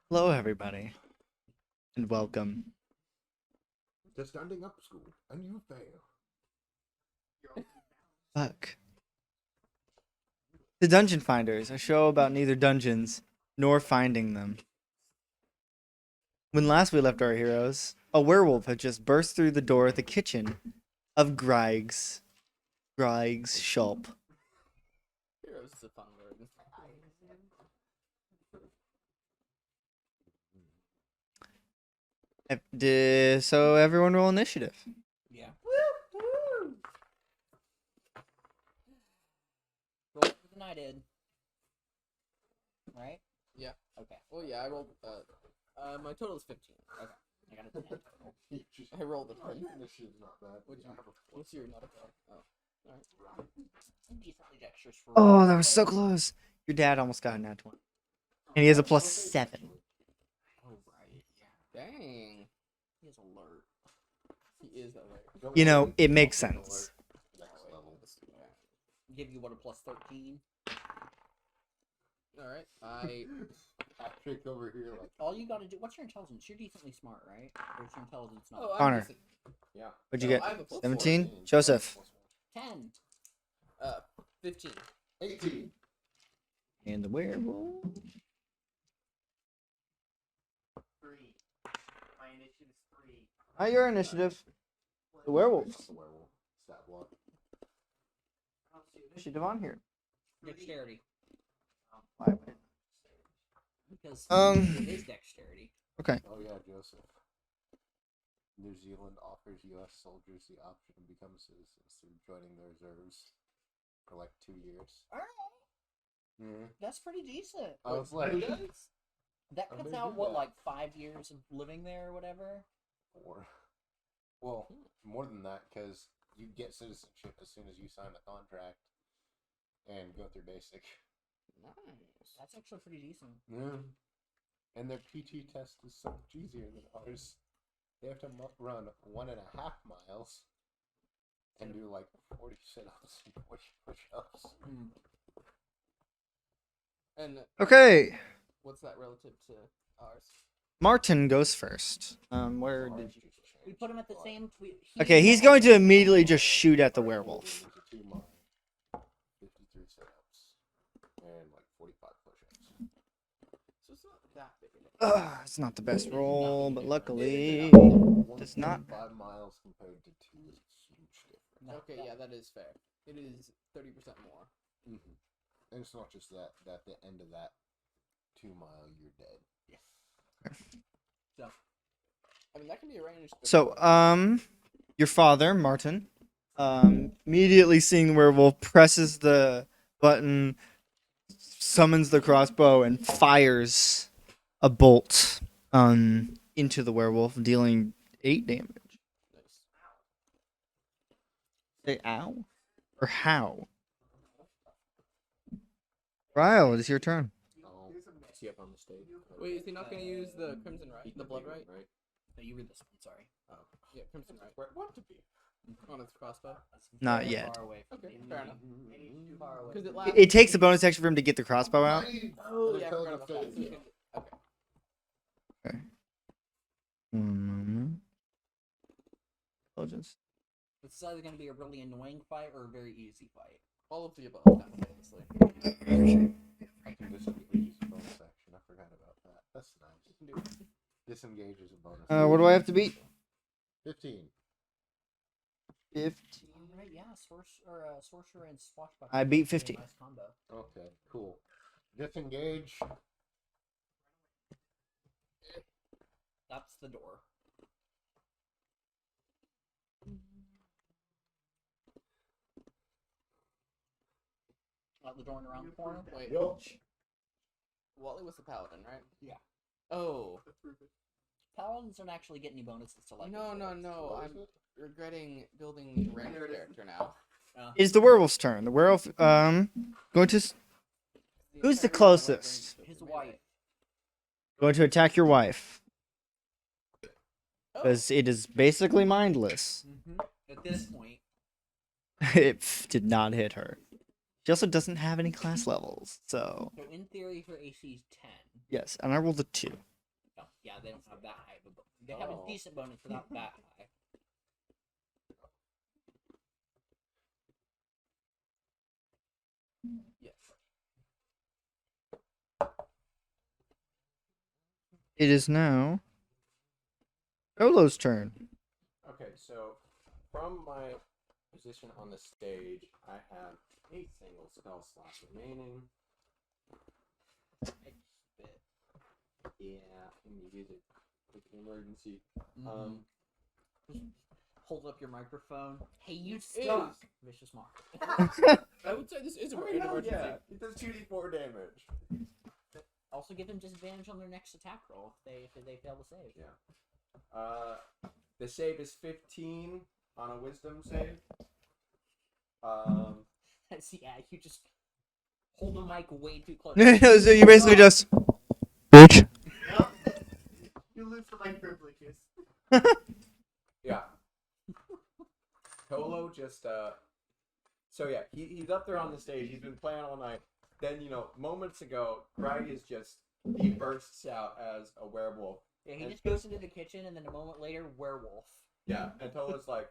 Hello, everybody, and welcome. Just standing up school, and you fail. Fuck. The Dungeonfinders, a show about neither dungeons nor finding them. When last we left our heroes, a werewolf had just burst through the door of the kitchen of Grieg's shop. Heroes is a fun word. So everyone roll initiative. Yeah. Woo! Roll for the night, Ed. Right? Yeah. Okay. Well, yeah, I rolled. My total is 15. Okay. I got a 10 total. I rolled a 10. Initiative's not bad. What'd you have a What's your modifier? Oh, alright. I'm decently dexterous for Oh, that was so close. Your dad almost got a nat 20. And he has a +7. Oh, right. Yeah. Dang. He is alert. He is that way. You know, it makes sense. Next level. Give you what, a +13? Alright. I. Patrick over here, like, All you gotta do. What's your intelligence? You're decently smart, right? Or is your intelligence not? Oh, Connor. yeah. What'd you No, get? I have a +4. 17? Joseph. 10. 15. 18. And the werewolf. 3. My initiative is 3. Your initiative. The werewolf. The werewolf. Stat block. Initiative on here. Dexterity. Why would it? Because Um, it is dexterity. Okay. Oh yeah, Joseph. New Zealand offers U.S. soldiers the option to become citizens through joining the reserves for like 2 years. Alright. Mm. That's pretty decent. I was like, That I'm cuts gonna out, do what, that. like 5 years of living there or whatever? or, well, more than that, because you get citizenship as soon as you sign the contract and go through basic. Nice. That's actually pretty decent. Yeah. And their PT test is so much easier than ours. They have to run 1.5 miles and do like 40 sit-ups and 40 push-ups. And Okay. what's that relative to ours? Martin goes first. Where did Ours you? just changed. We put him at the same. Okay, he's going to immediately just shoot at the werewolf. It's a 2 mile, 53 sit-ups, and like 45 push-ups. So it's not that big of a It's not the best roll, but luckily does not. 5 miles compared to 2 is a huge difference. No, Okay, yeah, that is fair. It is 30% more. Mm-hmm. And it's not just that. At the end of that 2 mile, you're dead. Yes. So, I mean, that can be arranged. So, your father, Martin, immediately seeing the werewolf, presses the button, summons the crossbow, and fires a bolt into the werewolf, dealing 8 damage. Nice. Say ow? Or how? Ryle, it is your turn. Oh, is he up on the stage? Wait, is he not going to use the Crimson Right? The Blood Right? Right? no, you read this one. Sorry. Oh. Yeah, Crimson Right. Where want to be? On its crossbow? That's Not very yet. Far away from Okay, me. fair enough. Maybe too far away. Because it It, lasts. it takes a bonus action for him to get the crossbow out. Oh, They yeah, I tell forgot the about that. So phase. we can- okay. Okay. 1 moment. Intelligence. This is either going to be a really annoying fight or a very easy fight. All of the above, simultaneously. I can disengage as a bonus action. I forgot about that. That's nice. You can do it. Disengage is a bonus. What do I have to beat? 15. 15. Right, yeah, sorcerer and swashbuckler. I beat That's a 50. Nice combo. Okay, cool. Disengage. That's the door. Out the door and around the corner. Wait, Yup. Wally was the paladin, right? Yeah. Oh. Paladins don't actually get any bonuses to like. No, no, no. What I'm is it? regretting building ranged character now. It's the werewolf's turn. The werewolf, going to, who's the closest? His wife. Going to attack your wife. Oh. Because it is basically mindless. At this point, It did not hit her. She also doesn't have any class levels, so so in theory, her AC is 10. yes. And I rolled a 2. Yeah, they don't have that high of a bonus. They have a Oh. decent bonus without that high. Yes. It is now Olo's turn. Okay, so from my position on the stage, I have a single spell slot remaining. Yeah, I'm gonna use it with an emergency. Hold up your microphone. Hey, you It suck. is. Vicious Mark. I would say this is an Oh, yeah, emergency. yeah, it does 2d4 damage. Also, give them disadvantage on their next attack roll if they fail to save. Yeah. The save is 15 on a wisdom save. Yeah, you just hold the mic way too close. So you basically just bitch. You lose for my privileges. Yeah. Tolo just so yeah, he's up there on the stage, he's been playing all night. Then, moments ago, Greg he bursts out as a werewolf. Yeah, he just goes into the kitchen, and then a moment later, werewolf. Yeah, and Tolo's like,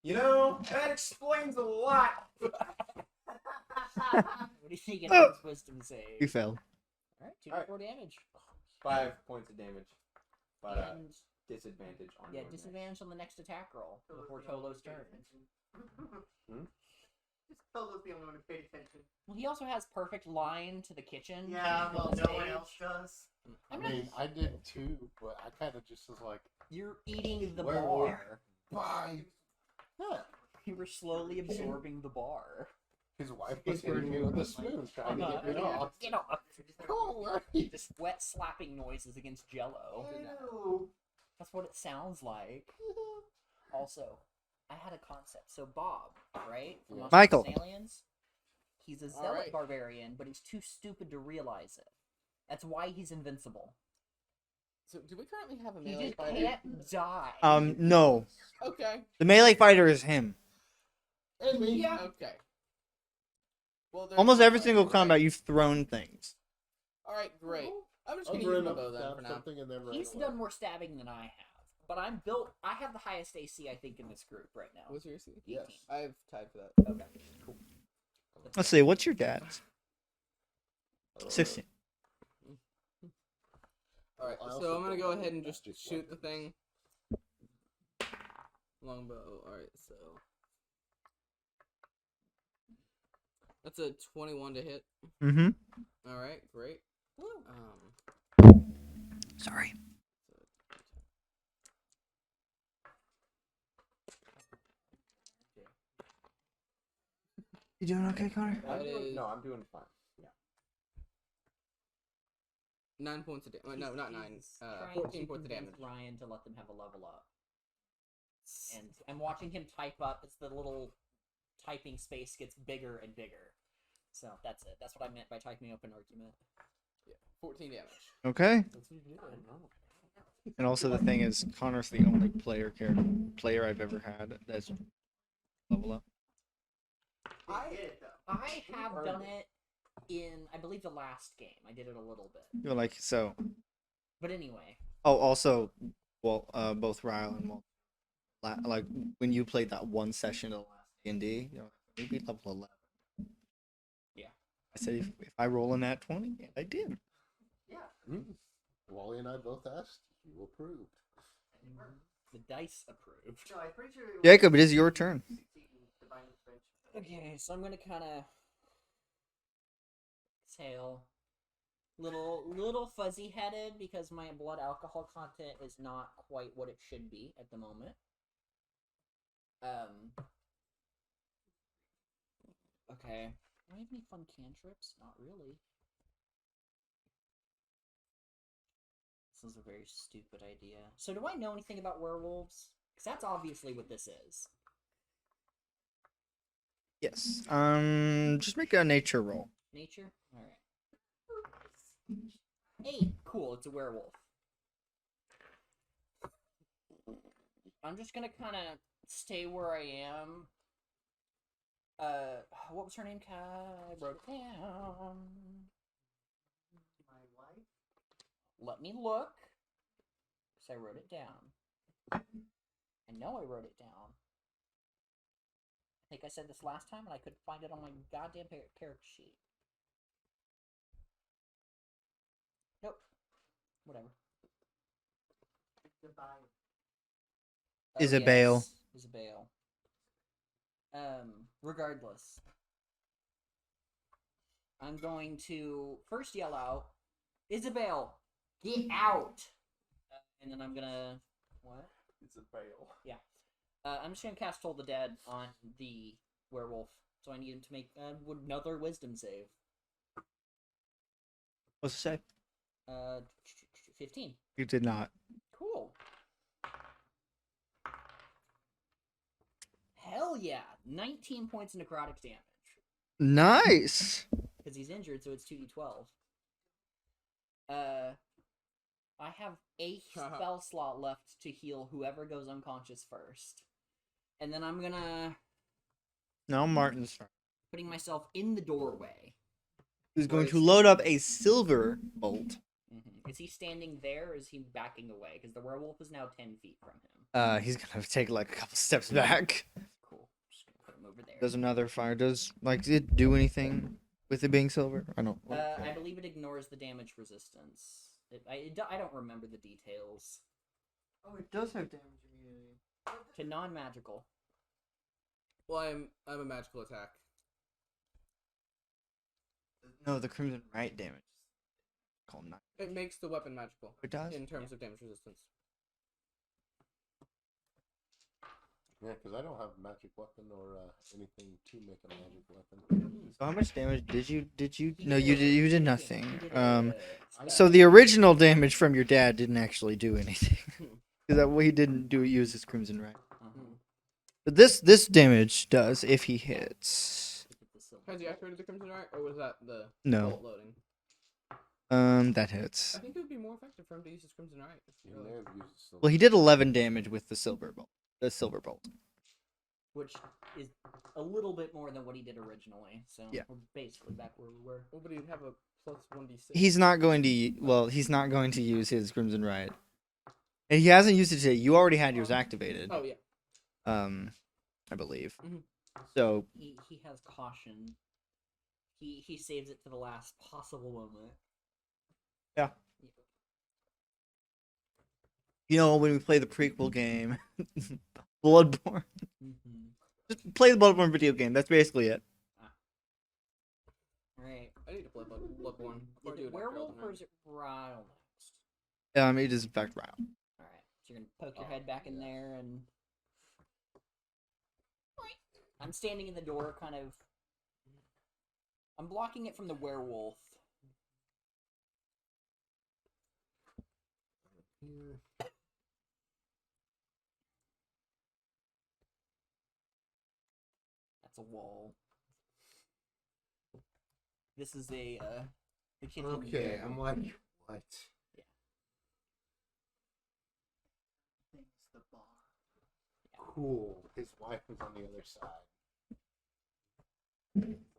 that explains a lot. What do you think of his wisdom save? You failed. Alright, 2d4 damage. 5 points of damage. But And disadvantage on yeah, your disadvantage on the next attack roll before Tolo's turn. Just Tolo's the only one who paid attention. Well, he also has perfect line to the kitchen. Yeah, well, on no one stage. else does. I'm I not. mean, I did too, but I kind of just was like, You're eating the Werewolf. bar. bye. Yeah. You were slowly absorbing the bar. His wife was hitting me with a spoon trying to get me off. Get off. Go away. Just wet slapping noises against Jello. Ew. That's what it sounds like. Also, I had a concept. So Bob, right? From Monsters Michael. and Aliens. He's a zealot Alright. barbarian, but he's too stupid to realize it. That's why he's invincible. So, do we currently have a He melee just fighter? can't die. No. Okay. The melee fighter is him. And me. Yeah. Okay. Well, there's Almost every one single fighter, combat right? you've thrown things. All right, great. I'm just I'll gonna run use my up, bow then stab for now. something, and then run He's away. done more stabbing than I have. But I'm built. I have the highest AC, I think, in this group right now. What's your AC? 18. Yes. I've tied for that. Okay, cool. Let's see, what's your dad's? 16. All right, I so also I'm gonna don't go have ahead and a just magic shoot the weapon. thing. Longbow. All right, so that's a 21 to hit. Mm-hmm. All right, great. Woo. Sorry. You doing okay, Connor? I'm doing fine. Yeah. 9 points of damage. No, not 9. He's trying 14 to points of convince damage. Ryan to let them have a level up. And I'm watching him type up as the little typing space gets bigger and bigger. So that's it. That's what I meant by typing up an argument. Yeah, 14 damage. Okay. That's what you're doing. And also the thing is, Connor's the only player I've ever had that's level up. I did it, though. I have done it in, I believe, the last game. I did it a little bit. You're like, so. But anyway. Oh, also, well, both Ryle and Walt, like when you played that one session of the last D&D, we beat level 11. Yeah. I said if I roll in that 20, yeah, I did. Yeah. Wally and I both asked. You approved. The dice approved. No, I'm pretty sure it was Jacob, it is your turn. Divine Intervention. Okay, so I'm gonna kind of exhale, little fuzzy headed because my blood alcohol content is not quite what it should be at the moment. Okay. Do I have any fun cantrips? Not really. This is a very stupid idea. So do I know anything about werewolves? Because that's obviously what this is. Yes. Just make a nature roll. Nature? Alright. 8. Cool, it's a werewolf. I'm just gonna kind of stay where I am. What was her name? I wrote it down. Let me look. Because I wrote it down. I know I wrote it down. I think I said this last time and I couldn't find it on my goddamn character sheet. Nope. Whatever. Goodbye. Isabel. Yes, Isabel. Regardless. I'm going to first yell out, Isabel, get out! And then I'm gonna... What? It's a veil. I'm just gonna cast Toll the Dead on the werewolf. So I need him to make another wisdom save. What's it say? 15. You did not. Cool. Hell yeah! 19 points of necrotic damage. Nice. Because he's injured, so it's 2d12. I have a spell slot left to heal whoever goes unconscious first. And then I'm gonna... Now Martin's turn. putting myself in the doorway. Who's going Where to is load up a silver bolt. Is he standing there, or is he backing away? Because the werewolf is now 10 feet from him. He's gonna take like a couple steps back. Cool. Just gonna put him over there. Does another fire? Does it do anything with it being silver? I don't. I believe it ignores the damage resistance. I don't remember the details. Oh, it does have damage immunity. To non-magical. Well, I'm a magical attack. No, the crimson right damage. Called nine. It makes the weapon magical. It does. In terms of damage resistance. Yeah, because I don't have a magic weapon or anything to make a magic weapon. So how much damage did you? He No, did you a- did. You did he nothing. did a So spell. the original damage from your dad didn't actually do anything. Because that way he didn't use his crimson right. But this damage does if he hits. Has he activated the Crimson Art, or was that the No. bolt loading? That hits. I think it would be more effective for him to use his Crimson Art. You may have used it so Well, he did 11 damage with the silver bolt. The silver bolt. Which is a little bit more than what he did originally. So Yeah. we're basically back where we were. Well, but he'd have a plus 1d6. He's not going to. Well, he's not going to use his crimson right. And he hasn't used it today. You already had yours activated. Oh, yeah. I believe. Mhm. So He has caution. He saves it to the last possible moment. Yeah. you know when we play the prequel game, Bloodborne. Just play the Bloodborne video game. That's basically it. Right. I need to play Bloodborne. Or Is do it it werewolf after or is it Ryle next? It is in fact Ryle. Alright. So you're gonna poke your head back in there and I'm standing in the door kind of I'm blocking it from the werewolf. That's a wall. This is a the kitchen. Okay, I'm like, what? Things the bar. Cool. His wife is on the other side.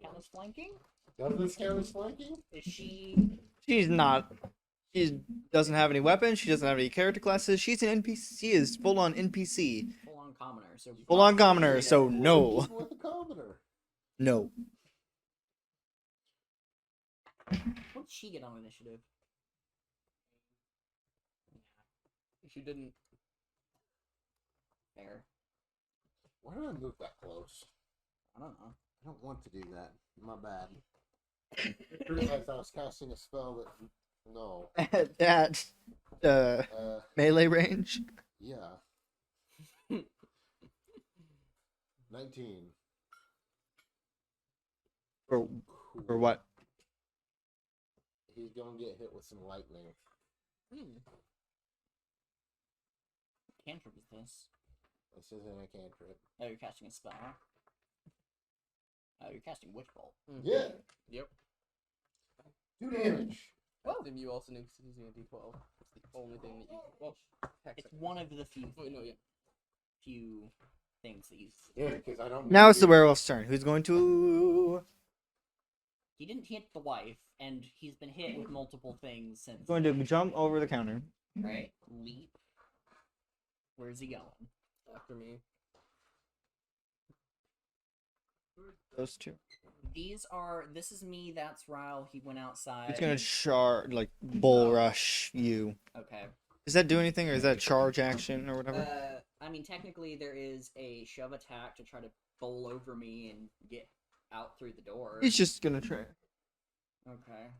Count as flanking? Does this count as flanking? Is she She's not. She doesn't have any weapons. She doesn't have any character classes. She's an NPC. She is full on NPC. full on commoner? So Full on commoner. So no, He's with the commoner. no. what did she get on initiative? She didn't. Fair. Why did I move that close? I don't know. I don't want to do that. My bad. I realized I was casting a spell that. No. At melee range. Yeah. 19. For Cool. what? He's gonna get hit with some lightning. Cantrip is this? This isn't a cantrip. Oh, you're casting a spell. Oh, you're casting Witch Bolt. Yeah. Yep. 2 damage. Then you also need using a d12. It's the only thing that you. Well, hex It's it. one of the few Wait, no, yeah. few things that you. Yeah, because I don't. Now it's the werewolf's turn. Who's going to He didn't hit the wife, and he's been hit with multiple things since. Going to jump over the counter. Right? Leap. Where's he going? After me. Those two. This is me, that's Ryle, he went outside. It's gonna like bull rush you. Okay. Does that do anything, or is that a charge action or whatever? I mean, technically there is a shove attack to try to bowl over me and get out through the door. He's just gonna try. Okay.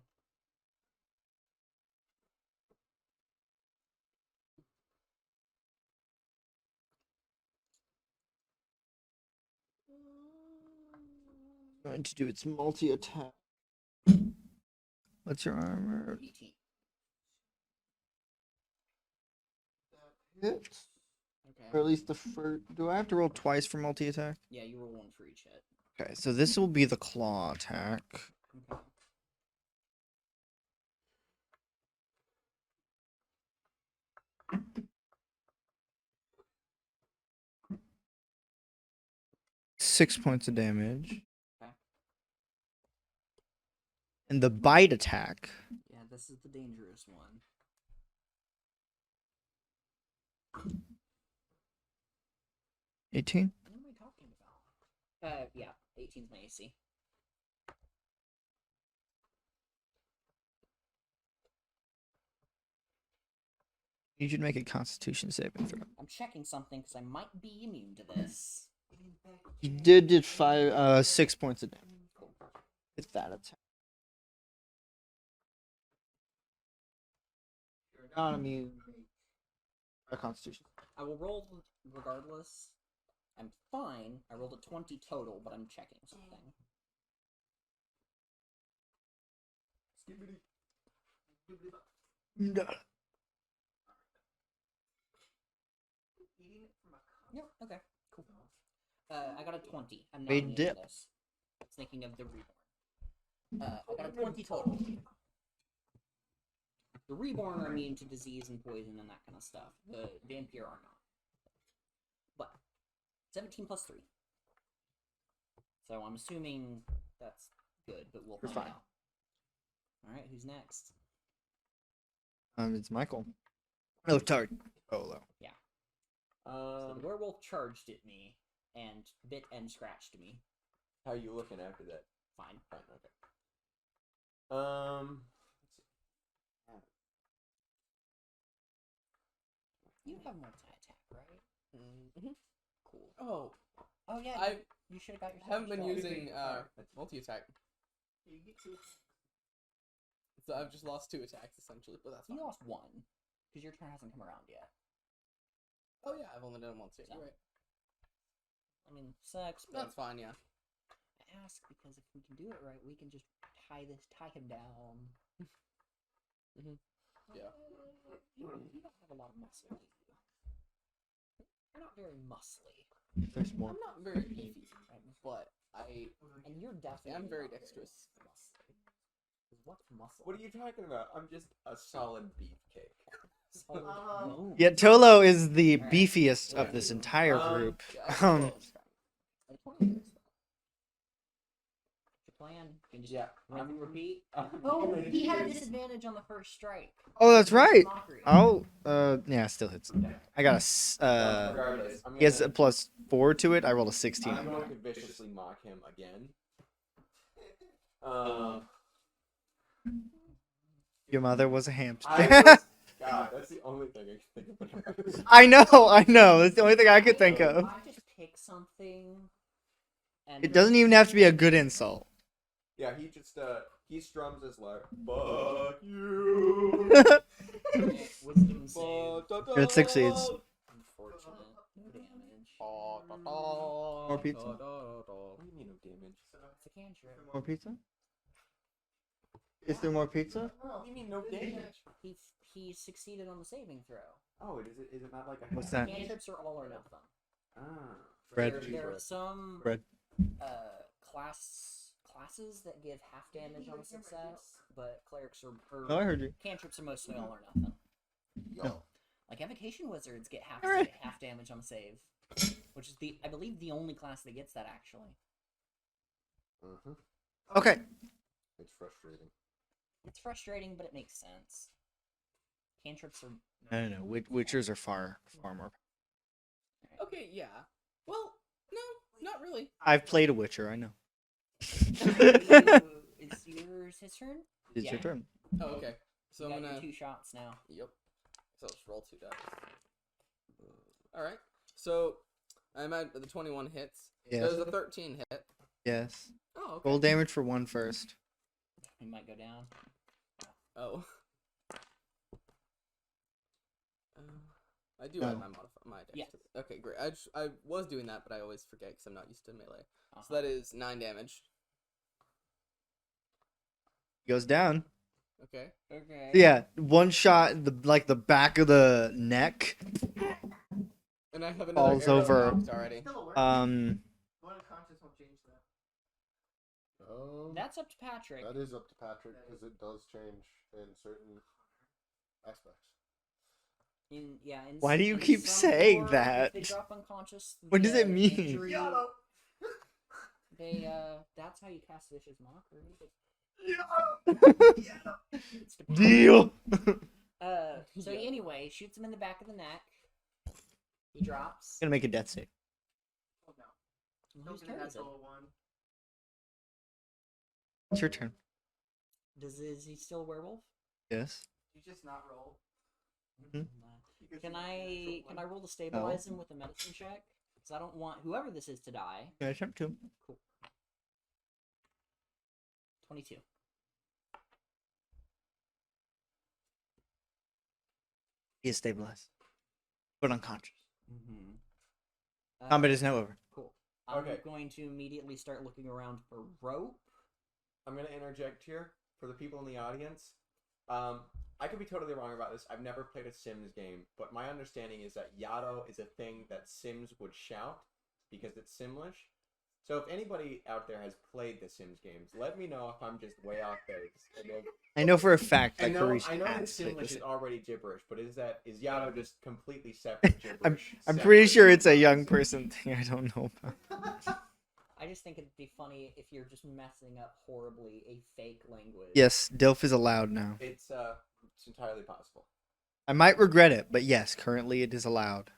Going to do its multi-attack. What's your armor? 18. Hits. Okay. Or at least the first. Do I have to roll twice for multi-attack? Yeah, you roll one for each hit. Okay, so this will be the claw attack. Okay. Six points of damage. Okay. And the bite attack. Yeah, this is the dangerous one. 18. What am I talking about? Yeah, 18's my AC. You should make a Constitution saving throw. I'm checking something because I might be immune to this. You did 6 points of damage with that attack. You're not immune. A Constitution. I will roll regardless. I'm fine. I rolled a 20 total, but I'm checking something. No. Yep, okay, cool. I got a 20. I'm not They immune dip. to this. I was thinking of the Reborn. I got a 20 total. The Reborn are immune to disease and poison and that kind of stuff. The Vampire are not. But 17 plus 3. So I'm assuming that's good, but we'll You're find fine. out. Alright, who's next? It's Michael. Oh, Tart. Olo. So the werewolf charged at me and bit and scratched me. How are you looking after that? Fine. Fine, okay. You have multi-attack, right? Mm-hmm. Cool. Oh, Oh yeah, I you should have got your. haven't been shot. using multi-attack. So I've just lost 2 attacks essentially, but that's You fine. lost 1 because your turn hasn't come around yet. Oh yeah, I've only done it once yet. So. You're right. I mean, sucks, but That's fine. Yeah. I ask because if we can do it right, we can just tie him down. Yeah. You don't have a lot of muscle, do you? You're not very muscly. There's more. I'm not very beefy, but And you're definitely am very not dexterous. muscly. 'Cause what's muscle? What are you talking about? I'm just a solid beefcake. Solid bone. Yeah, Tolo is the Alright. beefiest of this entire group. Um, Like 20 years, though. What's your plan? You can just Yeah, rinse and repeat. Oh, Oh, he had a disadvantage on the first strike. Oh, that's right. Mockery. Yeah, still hits. I got Regardless, I'm he has a gonna, plus 4 to it. I rolled a 16. I'm going to viciously mock him again. Your mother was a hamster. God, that's the only thing I can think of. I know. That's the only thing I could think of. I just pick something. And It doesn't even have to be a good insult. Yeah, he strums his lyre. Fuck you. Wisdom save. It succeeds. Unfortunate. No damage. More pizza? What do you mean no damage? It's a cantrip. More pizza? Is there more pizza? What do you mean no damage? He succeeded on the saving throw. Oh, is it not like a What's that? Cantrips are all or nothing. Ah. Bread. There are some Bread. classes that give half damage on a success, but clerics are No, I heard you. cantrips are mostly all or nothing. No. Like evocation wizards get Alright. half damage on a save, which is I believe the only class that gets that actually. Mm-hmm. Okay. It's frustrating. It's frustrating, but it makes sense. Cantrips are No. Witchers are far more. Okay, yeah. Well, no, not really. I've played a Witcher. I know. Is yours his turn? It's Yeah. your turn. Oh, okay. So You I'm got your gonna. 2 shots now. Yep. So let's roll 2 dice. All right. So I'm at the 21 hits. Yes. Does a 13 hit? Yes. Oh, okay. Roll damage for 1 first. He might go down. Oh. I do No. add my dex. Yes. Okay, great. I was doing that, but I always forget because I'm not used to melee. Uh-huh. So that is 9 damage. He goes down. Okay. Okay. So yeah, 1 shot, the back of the neck. And I have another Falls arrow over. knocked already. Still a work. Um, Going unconscious won't change that. That's up to Patrick. That is up to Patrick because it does change in certain aspects. Why do you in keep some saying lore, that? If they drop unconscious, What does via it mean? injury, Yellow. that's how you cast Vicious Mockery. It's dependent. deal. So Yeah. anyway, shoots him in the back of the neck. He drops. Gonna make a death save. Oh no. Whose Don't get turn that is it? solo one. It's your turn. Is he still a werewolf? Yes. You just not roll. Mhm. Because Can you get I that solo roll to stabilize him with a medicine check? Because I don't want whoever this is to die. Yeah, attempt to. 22. He is stabilized, but unconscious. Mm-hmm. Combat is now over. Cool. I'm Okay. going to immediately start looking around for rope. I'm gonna interject here for the people in the audience. I could be totally wrong about this. I've never played a Sims game, but my understanding is that Yado is a thing that Sims would shout because it's Simlish. So if anybody out there has played the Sims games, let me know if I'm just way off base. I know for a fact I that know, Harish I know that has played Simlish this. is already gibberish, but is Yado just completely separate gibberish? I'm pretty separate sure it's a from young Sims? person thing. I don't know about. I just think it'd be funny if you're just messing up horribly a fake language. Yes, Dilf is allowed now. It's entirely possible. I might regret it, but yes, currently it is allowed.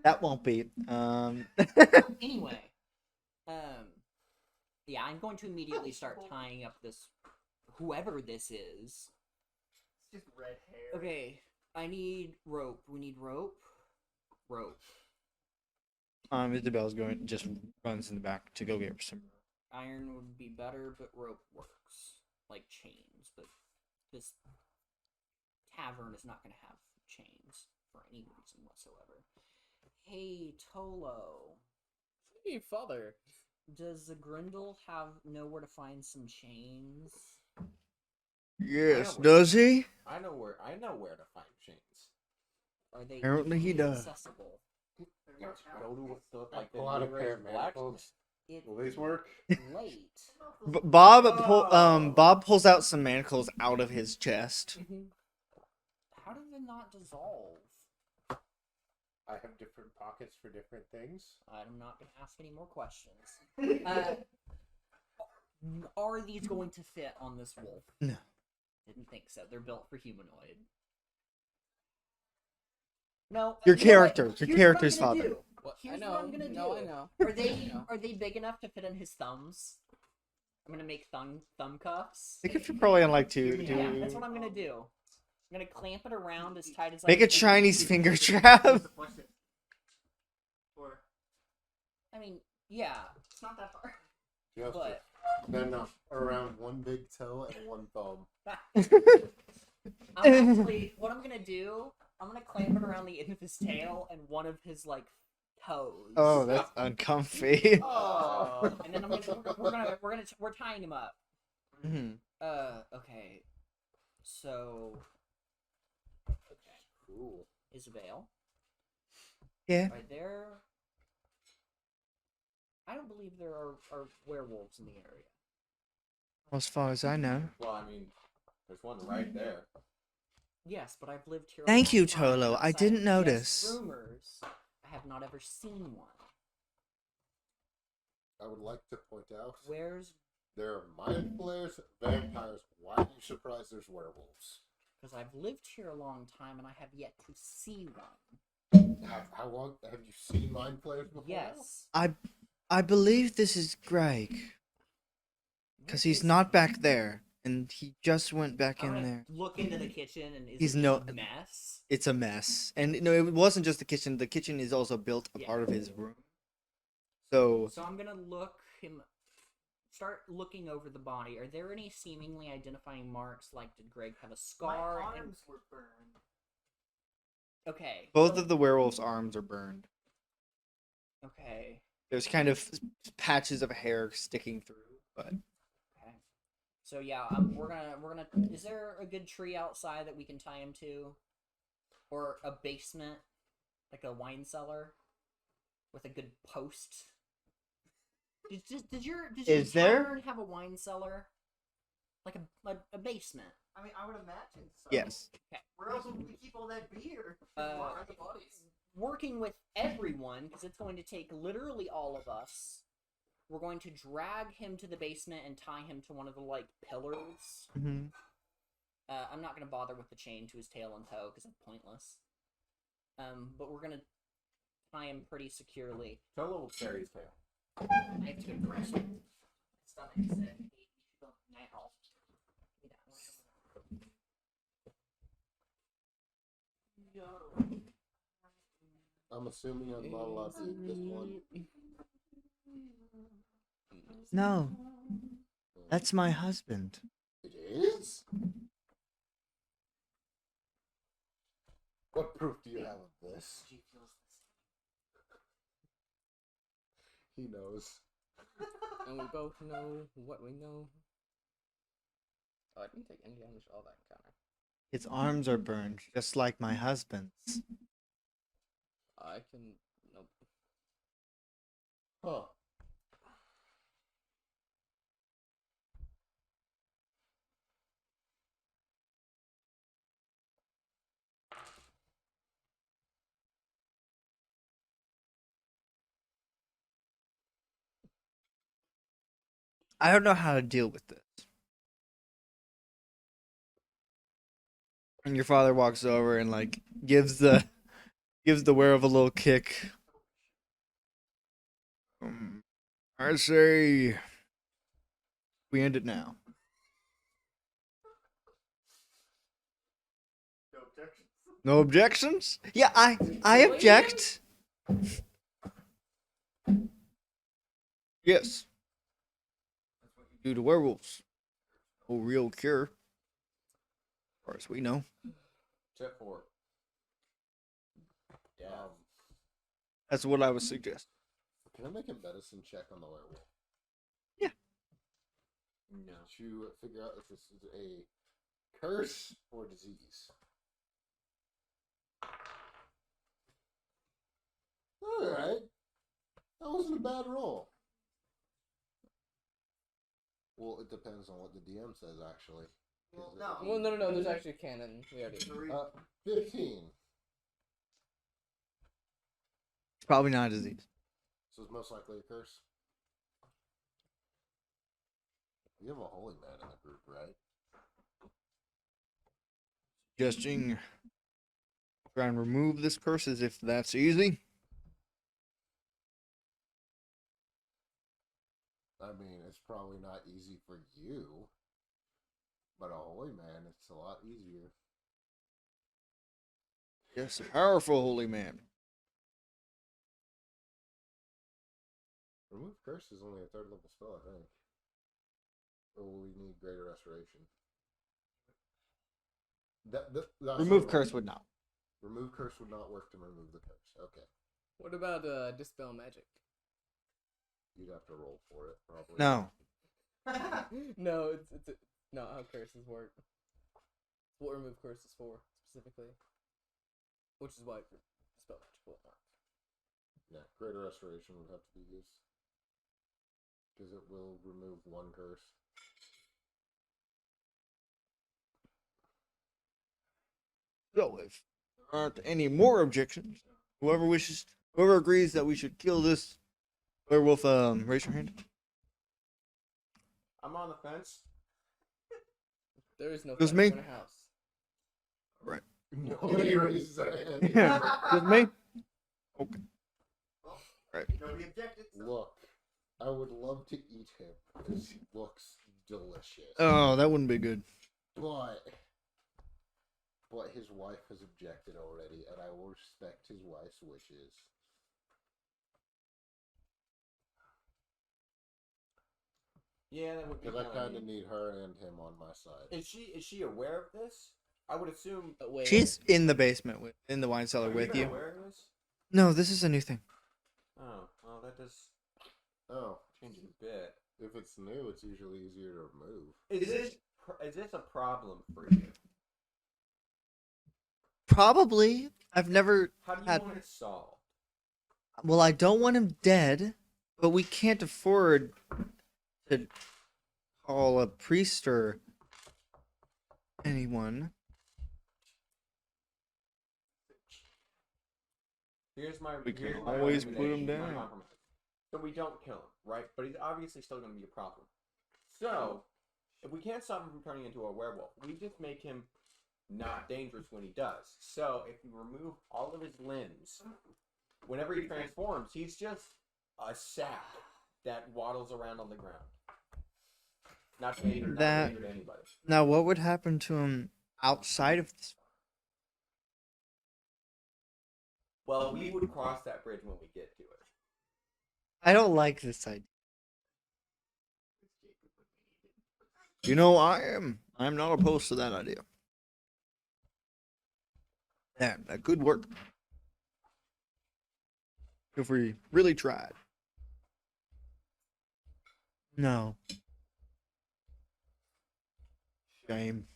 That won't be. Anyway, yeah, I'm going to immediately start tying up this whoever this is. It's just red hair. Okay, I need rope. We need rope. Rope. Isabel's just runs in the back to go get some. Iron would be better, but rope works. Like chains, but this tavern is not going to have chains for any reason whatsoever. Hey, Tolo. Hey, father. Does the Grindel have nowhere to find some chains? Yes, I know does he? I know where to find chains. Are they Apparently he easily does. accessible? Go to like the Pull out a nearest pair of blacksmith. manacles. It's Will these work? late. Bob pulls out some manacles out of his chest. How did they not dissolve? I have different pockets for different things. I'm not going to ask any more questions. Are these going to fit on this wolf? No. Didn't think so. They're built for humanoid. No. Your you know what? character. Your Here's what I'm character's gonna father. do. What? Here's I know. what I'm gonna No, do. I know. Are they I know. are they big enough to fit on his thumbs? I'm gonna make thumb cuffs. I think if you're probably on like two. Yeah, that's what I'm gonna do. I'm gonna clamp it around as tight as I Make a can. Chinese finger trap. Or I mean, yeah, it's not that hard. Just But then around one big toe and one thumb. I'm actually, what I'm gonna do, I'm gonna clamp it around the end of his tail and one of his like toes. Oh, that's uncomfy. Oh. And then we're tying him up. Mhm. Okay. So. Okay. Cool. Isabel. Yeah. Right there. I don't believe there are werewolves in the area. As far as I know. Well, I mean, there's one right there. Yes, but I've lived here. a Thank long you, time. Tolo. I Outside didn't of notice. just rumors. I have not ever seen one. I would like to point out Where's There are mind flayers, vampires. Why are you surprised there's werewolves? Because I've lived here a long time and I have yet to see one. How long have you seen mind flayers before? Yes. I believe this is Greg. Because he's not back there. And he just went back I'm in gonna there. look into the kitchen and is He's it no- a mess? It's a mess. And no, it wasn't just the kitchen. The kitchen is also built a Yeah. part of his room. So So I'm gonna start looking over the body. Are there any seemingly identifying marks? Like, did Greg have a My scar? arms were burned. Okay. both of the werewolf's arms are burned. Okay. There's kind of patches of hair sticking through, but Okay. So yeah, we're gonna. Is there a good tree outside that we can tie him to, or a basement, like a wine cellar, with a good post? Did your Is there? tavern have a wine cellar, like a basement? I mean, I would imagine so. yes. Where else would we keep all that beer? Uh, the bodies. Working with everyone, because it's going to take literally all of us. We're going to drag him to the basement and tie him to one of the like pillars. Mm-hmm. I'm not gonna bother with the chain to his tail and toe because it's pointless. But we're gonna tie him pretty securely. Tell little Terry's tale. I have to go first. My stomach is sick. Now. I'm assuming I'm not allowed to eat this one. No, that's my husband. It is? What proof do you have of this? He knows. And we both know what we know. Oh, I didn't take any damage all that encounter. His arms are burned, just like my husband's. I can. Nope. Huh. I don't know how to deal with this. And your father walks over and like gives the werewolf a little kick. I say we end it now. No objections. No objections? Yeah, I object. Yes. That's what you do to werewolves. No real cure. As far as we know. Step 4. Yeah. That's what I would suggest. Can I make a medicine check on the werewolf? No. To figure out if this is a curse or disease. Alright. That wasn't a bad roll. Well, it depends on what the DM says, actually. Well, Is it- no. Well, no. There's actually a canon. We already. 15. It's probably not a disease. So it's most likely a curse. You have a holy man in the group, right? Suggesting try and remove this curse as if that's easy. I mean, it's probably not easy for you, but a holy man, it's a lot easier. Yes, a powerful holy man. Remove curse is only a 3rd level spell, I think. Or will we need greater restoration? That's Remove not curse right. would not. Remove curse would not work to remove the curse. Okay. What about dispel magic? You'd have to roll for it, probably. No. No, it's not how curses work. It's what remove curses for specifically, which is why dispel magic will not. Yeah, greater restoration would have to be used. Because it will remove one curse. So if there aren't any more objections, whoever agrees that we should kill this werewolf, raise your hand. I'm on the fence. There is no Just fence me? in a house. Nobody raises their hand. Just me? Nobody objected. So. Look, I would love to eat him because he looks delicious. Oh, that wouldn't be good. But his wife has objected already, and I will respect his wife's wishes. Yeah, that would be. Because I kind kinda of neat. need her and him on my side. Is she aware of this? I would assume. Wait. She's in the basement in the wine cellar Are with you you. aware of this? No, this is a new thing. Oh, well, that does Oh, change it a bit. if it's new, it's usually easier to remove. Is this a problem for you? Probably. I've never How do you had. want it solved? Well, I don't want him dead, but we can't afford to call a priest or anyone. Here's my. We can here's my always put him recommendation, my down. compromise. So we don't kill him, right? But he's obviously still going to be a problem. So, if we can't stop him from turning into a werewolf, we just make him not dangerous when he does. So, if we remove all of his limbs, whenever he transforms, he's just a sack that waddles around on the ground. Not dangerous, That- not dangerous to anybody. Now, what would happen to him outside of this? Well, we would cross that bridge when we get to it. I don't like this idea. You know, I'm not opposed to that idea. That could work. If we really tried. No. Shame.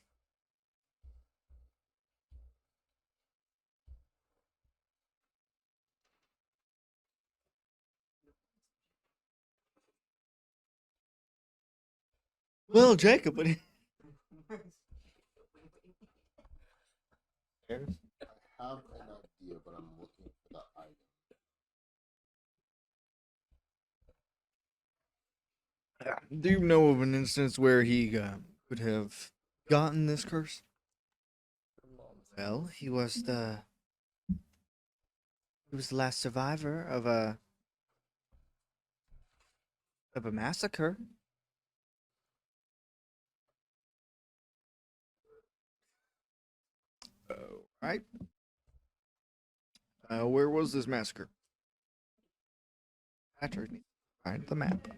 Well, Jacob, what do you... I have an idea, but I'm looking for the item. Do you know of an instance where he could have gotten this curse? Well, he was the last survivor of a massacre. Oh, right. Where was this massacre? Patrick, find the map.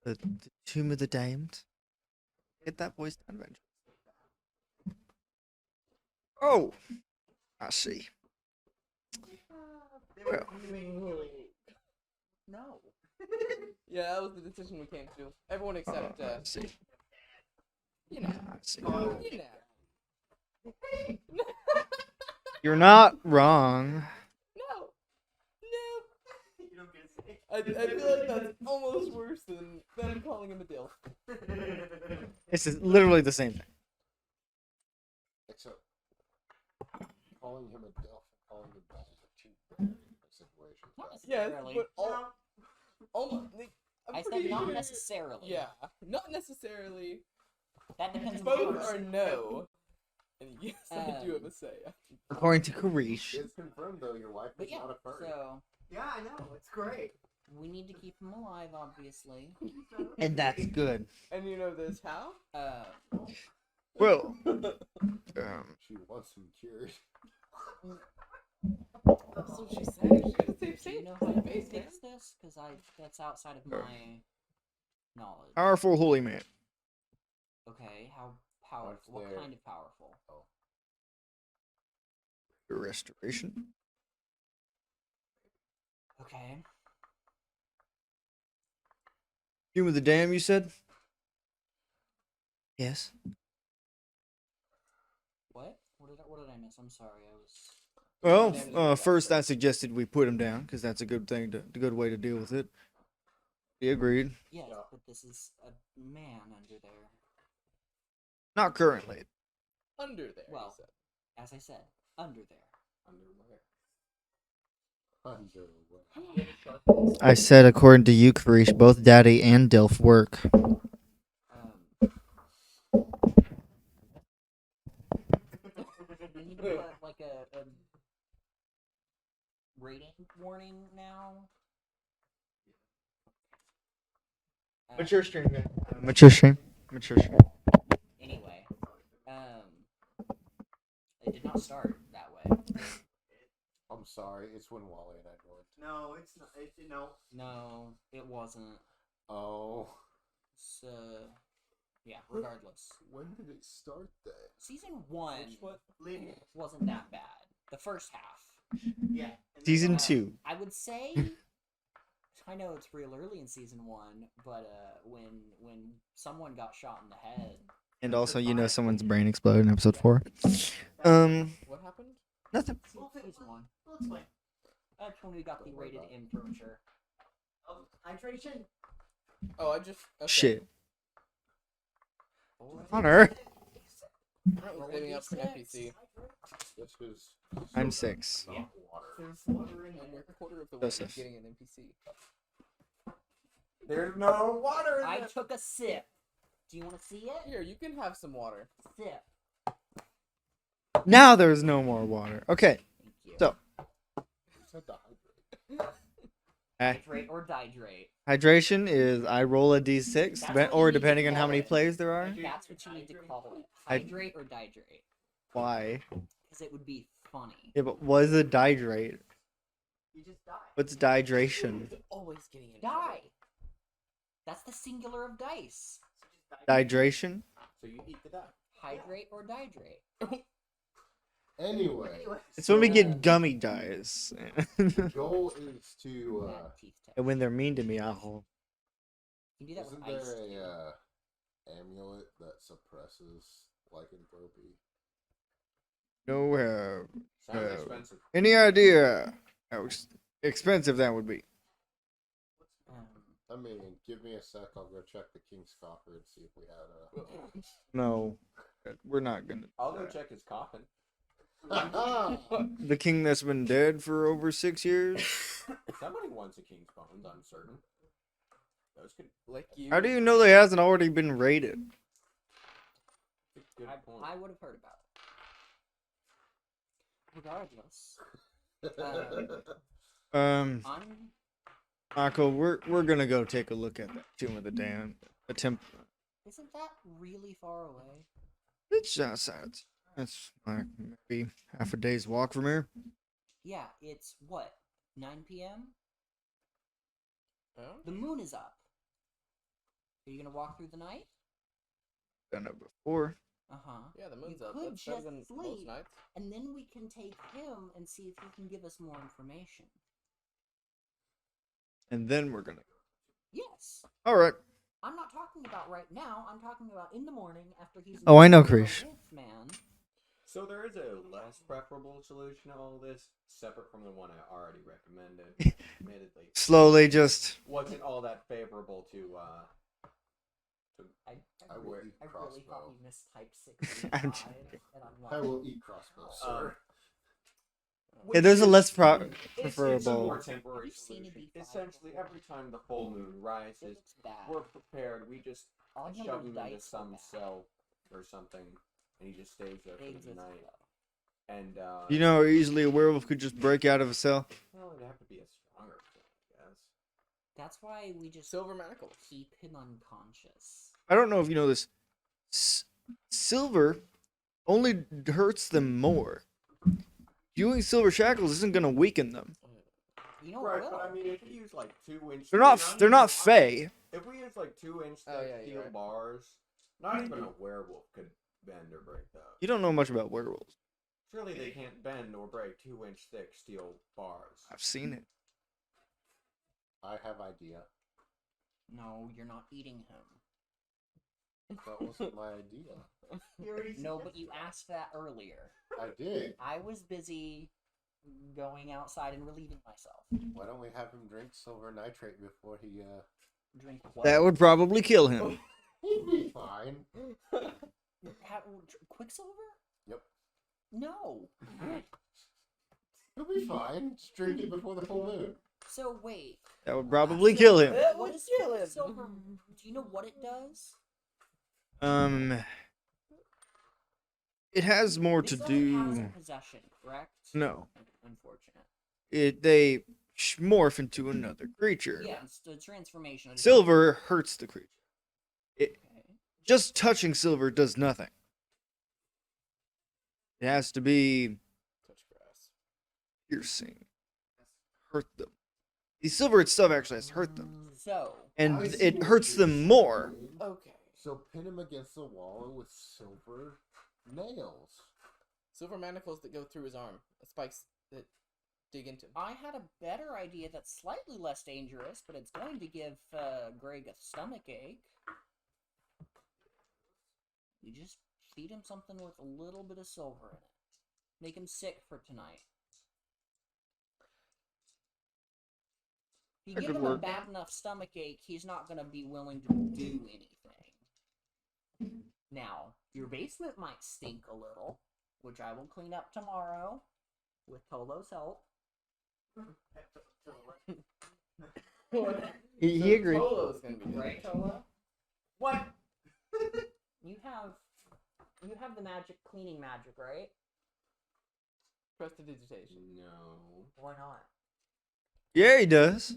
The Tomb of the Damned. Get that voice down eventually. Oh, I see. Well, No. Yeah, that was the decision we came to. Everyone except, I see. you know, I see. you know. You're not wrong. No. You don't get to say. I feel like that's almost worse than them calling him a dilf. It's literally the same thing. Except calling him a delf and calling him bad are two different situations. Not That's- Yes, necessarily. but almost. I said not necessarily. Yeah, not necessarily. That depends on the Both person. are no. And yes, I do have a say. According to Karish. It's confirmed though, your wife But is yeah, not a furry. so Yeah, I know. It's great. we need to keep him alive, obviously. And that's good. And you know this how? Well, She wants him cured. That's what she said. She didn't say Do you safe. know how to Face, man. fix this? Because that's outside of my knowledge. powerful holy man. Okay, how powerful? What's What there? kind of powerful? Restoration. Okay. Tomb of the Dam, you said? Yes. What? What did I miss? I'm sorry. I was. Well, first I suggested we put him down because that's a good thing a good way to deal with it. He agreed. Yes, Yeah. but this is a man under there. Not currently. Under there. Well, he said. as I said, under there. Under where? Underwear. I said, according to you, Karish, both Daddy and Dilf work. We need to put like a rating warning now. Mature stream, man. Mature stream. Mature stream. Anyway, it did not start that way. I'm sorry, it's when Wally and I joined. No, it's not. No. No, it wasn't. Oh. So, yeah. Regardless, When did it start then? season 1 Leave. wasn't that bad. The first half. Yeah. and Season then- 2. I would say. I know it's real early in season 1, but when someone got shot in the head, And also, you know, someone's brain exploded in episode 4. What happened? Nothing. season 1. We'll explain. That's when we got the rated M for mature. Hydration. Oh, I just. Okay. Shit. Alright. Honor. I was saving up for NPC. That's because I'm 6. Yeah. water. There's water in And there. you're a quarter of the way Joseph. to getting an NPC. There's no water in I it. took a sip. Do you want to see it? Here, you can have some water. Sip. Now there's no more water. Okay. Thank you. So- Said to hydrate. Hydrate or dihydrate. Hydration is I roll a d6, That's what or you need to depending on how call many it. plays there are. That's what you need to call it. Hy- Hydrate or dihydrate. Why? Because it would be funny. Yeah, but what is a dihydrate? You just die. What's dihydration? Always getting in Die. That's the singular of dice. So just die. Dihydration? So you eat the die. Hydrate or dihydrate. Anyway, It's when we so get gummy dyes. the goal is to. Bad teeth test. And when they're mean to me, I'll. You can do that Isn't with ice. there too. a amulet that suppresses lycanthropy? No, Sounds Uh, expensive. any idea how expensive that would be? Um, I mean, give me a sec. I'll go check the King's Coffer and see if we had a. No, we're not gonna. I'll go check his coffin. The king that's been dead for over 6 years. Somebody wants a king's bones, I'm certain. Those could. Like you. How do you know they hasn't already been raided? Good point. I would have heard about it. Regardless, I'm Michael, we're gonna go take a look at that Tomb of the Damned. Attempt. Isn't that really far away? It's outside. That's like maybe half a day's walk from here. Yeah, it's what? 9 p.m.? Oh? The moon is up. Are you gonna walk through the night? Done it before. Uh-huh. Yeah, the moon's You up. could That's better just than most sleep. nights. And then we can take him and see if he can give us more information. And then we're gonna. Yes. All right. I'm not talking about right now. I'm talking about in the morning after he's. Oh, I know, become a Krish. wolf man. So there is a less preferable solution to all this, separate from the one I already recommended. Admittedly, Slowly, just. wasn't all that favorable to. I I will really, eat I really thought crossbow. you mistyped 6 I'm 5, joking. and I'm I like, will eat crossbows, sir. Yeah, there's a less It's a preferable. more temporary You've seen solution. a D5 Essentially, before. every time the full moon it rises, looks bad. we're prepared. We just Odd shove numbered him into dice are some bad. cell or something, and he just stays there They for the exist night. though. And You know how easily a werewolf could just break out of a cell? well, it'd have to be a stronger thing, I guess. That's why we just Silver manacles. keep him unconscious. I don't know if you know this. Silver only hurts them more. Using silver shackles isn't gonna weaken them. You know Right, what? but I mean, if we use like 2-inch, They're not fey. If we use like 2-inch Oh, thick yeah, you're steel right. bars, not even a werewolf could bend or break those. You don't know much about werewolves. Surely they can't bend or break 2-inch thick steel bars. I've seen it. I have idea. No, you're not eating him. That wasn't my idea. You already No, said but you asked that earlier. I did. I was busy going outside and relieving myself. Why don't we have him drink silver nitrate before he Drink what? That would probably kill him. He'd be fine. Quicksilver? Yep. No. He'll be be fine. Just drink it before the full moon. So wait. That would probably kill him. That What would is kill him. silver? Do you know what it does? It has more to This only has do. possession, correct? No, Unfortunate. they morph into another creature. Yeah, it's the transformation. I just- Silver hurts the creature. Okay. Just touching silver does nothing. It has to be Touch grass. piercing. Hurt them. The silver itself actually has to hurt them. So, And I see it what hurts you're them more. saying. Okay. So pin him against the wall with silver nails. Silver manacles that go through his arm. Spikes that dig into him. I had a better idea that's slightly less dangerous, but it's going to give Greg a stomach ache. You just feed him something with a little bit of silver in it. Make him sick for tonight. If you That give could him a work. bad enough stomach ache, he's not going to be willing to do anything. Now, your basement might stink a little, which I will clean up tomorrow with Tolo's help. He agreed. Polo's gonna be good. Right, Tolo? What? You have the magic, cleaning magic, right? Prestidigitation. No. Why not? Yeah, he does.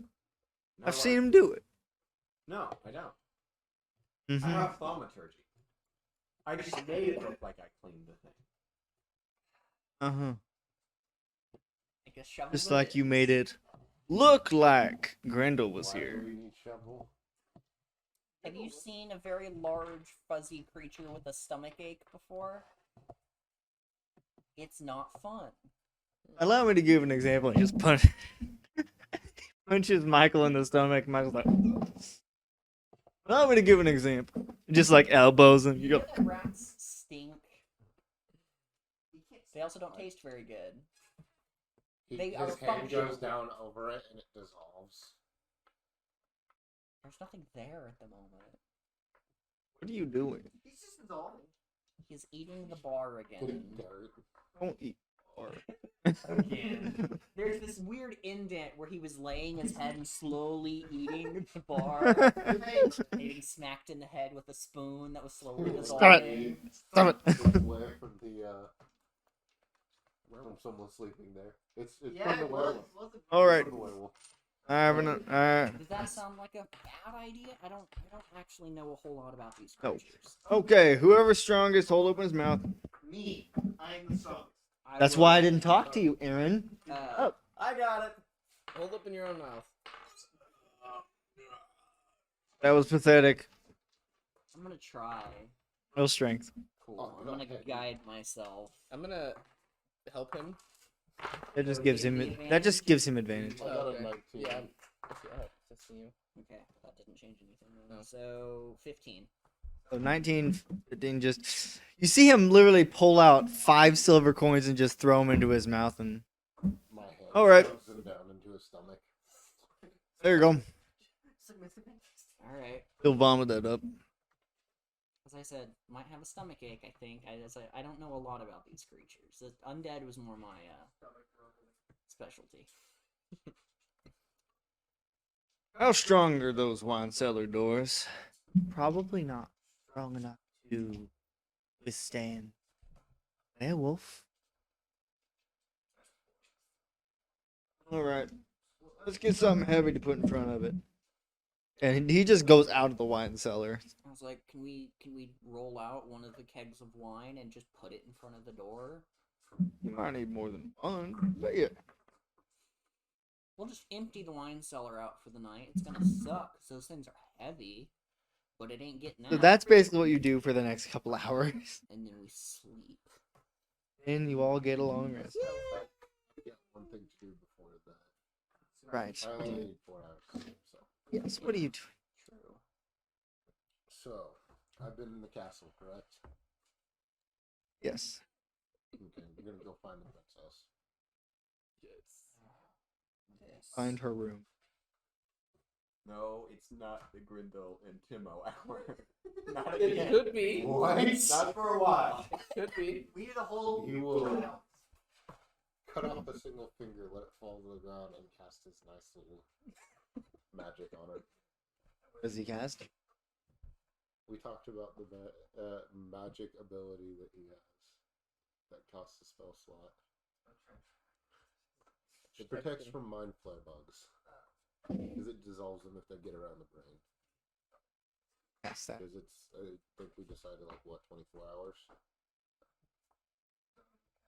No, I've what? seen him do it. No, I don't. Mhm. I have thaumaturgy. I just made it look like I cleaned the thing. Uh-huh. Like a shovel. Just with like it. you made it look like Grendel was Why do here. we need shovel? Have you seen a very large, fuzzy creature with a stomach ache before? It's not fun. Allow me to give an example. He just punches Michael in the stomach. Michael's like, allow me to give an example. Just like elbows him. You You know go, that rats stink? They also don't taste very good. They are His hand functional. goes down over it and it dissolves. There's nothing there at the moment. what are you doing? He's just dissolving. He's eating the bar Putting again. dirt. Don't eat. Or... Again. There's this weird indent where he was laying his head and slowly eating the bar. Getting smacked in the head with a spoon that was slowly Stop dissolving. it. Stop it. It's away from the from someone sleeping there. It's Yeah, from the it was. werewolf. Wasn't All right. From the werewolf. I have an, Does that sound like a bad idea? I don't actually know a whole lot about these No. creatures. okay, whoever's strongest, hold open his mouth. me. I'm the strongest. That's why I didn't talk to you, Aaron. Uh, I got it. Hold up in your own mouth. That was pathetic. I'm gonna try. No strength. Cool. Oh, I'm gonna okay. guide myself. I'm gonna help him. That just gives him advantage. I got a 19. Yeah, I'm testing you. Okay, that didn't change anything. Then. No. So 15. So 19, 15, just you see him literally pull out 5 silver coins and just throw them into his mouth, and My hand All right. shoves him down into his stomach. there you go. All right. He'll vomit that up. As I said, might have a stomach ache. I think. I don't know a lot about these creatures. The undead was more my specialty. How strong are those wine cellar doors? Probably not strong enough to withstand werewolf. All right, let's get something heavy to put in front of it. And he just goes out of the wine cellar. I was like, can we roll out one of the kegs of wine and just put it in front of the door? You might need more than one, but yeah. We'll just empty the wine cellar out for the night. It's gonna suck 'cause those things are heavy, but it ain't getting out. So that's basically what you do for the next couple hours. And then we sleep. And you all get a long rest. Yeah, one thing to do before that. Right. I only need 4 hours. So. Yes, what are you doing? True. So, I've been in the castle, correct? Yes. Okay, we're gonna go find the princess. Find her room. No, it's not the Grindel and Timo hour. Not It again. could be. What? Not for a while. Could be. We need a whole. You will cut off a single finger, let it fall to the ground, and cast his nice little magic on it. What does he cast? We talked about the magic ability that he has that costs a spell slot. It protects from mind flare bugs because it dissolves them if they get around the brain. Cast that. Because it's, I think we decided like what, 24 hours.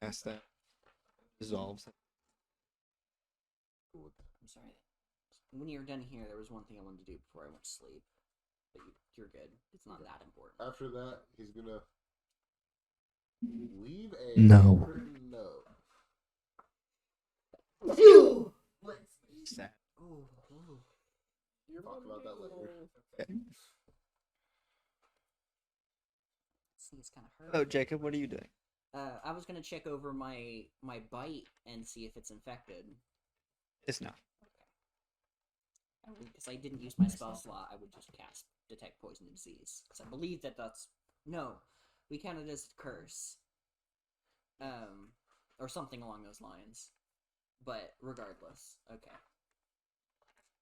Cast that. Dissolves. I'm sorry. When you're done here, there was one thing I wanted to do before I went to sleep. But you're good. It's not that important. After that, he's gonna leave a No. written note. Sad. You're talk about that later. See, it's kind of hurt. Oh, Jacob, what are you doing? I was gonna check over my bite and see if it's infected. It's not. Because I didn't use my spell slot, I would just cast Detect Poison and Disease. Because I believe that's... No, we counted as a curse. Or something along those lines. But regardless, okay.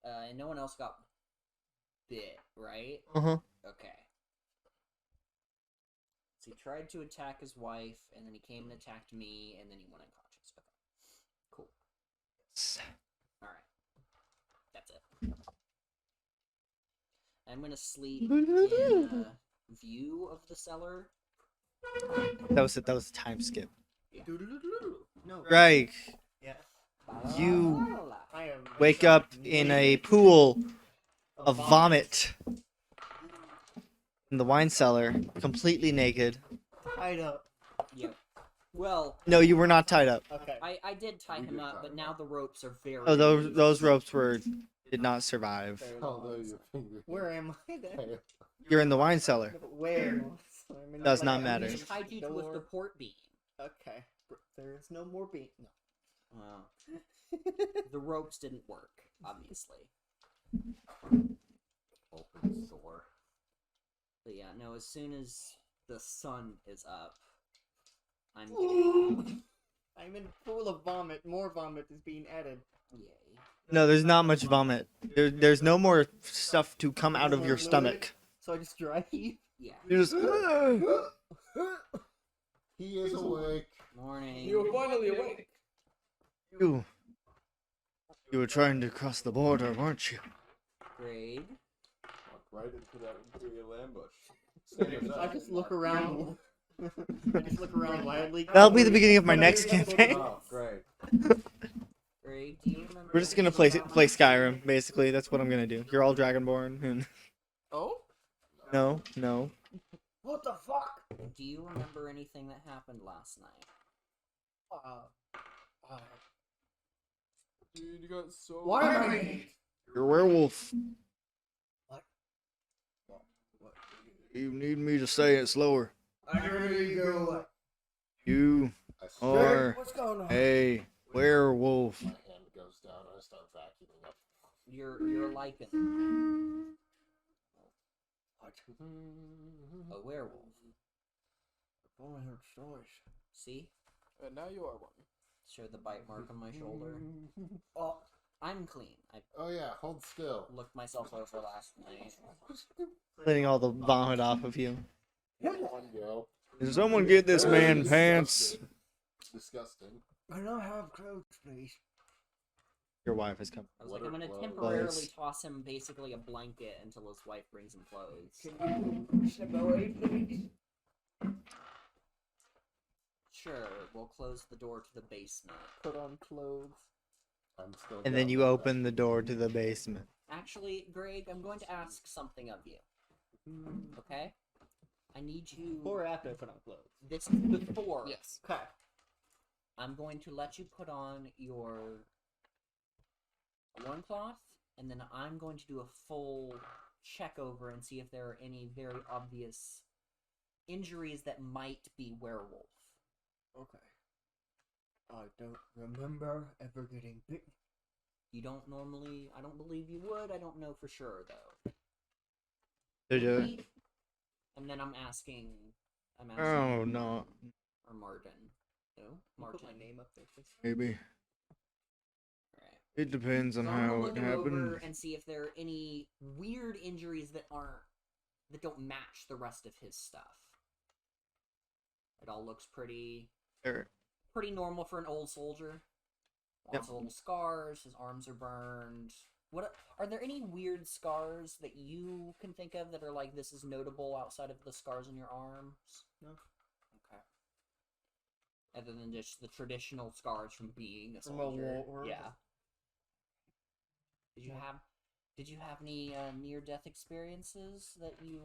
And no one else got bit, right? Uh-huh. Okay. So he tried to attack his wife, and then he came and attacked me, and then he went unconscious. Okay. Cool. Alright. That's it. I'm gonna sleep in view of the cellar. That was a time skip. Yeah. No. Greg, Yeah. you I am. wake up in a pool of vomit in the wine cellar, completely naked. Tied up. Yep. Well, No, you were not tied up. Okay. I did tie him up, but now the ropes are very. Oh, those loose. ropes did not survive. Very Although long. your finger. Where am I then? You're in the wine cellar. No, but where? I'm in Does like not a matter. We niche tied you to a door. support beam. Okay. There is no more beat. No. The ropes didn't work, obviously. Opens door. But yeah, no. As soon as the sun is up, I'm getting. I'm in a pool of vomit. More vomit is being added. Yay. No, there's not much vomit. There's no more stuff to come out of your stomach. So I just dry heave. Yeah. You're just. He is awake. Morning. You're finally awake. You were trying to cross the border, weren't you? Grade. Walk right into that Imperial ambush. I just look around. I just look around wildly. That'll be the beginning of my next campaign. Oh, great. Grade. Do you remember? We're just gonna play Skyrim, basically. That's what I'm gonna do. You're all Dragonborn, and Oh? no. What the fuck? Do you remember anything that happened last night? Dude, you got so. Why am I? You're a werewolf. What? You need me to say it slower. I really go. You I swear, are What's going on? a werewolf. my hand goes down and I start vacuuming up. You're like a werewolf. I've only heard stories. See? And now you are one. Show the bite mark on my shoulder. Oh, I'm clean. I Oh yeah, hold still. looked myself over last night. Cleaning all the vomit off of you. Come on, yo. Did someone get this man pants? Disgusting. can I have clothes, please? Your wife has come. I was What like, I'm are gonna clothes? temporarily Clothes. toss him basically a blanket until his wife brings him clothes. Can you step away, please? Sure, we'll close the door to the basement. Put on clothes. I'm still. And then down you with open the door to the basement. Actually, Greg, I'm going to ask something of you. Okay? I need you. Before or after I put on clothes? This is before. Yes. Okay. I'm going to let you put on your loincloth, and then I'm going to do a full check over and see if there are any very obvious injuries that might be werewolf. Okay. I don't remember ever getting bitten. You don't normally. I don't believe you would. I don't know for sure though. And then I'm asking. Oh no. Or Martin. So, Can you put Martin. my name up there, please? Maybe. Alright. It depends on So I'm gonna how look it him over happened. and see if there are any weird injuries that don't match the rest of his stuff. It all looks pretty There. normal for an old soldier. Lots of little scars. His arms are burned. What are there any weird scars that you can think of that are like this is notable outside of the scars on your arms? No. Okay. Other than just the traditional scars from being a From a soldier. war. Yeah. Did you have any near death experiences that you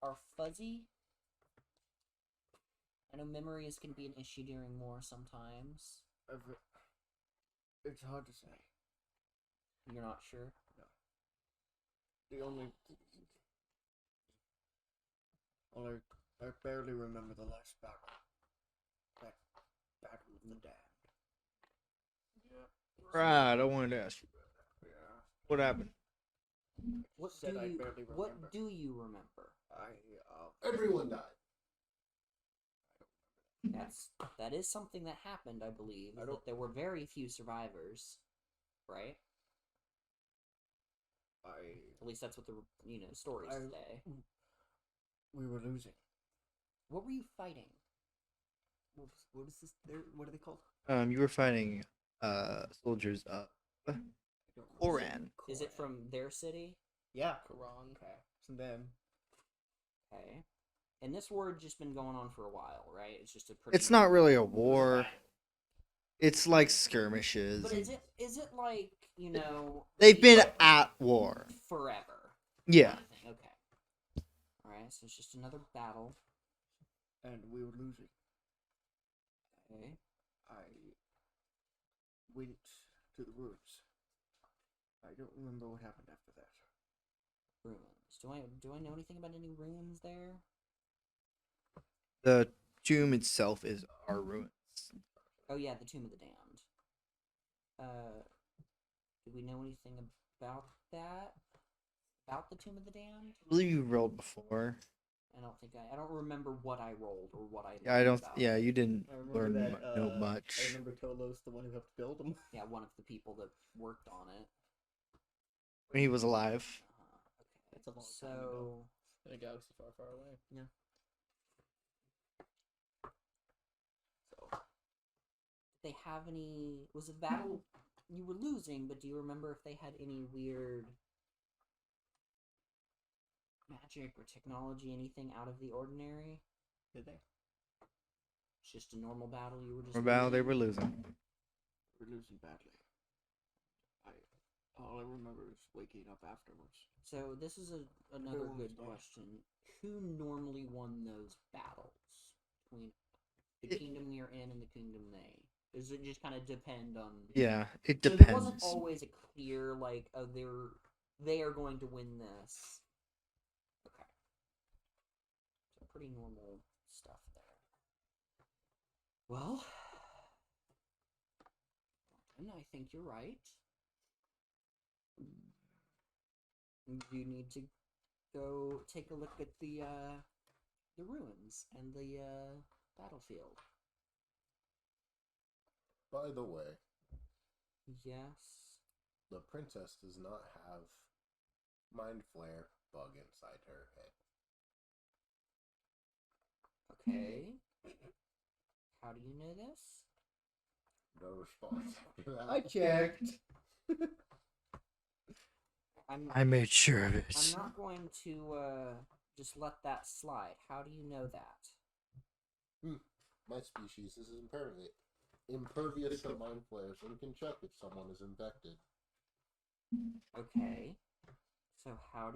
are fuzzy? I know memories can be an issue during war sometimes. It's hard to say. You're not sure? The only I barely remember the last battle. That battle of the damned. Right, I wanted to ask you. Yeah. What happened? What Said do I you barely What remember. do you remember? Everyone died. That is something that happened, I believe. I That don't- there were very few survivors, right? At least that's what the stories I- say. We were losing. What were you fighting? What is this? What are they called? You were fighting soldiers Koran. Is it from their city? Yeah. Quran. Okay. It's them. Okay. And this war had just been going on for a while, right? It's just a pretty. It's not really a war. It's like skirmishes. But is it like They've been at war. forever? Yeah. Kind of thing? Okay. All right. So it's just another battle. And we were losing. Okay. I went to the ruins. I don't remember what happened after that. Ruins. Do I know anything about any ruins there? The tomb itself is our ruins. Oh yeah, the Tomb of the Damned. Do we know anything about that? About the Tomb of the Damned? I believe you rolled before. I don't remember what I rolled or what I. Yeah, I learned don't. about Yeah, it. you didn't I remember learn that. know I much. remember Tolos, the one who helped build them. Yeah, one of the people that worked on it. When he was alive. Okay. That's a long time So. ago. In a galaxy far, far away. So. Did they have any? Was the battle? You were losing, but do you remember if they had any weird magic or technology, anything out of the ordinary? Did they? It's just a normal battle. You were just. Or battle they losing? were losing. We're losing badly. All I remember is waking up afterwards. So this is another Everyone was good dead. question. Who normally won those battles between the It- kingdom you're in and the kingdom they? Does it just kind of depend on? Yeah, it So there wasn't depends. always a clear like, oh, they are going to win this. Okay. So pretty normal stuff there. Well, I think you're right. You need to go take a look at the ruins and the battlefield. By the way, Yes. the princess does not have mind flare bug inside her head. Okay. How do you know this? No response after that. I checked. I made sure of I'm it. not going to just let that slide. How do you know that? My species is impervious to mind flares and can check if someone is infected. Okay. So how?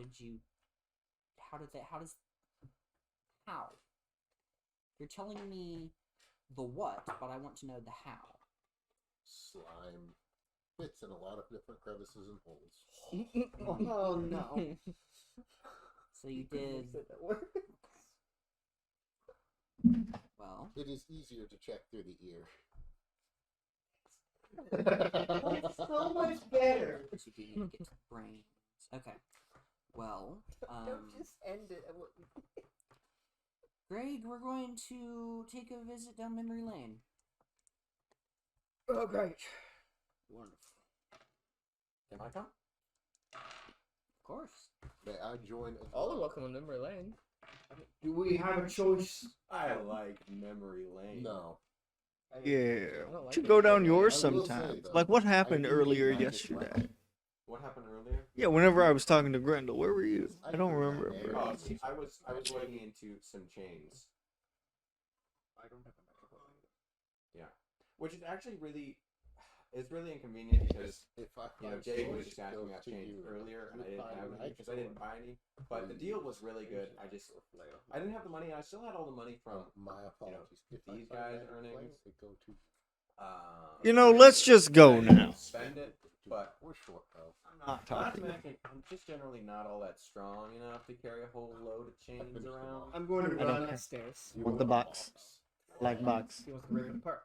You're telling me the what, but I want to know the how. Slime fits in a lot of different crevices and holes. Oh no. So you did well. It is easier to check through the ear. So much better. So you need to get to the brains. Okay. Well, Don't just end it. Greg, we're going to take a visit down memory lane. Oh, great. Wonderful. Can I come? Of course. May I join as All are well? welcome in memory lane. Do we have a choice? I like memory lane. No. Yeah. I don't like Should it. go down I yours will say, sometime. though, Like what I happened do earlier magic yesterday? weapons. What happened earlier? Yeah, whenever I was talking to Grendel, where were you? I don't remember. Oh, see, I was looking into some chains. I don't have a magic weapon. Yeah, which is actually really, it's really inconvenient because If I Dave was just asking me about chains earlier, and I didn't have any because I didn't buy any. But the deal was really good. I didn't have the money, and I still had all the money from my apologies. If I these find guys' magic earnings. weapons, they go to You know, let's just go I didn't now. Spend it, but we're short of. Not not to talking. mention, I'm just generally not all that strong enough to carry a whole load of chains finished them around. all. I'm going to I don't run care. upstairs. Want the box? Like box. He wants to rip it apart.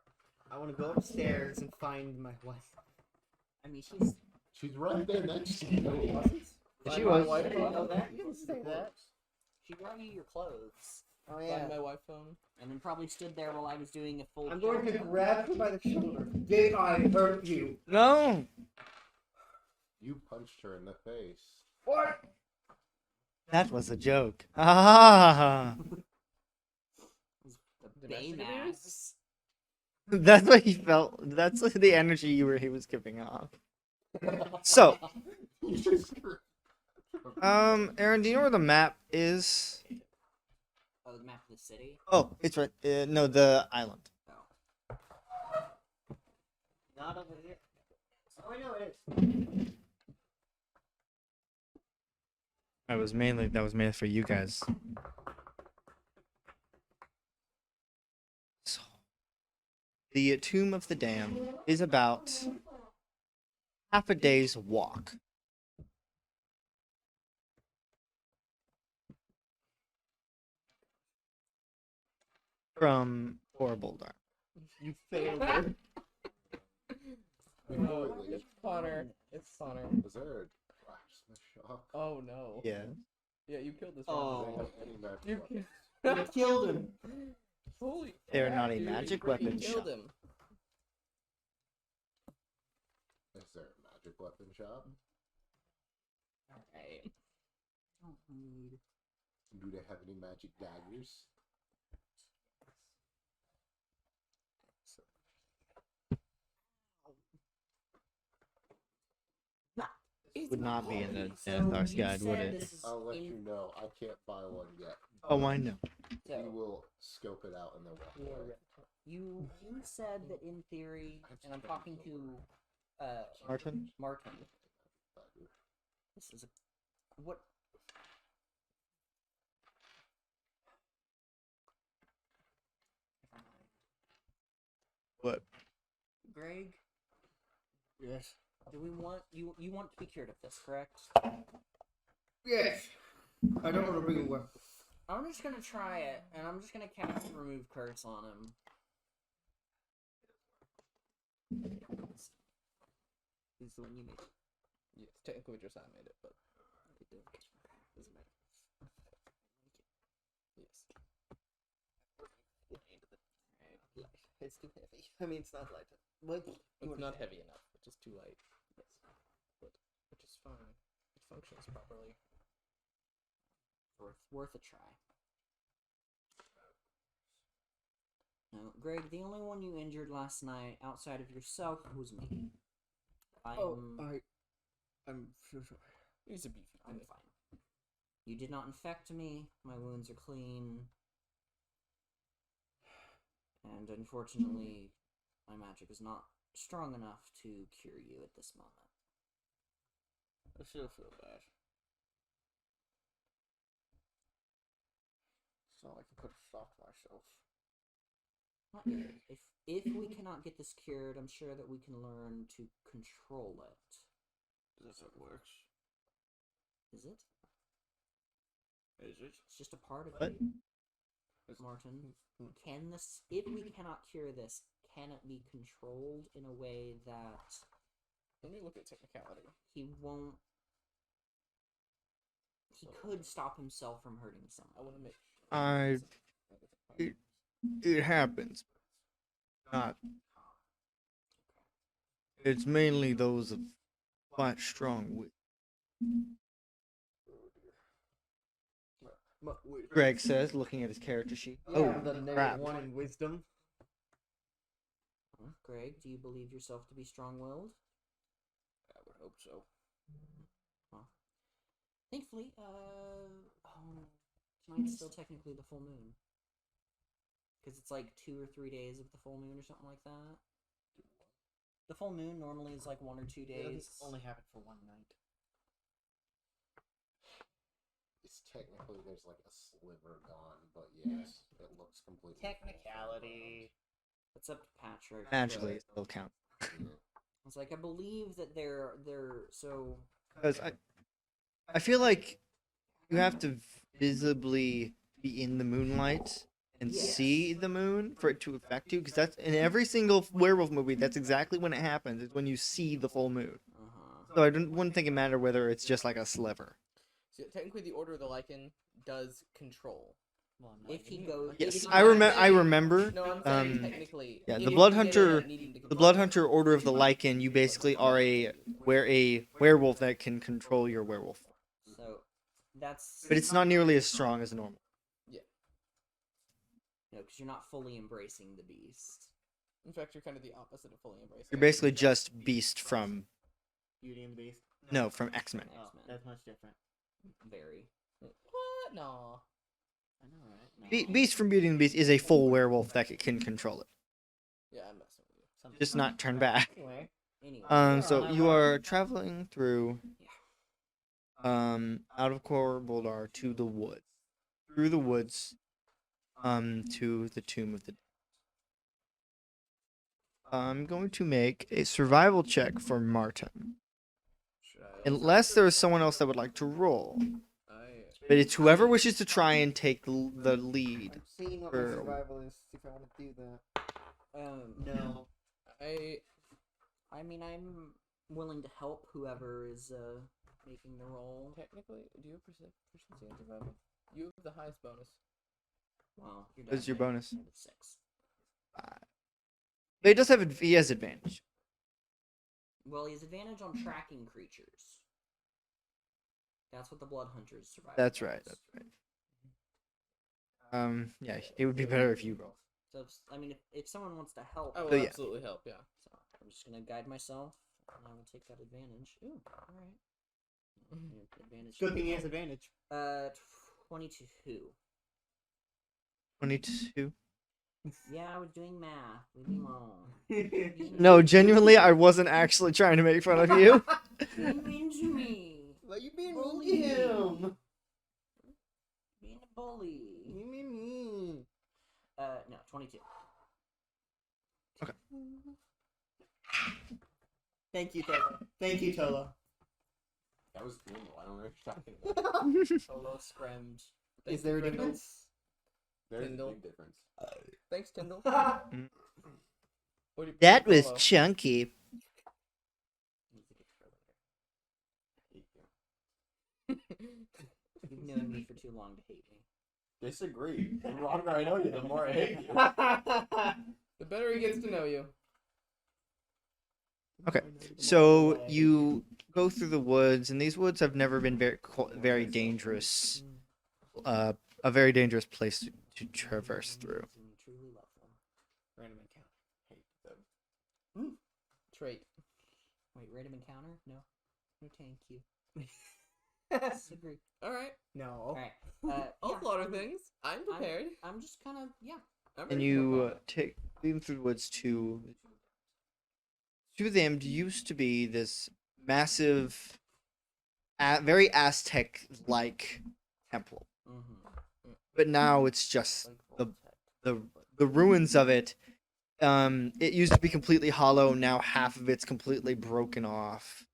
I want to go upstairs and find my wife. I mean, she's. She's right there next to you. She Find my was. wife phone. Oh, that you didn't say that. She brought you your clothes, Oh Find yeah. my wife phone. and then probably stood there while I was doing a full. I'm going to check. grab her by the shoulder. Did I hurt you? No. You punched her in the face. What? That was a joke. Ah. The Domestic Baymax. abuse? That's what he felt. That's the energy he was giving off. So, Aaron, do you know where the map is? Oh, the map of the city. Oh, it's right. No, the island. Oh. Not over here. Oh, I know it is. That was mainly for you guys. So, the Tomb of the Damned is about half a day's walk. From Kohr, Boldahr. You failed her. It's Connor. It's Connor. Is there a blacksmith shop? Oh no. Yeah. Yeah, you killed this Oh. Do they one. have any magic You weapons? Killed him. Holy They're crap, not a dude, magic you weapon killed shop. him. Is there a magic weapon shop? Alright. Don't need. Do they have any magic daggers? Would not be in the So Deathar's you guide, would said it? this is I'll let in- you know. I can't buy one yet. Oh, I know. You So, will scope it out and then walk away. you said that in theory, and I'm talking to Martin? Martin. This is a what? What? Greg, Yes. do we want you? You want to be cured of this, correct? Yes. I don't want to bring a weapon. I'm just gonna try it, and I'm just gonna cast remove curse on him. He's the one you made. Yes, technically just I made it, but Doesn't matter. yes. It's too heavy. I mean, it's not light. What? It's not heavy enough, which is too light. Yes. But which is fine. It functions properly. Worth a try. No, Greg, the only one you injured last night outside of yourself was me. I'm so sorry. He's a beefy I'm kid. fine. You did not infect me. My wounds are clean. And unfortunately, my magic is not strong enough to cure you at this moment. I still feel bad. It's not like I could have stopped myself. Not yet. If we cannot get this cured, I'm sure that we can learn to control it. That's how it works. Is it? Is it? It's just a part of What? you. Martin, can this? If we cannot cure this, can it be controlled in a way that Let me look at technicality. he won't? He could stop himself from hurting I someone. want to make. I it happens. Not. It's mainly those of quite strong wit. Greg says, looking at his character sheet. Yeah, Oh, the negative crap. 1 in wisdom. Greg, do you believe yourself to be strong-willed? I would hope so. Thankfully, tonight's still technically the full moon. Because it's like 2 or 3 days of the full moon or something like that. The full moon normally is like 1 or 2 days. Only happened for one night. It's technically there's like a sliver gone, but yes, it looks completely. Technicality. It's up to Patrick. Naturally, but it still counts. It's like I believe that they're so. Because I feel like you have to visibly be in the moonlight and Yes. see the moon for it to affect you. Because that's in every single werewolf movie. That's exactly when it happens. Is when you see the full moon. So I wouldn't think it mattered whether it's just like a sliver. So technically, the Order of the Lycan does control. Well, If he goes, Yes, if he I goes- remember. I remember. No, I'm saying Um, technically. yeah, if the you Blood get in Hunter- at needing to The control Blood it. Hunter Order of the Lycan. You basically are a werewolf that can control your werewolf. So that's. But it's not nearly as strong as normal. Because you're not fully embracing the beast. In fact, you're kind of the opposite of fully embracing. You're basically just Beast from Beauty and the Beast. no from X-Men. Oh, X-Men. that's much different. Very. What? No. I know, right? No. Beast from Beauty and the Beast is a full werewolf that can control it. Yeah, I'm messing with you. Something Just not turn back. Anyway, Anyway. So you are traveling through out of Kohr, Boldahr to the woods. Through the woods to the Tomb of the Dead. I'm going to make a survival check for Martin. Should I? Unless there is someone else that would like to roll. I. But it's whoever wishes to try and take the lead. I'm seeing what For- my survival is. See if I want to do that. No. I mean, I'm willing to help whoever is making the roll. Technically, do you have proficiency in survival? You have the highest bonus. Well, you're What's your definitely bonus? down to 6. But he does have he has advantage. Well, he has advantage on tracking creatures. That's what the Blood Hunter's survival. That's right. does. That's right. Yeah, it would be better if you roll. So, I mean, if someone wants to help, I will So, yeah. absolutely help. Yeah. so I'm just gonna guide myself, and I will take that advantage. Ooh, all right. Advantage. Good thing he has advantage. 22. 22. Yeah, I was doing math. Leave me alone. No, genuinely, I wasn't actually trying to make fun of you. You mean to me? Why you being Bully mean to him? Being a bully. Me. No, 22. Thank you, Tolo. Thank you, Tolo. That was cool. I don't know what you're talking about. Solo scrimmed. Is there a Thank you, difference? There's Tyndall. a big difference. Thanks, Tyndall. Mm. What do you That prefer, was Polo? chunky. You've known me for too long to hate me. Disagree. The longer I know you, the more I hate you. The better he gets to know you. Okay, so you go through the woods, and these woods have never been very dangerous. A very dangerous place to traverse through. And you truly love them. Random encounter. Hate them. Trait. Wait, random encounter? No. No, thank you. Disagree. All right. No. Alright. I'll Yeah, slaughter things. I'm prepared. I'm just kind of, yeah. I'm And ready for you combat. lead them through the woods to them used to be this massive, very Aztec-like temple, but now it's just the ruins of it. It used to be completely hollow. Now half of it's completely broken off.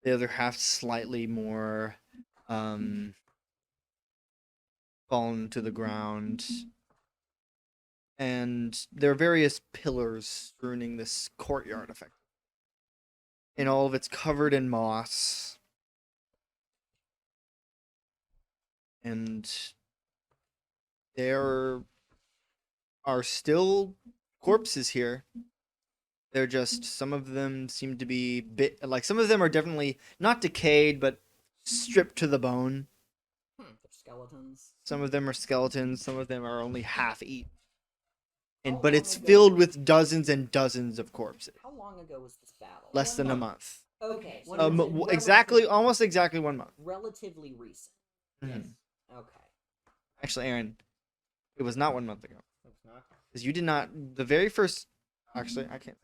The other half slightly more fallen to the ground. And there are various pillars strewn this courtyard effect. And all of it's covered in moss. And there are still corpses here. They're just, some of them seem to be some of them are definitely not decayed, but stripped to the bone. They're skeletons. Some of them are skeletons. Some of them are only half eaten. How But long it's ago- filled with dozens and dozens of corpses. How long ago was this battle? Less than a month. Okay, so One it's month. Exactly, almost exactly 1 month. relatively recent. Mhm. Okay. Actually, Aaron, it was not 1 month ago. It's not. Because you did not, the very first, actually, I can't.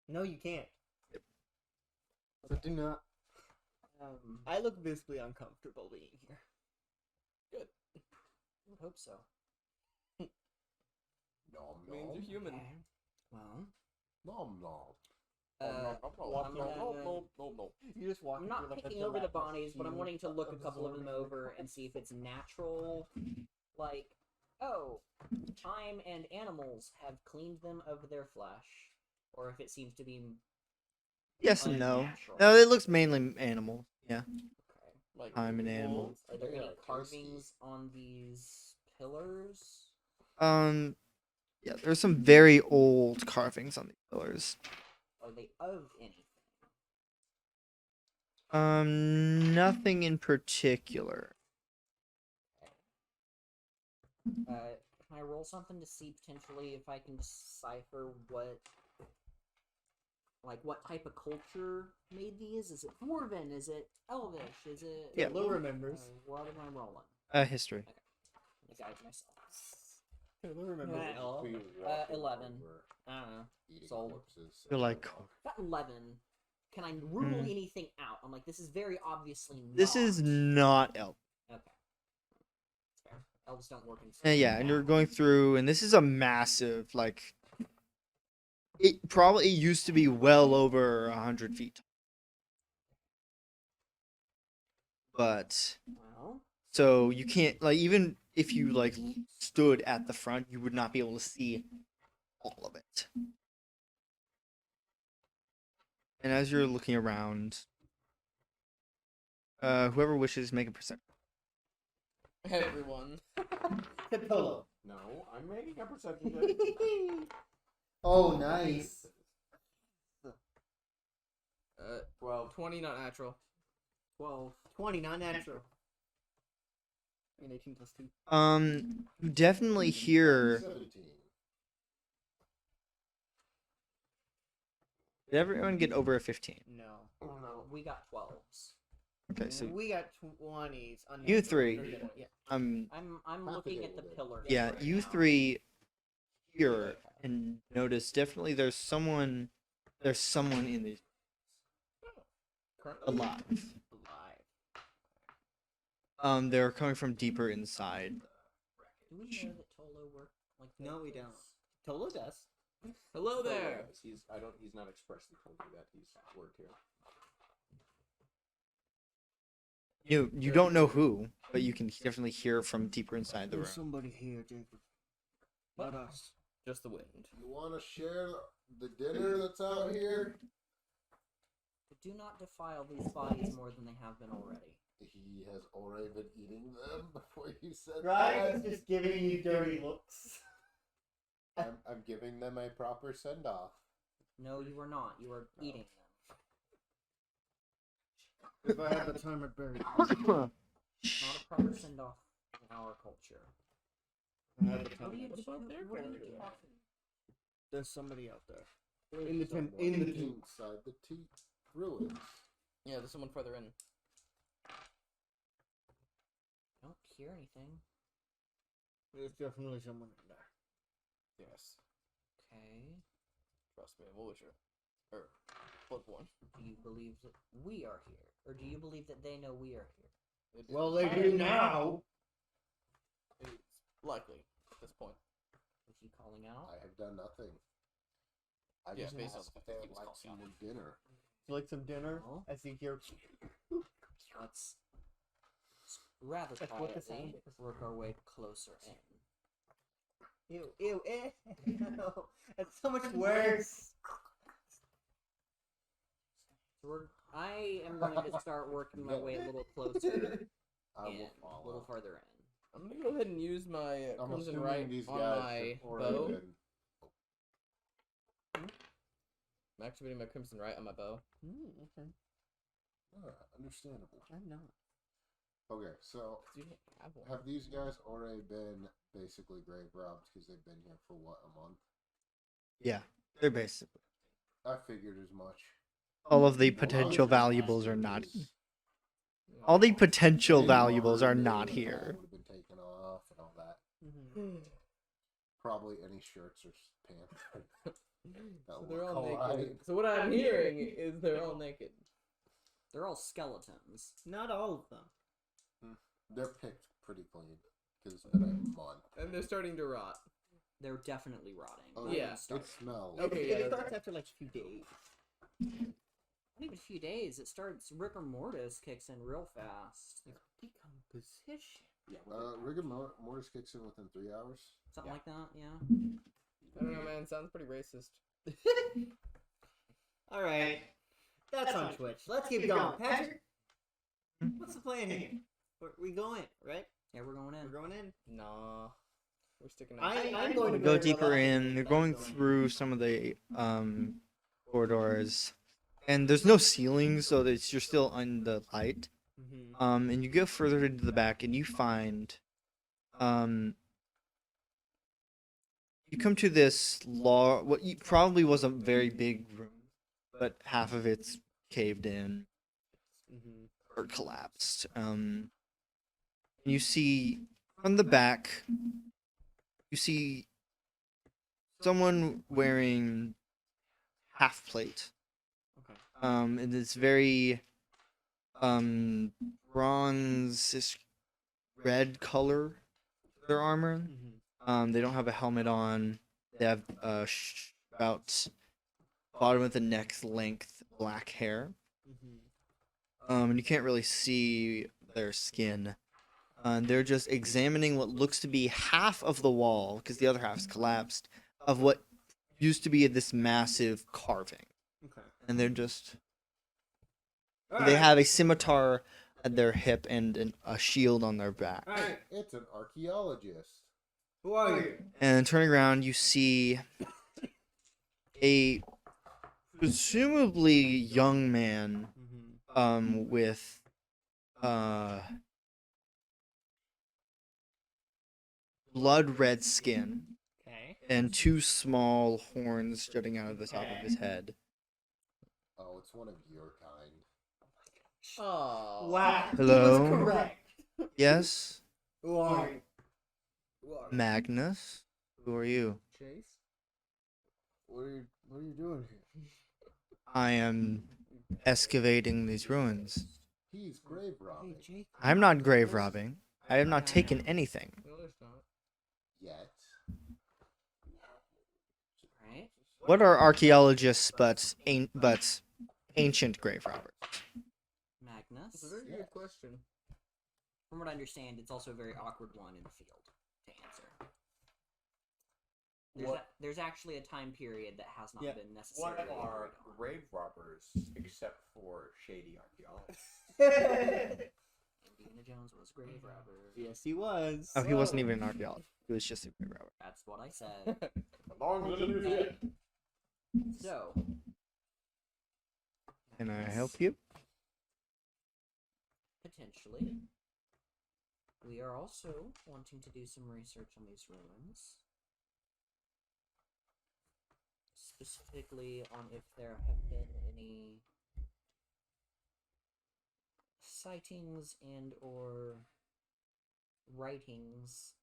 No, you can't. So do not. I look visibly uncomfortable being here. I would hope so. Nom Means you're nom. human. Okay. Well, Nom nom. I'm gonna- You just walk. I'm not picking over the bodies, but I'm wanting to look a couple of them over and see if it's natural. Like, oh, time and animals have cleaned them of their flesh, or if it seems to be Yes and no. unnatural. No, it looks mainly animal. Yeah. Okay. Like Time and animal. Are there They any are tasty. carvings on these pillars? Yeah, there's some very old carvings on these pillars. Are they of anything? Nothing in particular. Can I roll something to see potentially if I can decipher what type of culture made these? Is it Dwarven? Is it Elvish? Is it... Yeah. Lou remembers. What am I rolling? History. I guide myself. Lou remembers. Well, We walking 11. over I don't know. eating Sold. corpses. You're like, Got 11. Can I rule Hmm. anything out? I'm like, this is very obviously not. this is not elf. Okay. Fair. Elves don't work in... Yeah, and you're going through, and this is a massive, like, it probably used to be well over 100 feet. But, Well, so you can't, like, even if you, like, stood at the front, you would not be able to see all of it. And as you're looking around, whoever wishes, make a perception. Everyone. Capillo. No, I'm making a perception check. Oh, nice. 12. 20 not natural. 12. 20, not natural. And 18 plus 2. You definitely hear. 17. Did everyone get over a 15? No. We got 12s. Okay, so We got 20s. you three. Yeah. I'm Half looking of at it the will be. pillar. Yeah, right you now. three hear and notice definitely there's someone in these Currently alive. Alive. They're coming from deeper inside. Do we know that Tolo worked like that? No, we don't. Tolo does. Hello there. He's not expressly told you that he's worked here. You don't know who, but you can definitely hear from deeper inside the room. somebody here, Jacob. Not us. Just the wind. You want to share the dinner that's out here? Do not defile these bodies more than they have been already. He has already been eating them before you said Right? that. He's just giving you dirty looks. I'm giving them a proper send off. No, you are not. You are No. eating If I had the time, I'd bury them. Not a proper send off in our culture. I had the What are you, time. what are you talking? There's somebody out there. There's In the tent- someone in the tent. inside the ruins. Yeah, there's someone further in. I don't hear anything. There's definitely someone in there. Yes. Okay. Trust me, I'm Willisher. Or Bloodborne. Do you believe that we are here? Or do you believe that they know we are here? Well, they do now. It's likely at this point. Is he calling out? I have done nothing. I Yeah, just based on asked if the they fact would he was like calling some dinner. You like some dinner? No. I see here. Let's rather That's what the quietly sound is. work our way closer in. Ew, ew, eh. No, that's so much worse. So I am going to start working my way a little closer I in, will a follow. little farther in. I'm gonna go ahead and use my I'm Crimson assuming Right these on guys my have already bow. been- I'm activating my Crimson Right on my bow. Okay. Understandable. I'm not. Okay, so 'Cause you don't have one. have these guys already been basically grave robbed because they've been here for what, a month? Yeah, they're basically I figured as much. all of the Well, potential obviously, valuables are not. because Yeah. All the potential they valuables are were- not the here. bag would have been taken off and all that. Probably any shirts or pants. So they're all collide. naked. So what I'm hearing is they're all naked. They're all skeletons. Not all of them. They're picked pretty clean because it's been a month. And they're starting to rot. They're definitely rotting. Oh, Not yeah. even starting. It smells. Okay, It yeah, that's starts after like a few days. Not even a few days. It starts. Rigor mortis kicks in real fast. Decomposition. Rigor mortis kicks in within 3 hours. Something like that. Yeah. I don't know, man. Sounds pretty racist. All right, that's on Twitch. Let's keep going. Patrick, what's the plan here? We going right? Yeah, we're going in. We're going in. Nah. We're sticking I'm going to Go very deeper in. relaxed. You're going through some of the corridors, and there's no ceiling, so that you're still on the light. Mhm. And you go further into the back, and you find, you come to this what probably was a very big room, but half of it's caved in or collapsed. You see from the back, you see someone wearing half plate. Okay. And it's very bronze red color to their armor. They don't have a helmet on. They have about bottom of the neck's length black hair. And you can't really see their skin. They're just examining what looks to be half of the wall, because the other half's collapsed, of what used to be this massive carving. Okay. And they're just... All They right. have a scimitar at their hip and a shield on their back. All right. It's an archaeologist. Who are you? And turning around, you see a presumably young man with blood red skin Okay. and two small horns jutting out of the top of his head. Oh, it's one of your kind. Oh. Wow. Hello? He was correct. Yes, Who are you? Magnus. Who are you? Chase? What are you doing here? I am excavating these ruins. He's grave robbing. I'm not grave robbing. I have not taken anything. No, there's not. Yet. Right. What are archaeologists but ancient grave robbers? Magnus. It's a very Yes. good question. From what I understand, it's also a very awkward one in the field to answer. There's actually a time period that has not Yeah. been necessarily What are agreed on. grave robbers except for shady archaeologists? Indiana Jones was a grave robber. Yes, he was. Oh, he wasn't even an archaeologist. He was just a grave robber. That's what I said. Long live it. So, Can I help you? potentially, we are also wanting to do some research on these ruins. Specifically on if there have been any sightings and or writings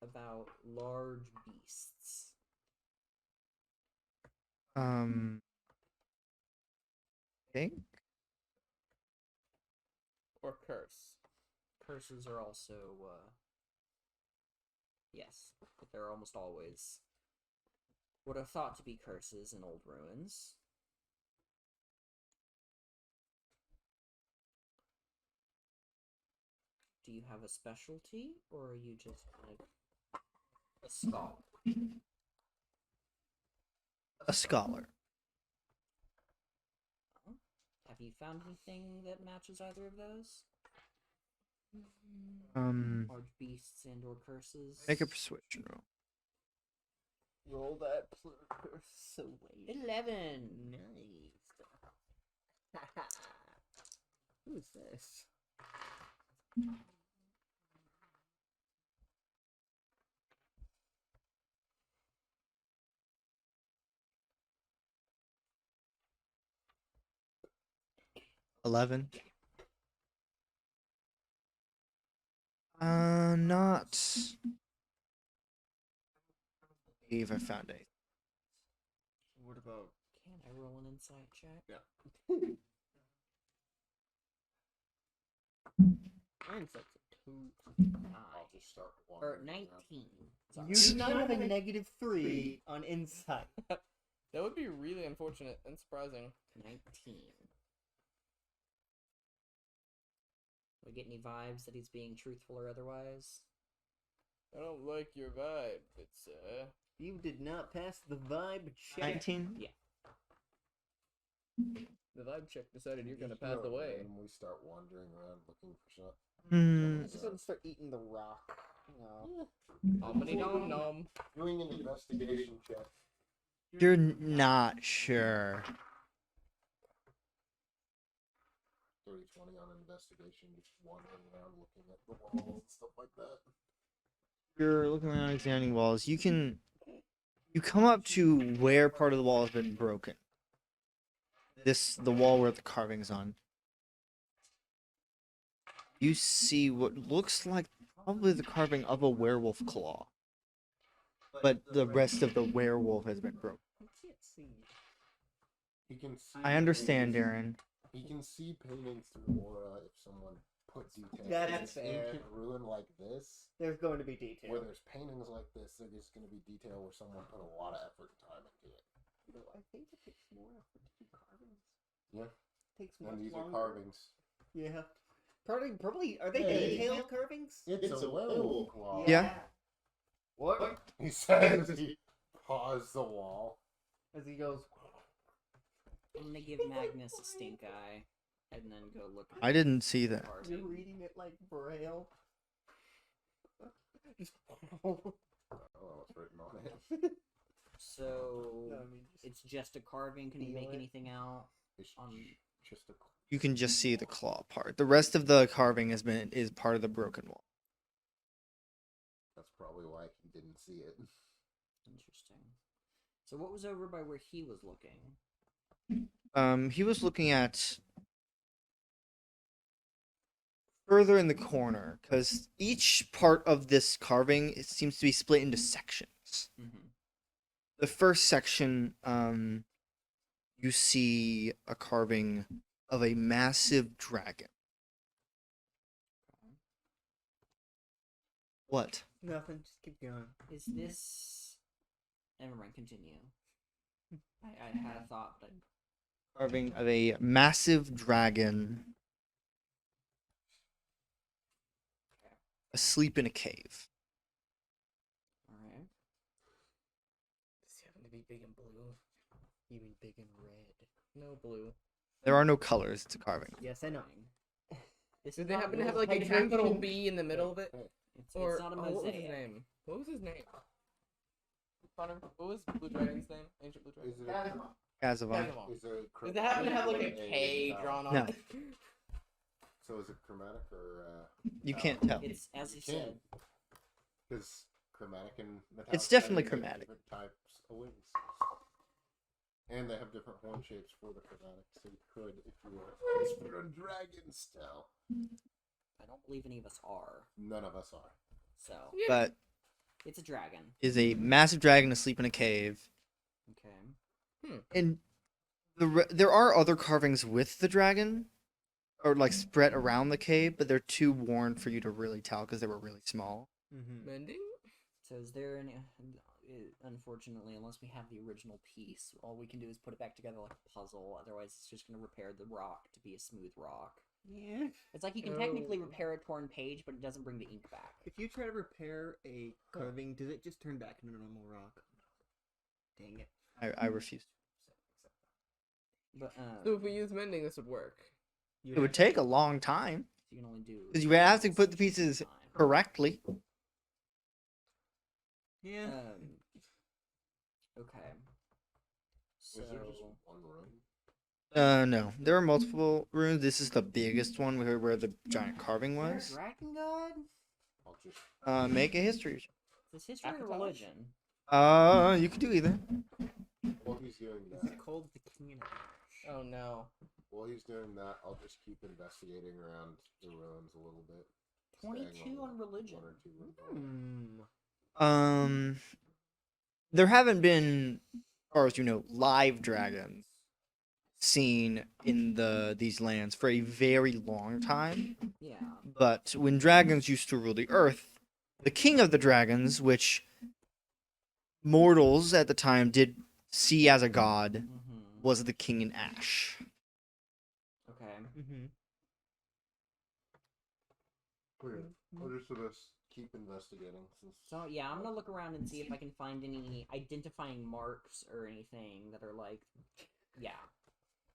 about large beasts. Okay. Or curse. Curses are also, yes, but they're almost always what are thought to be curses in old ruins. Do you have a specialty, or are you just like a scholar? A scholar. Have you found anything that matches either of those? Large beasts and or curses. Make a persuasion roll. Roll that persuasion. 11. Nice. Who's this? $11. Not. I believe I found it. What about? Can I roll an insight check? Mine's like a 2. I'll just start Or wandering 19. You Sorry. do not have a -3 on insight. That would be really unfortunate and surprising. 19. We get any vibes that he's being truthful or otherwise? I don't like your vibe. It's You did not pass the vibe check. 19? Yeah. the vibe check decided you're gonna Just pass go away. randomly start wandering around looking for something. Hmm. Just let him start eating the rock. No. Omni nom nom. Doing an investigation check. You're not sure. 30-20 on investigation, just wandering around looking at the walls and stuff like that. You're looking around examining walls. You come up to where part of the wall has been broken. The wall where the carving's on. You see what looks like probably the carving of a werewolf claw. But the rest of the werewolf has been broken. Can't see. He can see. I understand, paintings- Darren. He can see paintings through aura if someone put details. That's in fair. ancient ruin like this, There's going to be detail. where there's paintings like this, there's going to be detail where someone put a lot of effort and time into it. Though I think it takes more effort to do carvings. Yeah. Takes much And these longer. are carvings. Yeah. Probably. Are they Hey. detailed carvings? It's a werewolf claw. Yeah. What? He says he paws the wall. As he goes. I'm gonna give Magnus a stink eye and then go look at I didn't see that. You're reading it like Braille. Just. Oh, what's written on it? So No, I mean, just it's just a carving. Can you feel make it. anything out? It's just a. You can just see the claw part. The rest of the carving is part of the broken wall. That's probably why he didn't see it. Interesting. So what was over by where he was looking? He was looking at further in the corner because each part of this carving it seems to be split into sections. Mm-hmm. The first section, you see a carving of a massive dragon. What? nothing. Just keep going. Is this? Never mind. Continue. I had a thought, but Carving of a massive dragon asleep in a cave. all right. Does he happen to be big and blue? You mean big and red? No blue. There are no colors to carving. Yes, I know. This Did is they not happen to have real- like a capital B in the middle of it? It's, Or it's not a what was his mosaic. name? What was his name? Connor, what was Blue Dragon's name? Ancient Blue Dragon. Is it? Kazavan. Kazamon. Is there? Does it happen to have like a K drawn on No. it? So is it chromatic or? You can't tell. It's as you You said. can. Because chromatic and metallic. It's definitely have chromatic. Different types of wings. And they have different horn shapes for the chromatic, so you could, if you were for a dragon style. I don't believe any of us are. None of us are. So But it's a dragon. is a massive dragon asleep in a cave. Okay. And there are other carvings with the dragon, or like spread around the cave, but they're too worn for you to really tell because they were really small. Mm-hmm. Mending? So is there any? Unfortunately, unless we have the original piece, all we can do is put it back together like a puzzle. Otherwise, it's just going to repair the rock to be a smooth rock. Yeah. It's like you can technically Oh. repair a torn page, but it doesn't bring the ink back. If you try to repair a carving, does it just turn back into a normal rock? Dang it. I refuse. But So if we use mending, this would work. It would take a long time. So you can only do. Because you have to put the pieces time. correctly. Yeah. Okay. So. Is there just one room? No. There are multiple rooms. This is the biggest one where the giant carving Is there a was. dragon god? I'll just. Make a history check. Is this history or Appetite? religion? You could do either. While he's doing Is that, it called the King and Ash? Oh no. I'll just keep investigating around the ruins a little bit. 22 staying on religion. one or two rooms. There haven't been, as far as you know, live dragons seen in these lands for a very long time. Yeah. But when dragons used to rule the earth, the king of the dragons, which mortals at the time did see as a god, Mm-hmm. was the King in Ash. Okay. Mm-hmm. Okay. I'll just sort of keep investigating. So yeah, I'm gonna look around and see if I can find any identifying marks or anything that are like, yeah,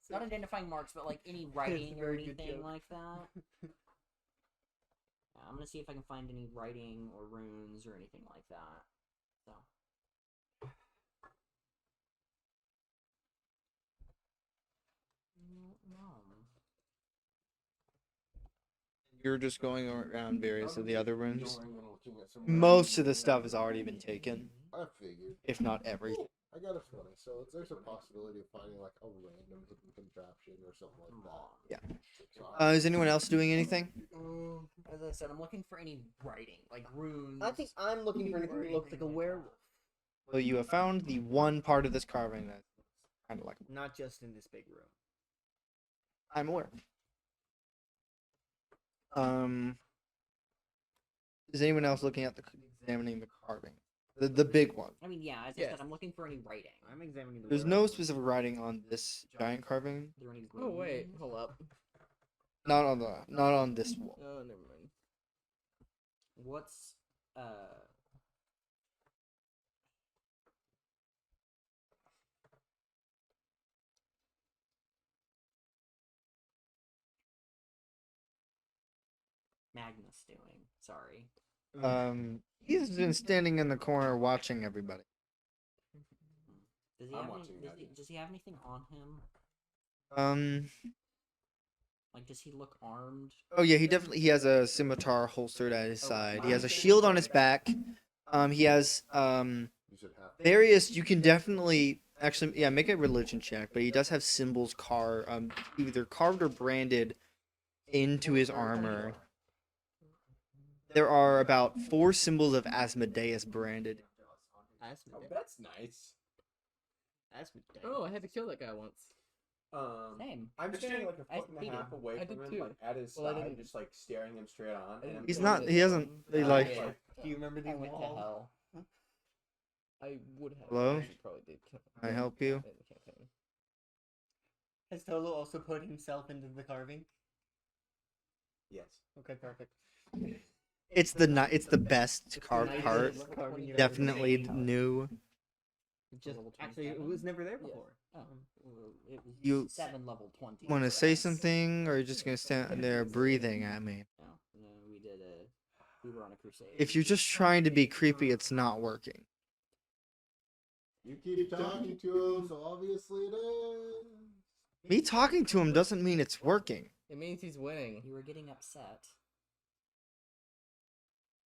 not identifying marks, but like any writing or very good anything joke. like that. Yeah, I'm gonna see if I can find any writing or runes or anything like that. So. No. You're just going around various of the other rooms. Going and looking at some Most of the stuff has already been taken, I figured. if not everything. I got a 20, so there's a possibility of finding like a random hidden contraption or something like that. Yeah. So Is anyone else doing anything? As I said, I'm looking for any writing, like runes. I think I'm looking for anything that looks like a werewolf. Well, you have found the one part of this carving that's kind of like. Not just in this big room. I'm aware. Is anyone else looking at examining the carving? The big one. I mean, yeah, as I Yes. said, I'm looking for any writing. I'm examining the There's no werewolf. specific writing on this giant carving. Are there any Oh wait, runes? hold up. Not on this wall. Oh, never mind. What's Magnus doing? Sorry. He's been standing in the corner watching everybody. Does he I'm have watching any, Magnus. does he have anything on him? Like, does he look armed? Oh yeah, he has a scimitar holstered at his Oh, side. He has a shield on his back. He has you should have. various. You can definitely actually make a religion check, but he does have symbols either carved or branded into his armor. There are about 4 symbols of Asmodeus branded. Oh, Asmodeus. that's nice. Asmodeus. Oh, I had to kill that guy once. Same. I'm standing like a I foot and a hated half away I from did him, too. like at his Well, I side, didn't- just like staring him straight on. And I'm He's doing not. this He hasn't. thing. Like. yeah. Do you remember I these went to walls? hell. I would have. Hello? actually probably did kill him. Can I help you? In the campaign. Has Tolo also put himself into the carving? Yes. Okay, perfect. It's the best carved Nicest part. carving you've ever Definitely seen. new. Just Level actually, it 27? was never there Yes. before. Oh, well, it was You 7 level 20. Want to for say us. something, or are you just gonna stand there breathing at me? No, we were on a crusade. If you're just trying to be creepy, it's not working. You keep talking to him, so obviously it is. Me talking to him doesn't mean it's working. It means he's winning. You were getting upset.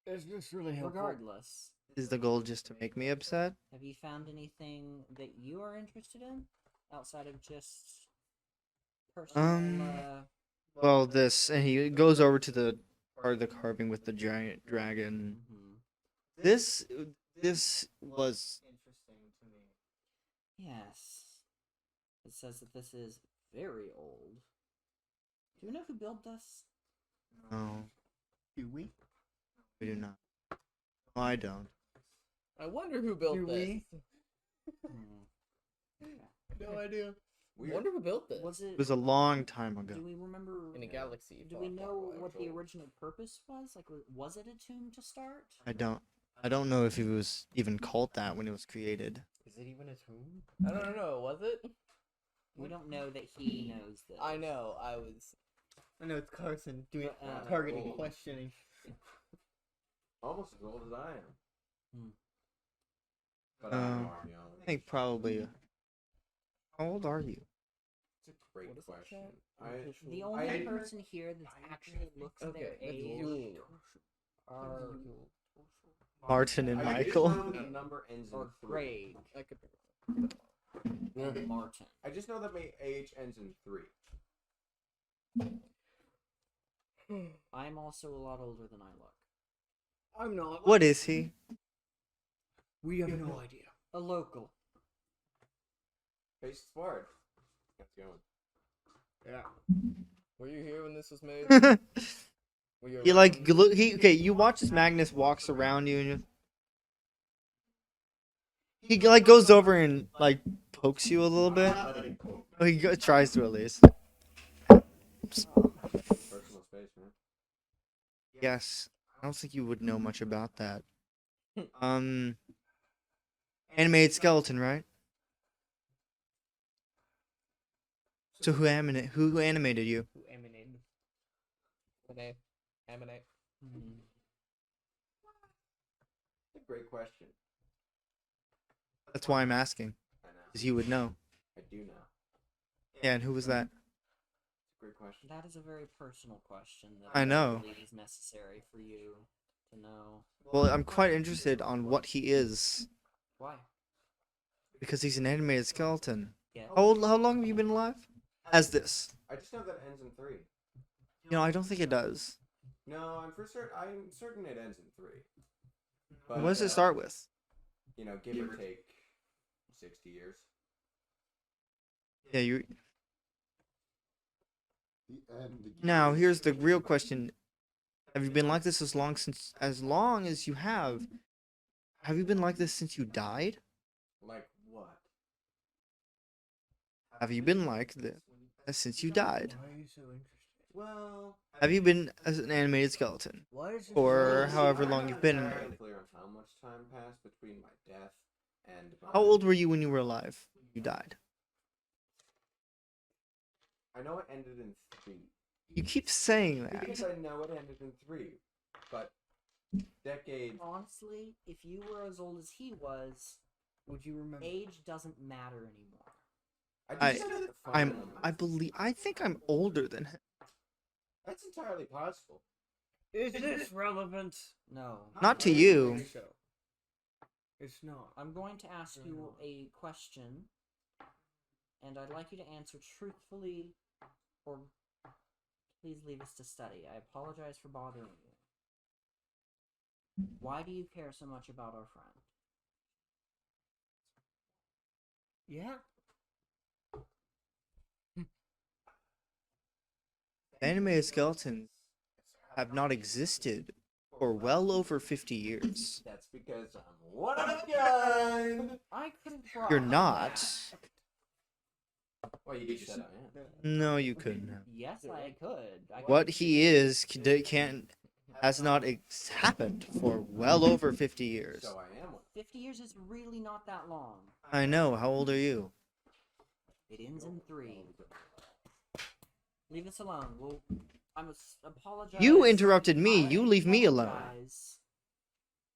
Is this really Regardless, Is the goal just to make me upset? have you found anything that you are interested in outside of just personal? Well, and he goes over to the part of the carving with the giant dragon. Mhm. This was interesting to me? Yes. It says that this is very old. Do you know who built this? no, Do we? we do not. No, I don't. I wonder who built Do this. we? No idea. I Weird. wonder who built this. Was it? It was a long time ago. Do we remember? In a galaxy. Do far, we far know away. what the original purpose was? Like, was it a tomb to start? I don't know if it was even called that when it was created. Is it even a tomb? I don't know. Was it? We don't know that he knows this. I know. I was. I know it's Carson doing But, targeting old. questioning. Almost as old as I am. Hmm. But I know I archaeology. think probably. How old are you? It's a great What is that question. chat? The only I- person here that's actually looks their Okay, that's age Yule. are Martin and I just Michael. know that the number ends in or 3. Craig I could be and Martin. I just know that my age ends in 3. wrong. I'm also a lot older than I look. I'm not. What is he? We have no idea. A local. Face forward. Let's go. Yeah. Were you here when this was made? Were you He like around? okay. You watch as Magnus walks around you, and he like goes over and like pokes you a little bit. Well, he tries to at least. Personal space, man. Yes, I don't think you would know much about that. Animated skeleton, right? So who animated you? Who emanated? Emanate. Hmm. That's a great question. That's why I'm asking, I know. because you would know. I do know. Yeah, and who was that? It's a great question. That is a very personal question that I know. believe is necessary for you to know. Well, I'm quite interested on what he is, Why? because he's an animated skeleton. Yeah. How long have you been alive? As this? I just know that it ends in 3. You know, I don't think it does. No, I'm certain it ends in 3. But, What does it start with? You know, give or take 60 years. Yeah, you. The end. Now, here's the real question: have you been like this as long as you have? Have you been like this since you died? Like what? Have you been like this since you died? Why are you so interested? Well, Have you been as an animated skeleton? Why is it Or so- however I'm long not you've been entirely there. clear on how much time passed between my death and my... How old were you when you were alive? You died. I know it ended in 3. You keep saying Because that. I know it ended in 3. But decades... Honestly, if you were as old as he was, Would you remember? age doesn't matter anymore. I think I'm older than him. That's entirely possible. Is this relevant? No. Not to I don't you. think so. It's not. I'm going to ask you a question, and I'd like you to answer truthfully, or please leave us to study. I apologize for bothering you. Why do you care so much about our friend? Yeah. Animated skeletons have not existed for well over 50 years. That's because I'm one of a kind! I couldn't. You're not. Well, you just said I am. No, you couldn't have. Yes, I could. What he is has not happened for well over 50 years. So I am one. 50 years is really not that long. I know. How old are you? It ends in 3. Leave us alone. Well, I must apologize. You interrupted me. I You leave me alone. apologize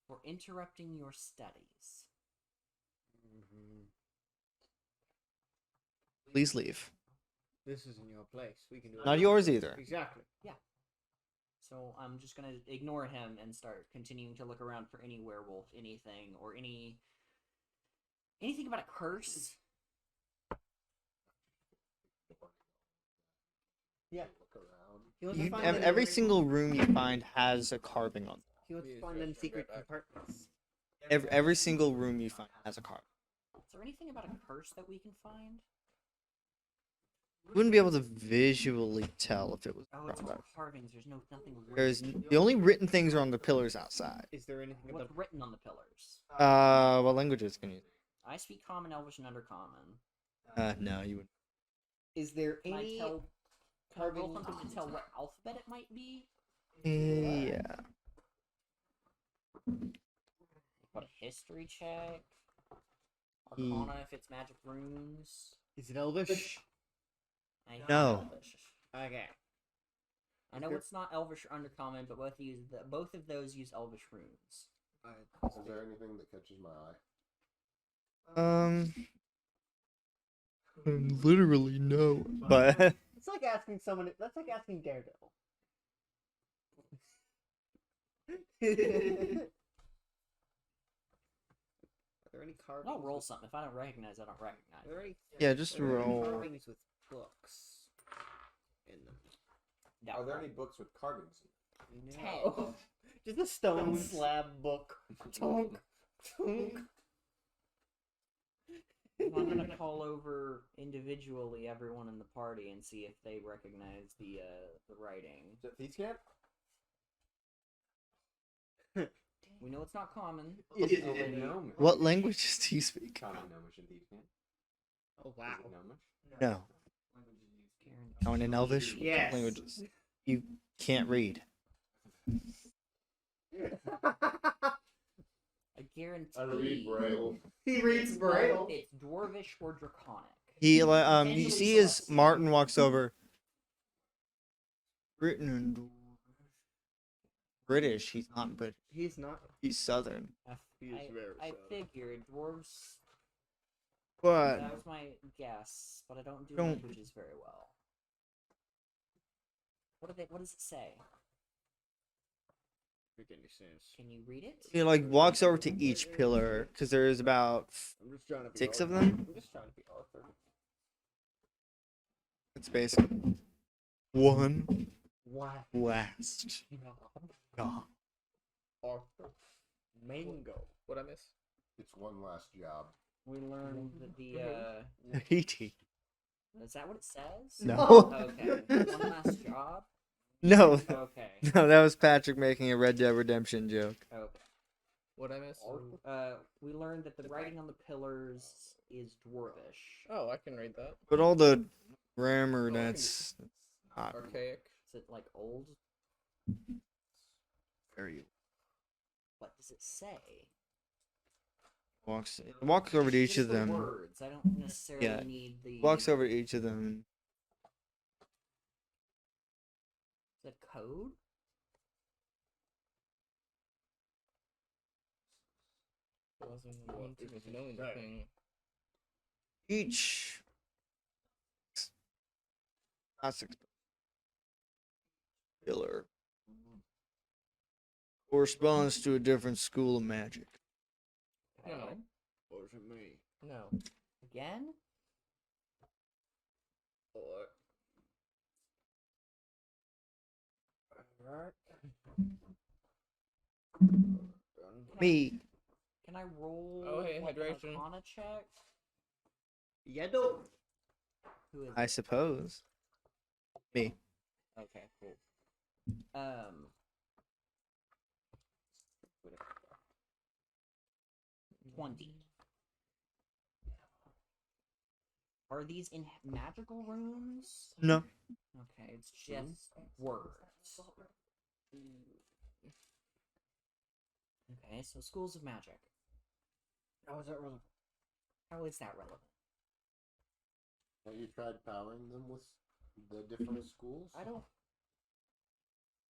for interrupting your studies. Please leave. This isn't your place. We can do it. Not yours either. Exactly. So I'm just gonna ignore him and start continuing to look around for any werewolf, anything, or anything about a curse. Yeah. Look around. He wants to find them Every in- single room you find has a carving on. He wants to find them secret compartments. Every single room you find has a carving. Is there anything about a curse that we can find? You wouldn't be able to visually tell if it was Oh, it's carved. all carvings. There's nothing written. There's the only written things are on the pillars outside. Is there anything about What's written on the pillars? What languages can you? I speak Common, Elvish, and Undercommon. No, you would. Is there Can I any tell? Can I roll carving? something to tell what alphabet it might be? Yeah. What, a history check? Ye- Arcana if it's magic runes. Is it Elvish? I hate No. Elvish. Okay. I know it's not Elvish or Undercommon, but both of those use Elvish runes. Is there anything that catches my eye? Literally no. But It's like asking someone. That's like asking Daredevil. Are there any carvings? I'll roll something. If I don't recognize, I don't recognize. Are there any, yeah, just are there any roll. carvings with books in them? No. Are there any books with carvings? No. Just a stone slab book. Tonk, tonk. I'm gonna call over individually everyone in the party and see if they recognize the writing. Is it Thieves' Camp? We know it's not common. Is it already. Gnomish? What languages do you speak? Common Gnomish and Thieves' Camp. Oh wow. Is it Gnomish? No. Oh, and in Elvish Yes. languages, you can't read. I guarantee. I read Braille. He reads Braille. It's Dwarvish or Draconic. You see as Martin walks over. British. He's not British. He's not. He's Southern. He is very I sad. figured dwarves. But That was my guess, but I don't do Don't- languages very well. What does it say? Make any sense. Can you read it? he like walks over to each pillar because there's about I'm just trying to be 6 of Arthur. them. I'm just trying to be Arthur. It's basically one What? last. God. Arthur. Mango. What I miss? It's one last job. We learned that the Haiti. is that what it says? No. Okay. One last job. No. Okay. No, that was Patrick making a Red Dead Redemption joke. Okay. What I miss? We learned that the writing on the pillars is dwarvish. Oh, I can read that. But all the grammar, that's not Archaic. Is it like old? very. What does it say? Walks over to each Just of the them. words. I don't necessarily Yeah. need the. Walks over to each of them. The code. It wasn't one thing was known thing. Each. Not 6. Pillar corresponds to a different school of magic. Okay. No. Or is it me? No. Again? Or. Alright. Me. Can I roll Oh, hey, like, an hydration. Arcana check? Yedo. Who is I it? suppose. Me. Okay, cool. 20. Are these in magical runes? No. Okay, it's just words. Okay, so schools of magic. How is that relevant? How is that relevant? Have you tried powering them with the different schools? I don't.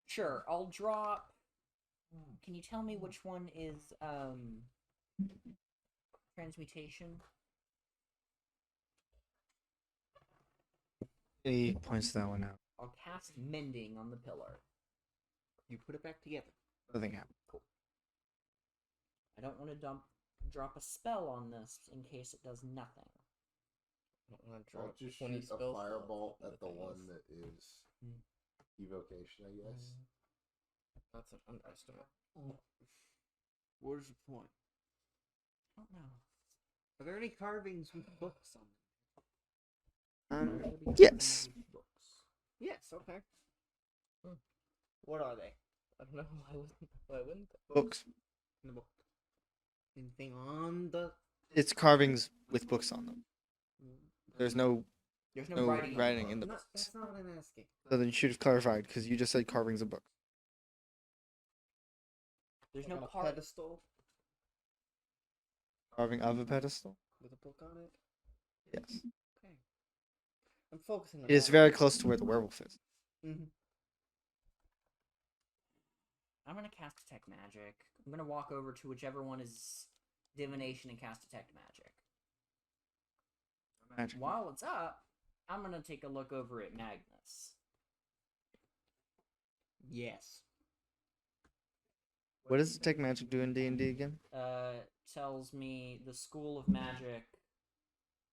Sure, I'll drop. Can you tell me which one is transmutation? He points that one out. I'll cast mending on the pillar. You put it back together. Nothing happened. I don't want to drop a spell on this in case it does nothing. I don't want to I'll drop just 20 shoot a spell fireball slots at the thing one is. that is Hmm. evocation, I guess. That's an underestimate. What is the point? I don't know. Are there any carvings with books on them? Yes. Yes, okay. What are they? I don't know. Why wouldn't they? Books. In the book. Anything on the. It's carvings with books on them. There's no There's no, no writing. writing in the No, books. that's not what I'm asking. So then you should have clarified because you just said carvings of books. There's Like no on a part. pedestal Carving of a pedestal? with a book on it. Yes. Okay. I'm focusing on It is that. very close to where the werewolf is. Mm-hmm. I'm gonna cast Detect Magic. I'm gonna walk over to whichever one is Divination and cast Detect Magic. Magic. While it's up, I'm gonna take a look over at Magnus. Yes. What does Detect Magic do in D&D again? Tells me the school of magic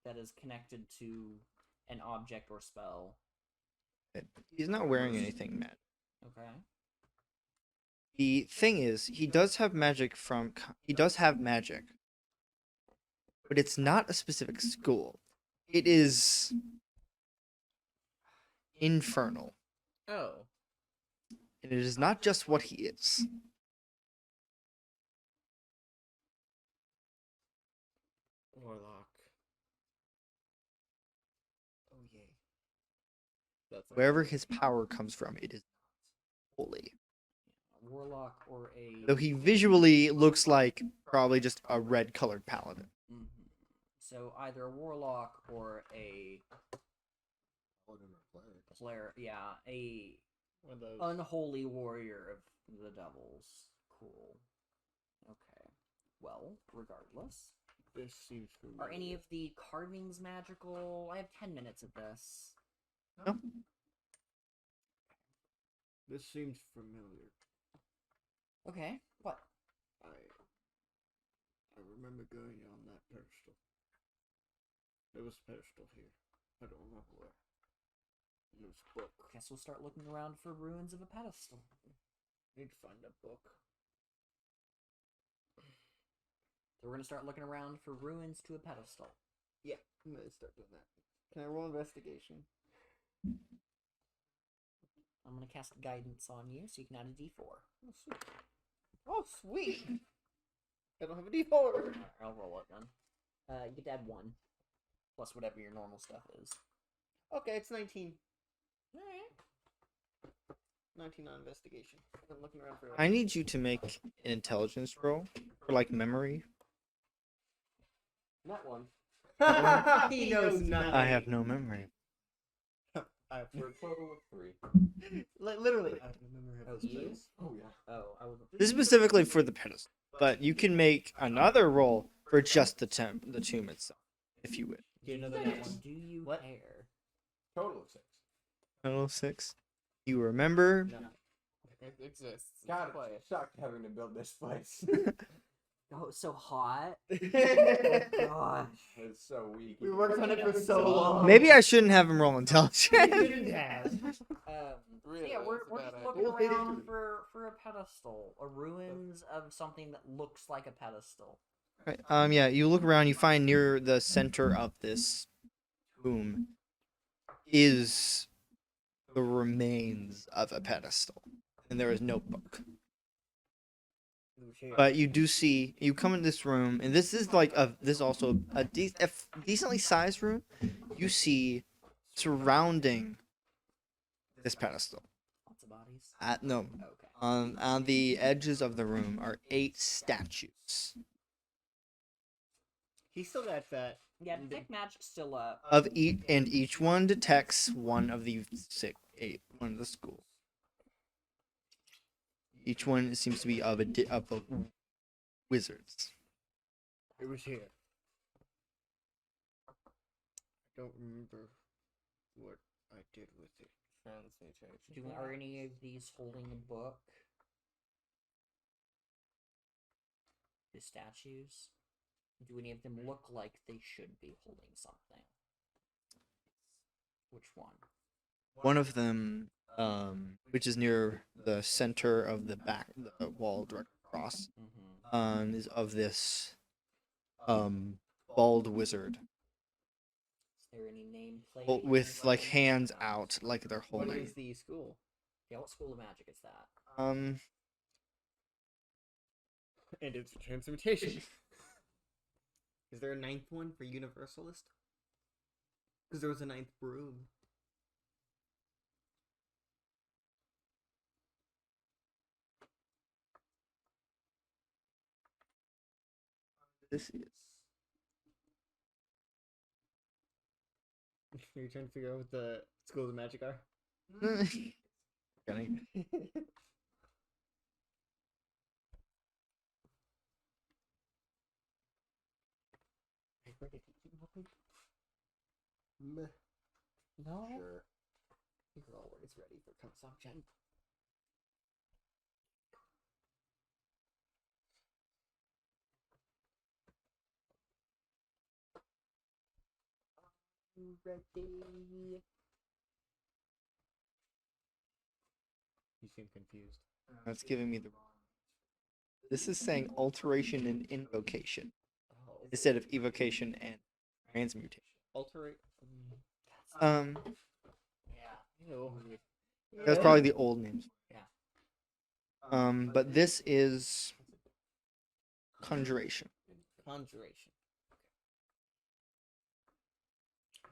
that is connected to an object or spell. He's not wearing anything, Matt. Okay. The thing is, he does have magic, but it's not a specific school. It is infernal, Oh. and it is not just what he is. Warlock. Oh yay. That's Wherever his power comes from, it is holy. A warlock or a. Though he visually looks like probably just a red-colored paladin. Mhm. So either a warlock or a player. Yeah, a one of those. unholy warrior of the devils. Cool. Okay. Well, regardless. This seems familiar. Are any of the carvings magical? I have 10 minutes of this. No. This seems familiar. Okay. What? I remember going on that pedestal. There was a pedestal here. I don't remember where. And there was a book. Guess we'll start looking around for ruins of a pedestal. Need to find a book. So we're gonna start looking around for ruins to a pedestal. Yeah, I'm gonna start doing that. Can I roll investigation? I'm gonna cast guidance on you, so you can add a D4. Oh sweet. Oh sweet. I don't have a D4. Alright, I'll roll it then. You get to add 1. Plus whatever your normal stuff is. Okay, it's 19. Alright. 19 on investigation. I'm looking around for. I need you to make an intelligence roll for like memory. That one. He knows nothing. I have no memory. I have For a total of 3. literally. I have no memory of this You? place. Oh yeah. Oh, I was. This is specifically for the pedestal, but you can make another roll for just the tomb itself, if you would. Do you know that one? Do you What? care? Total of 6. Total of 6. You remember? No. It exists. God, it sucked having to build this place. Oh, it's so hot. Gosh. It's so weak. We worked on it for so long. Maybe I shouldn't have him roll You intelligence. shouldn't have. Really, Yeah, we're that's a just bad looking idea. around for a pedestal, a ruins of something that looks like a pedestal. Right, yeah, you look around, you find near the center of this tomb is the remains of a pedestal, and there is no book. But you do see, you come in this room, and this is like this is also a decently sized room. You see surrounding this pedestal. Lots of bodies. No, Okay. on the edges of the room are 8 statues He still got that. Yeah, detect magic's still up. of each, and each one detects one of the 8, one of the schools. Each one seems to be of a wizards. It was here. I don't remember what I did with it. Are any of these holding a book? The statues? Do any of them look like they should be holding something? Which one? One of them, which is near the center of the wall direct across, Mm-hmm. is of this bald wizard Is there any nameplate? with like hands out, like they're What holding. is the school? Yeah, what school of magic is that? And it's transmutation. Is there a 9th one for Universalist? Because there was a 9th broom. This is. Are you trying to figure out what the schools of magic are? Gonna- Meh. No. Sure. You're always ready for consumption. Ready. You seem confused. That's giving me the wrong. This is saying alteration and invocation Oh, instead of evocation and transmutation. Alterate. Um, yeah. Ew. that's probably the old names. Yeah. But this is conjuration. Conjuration.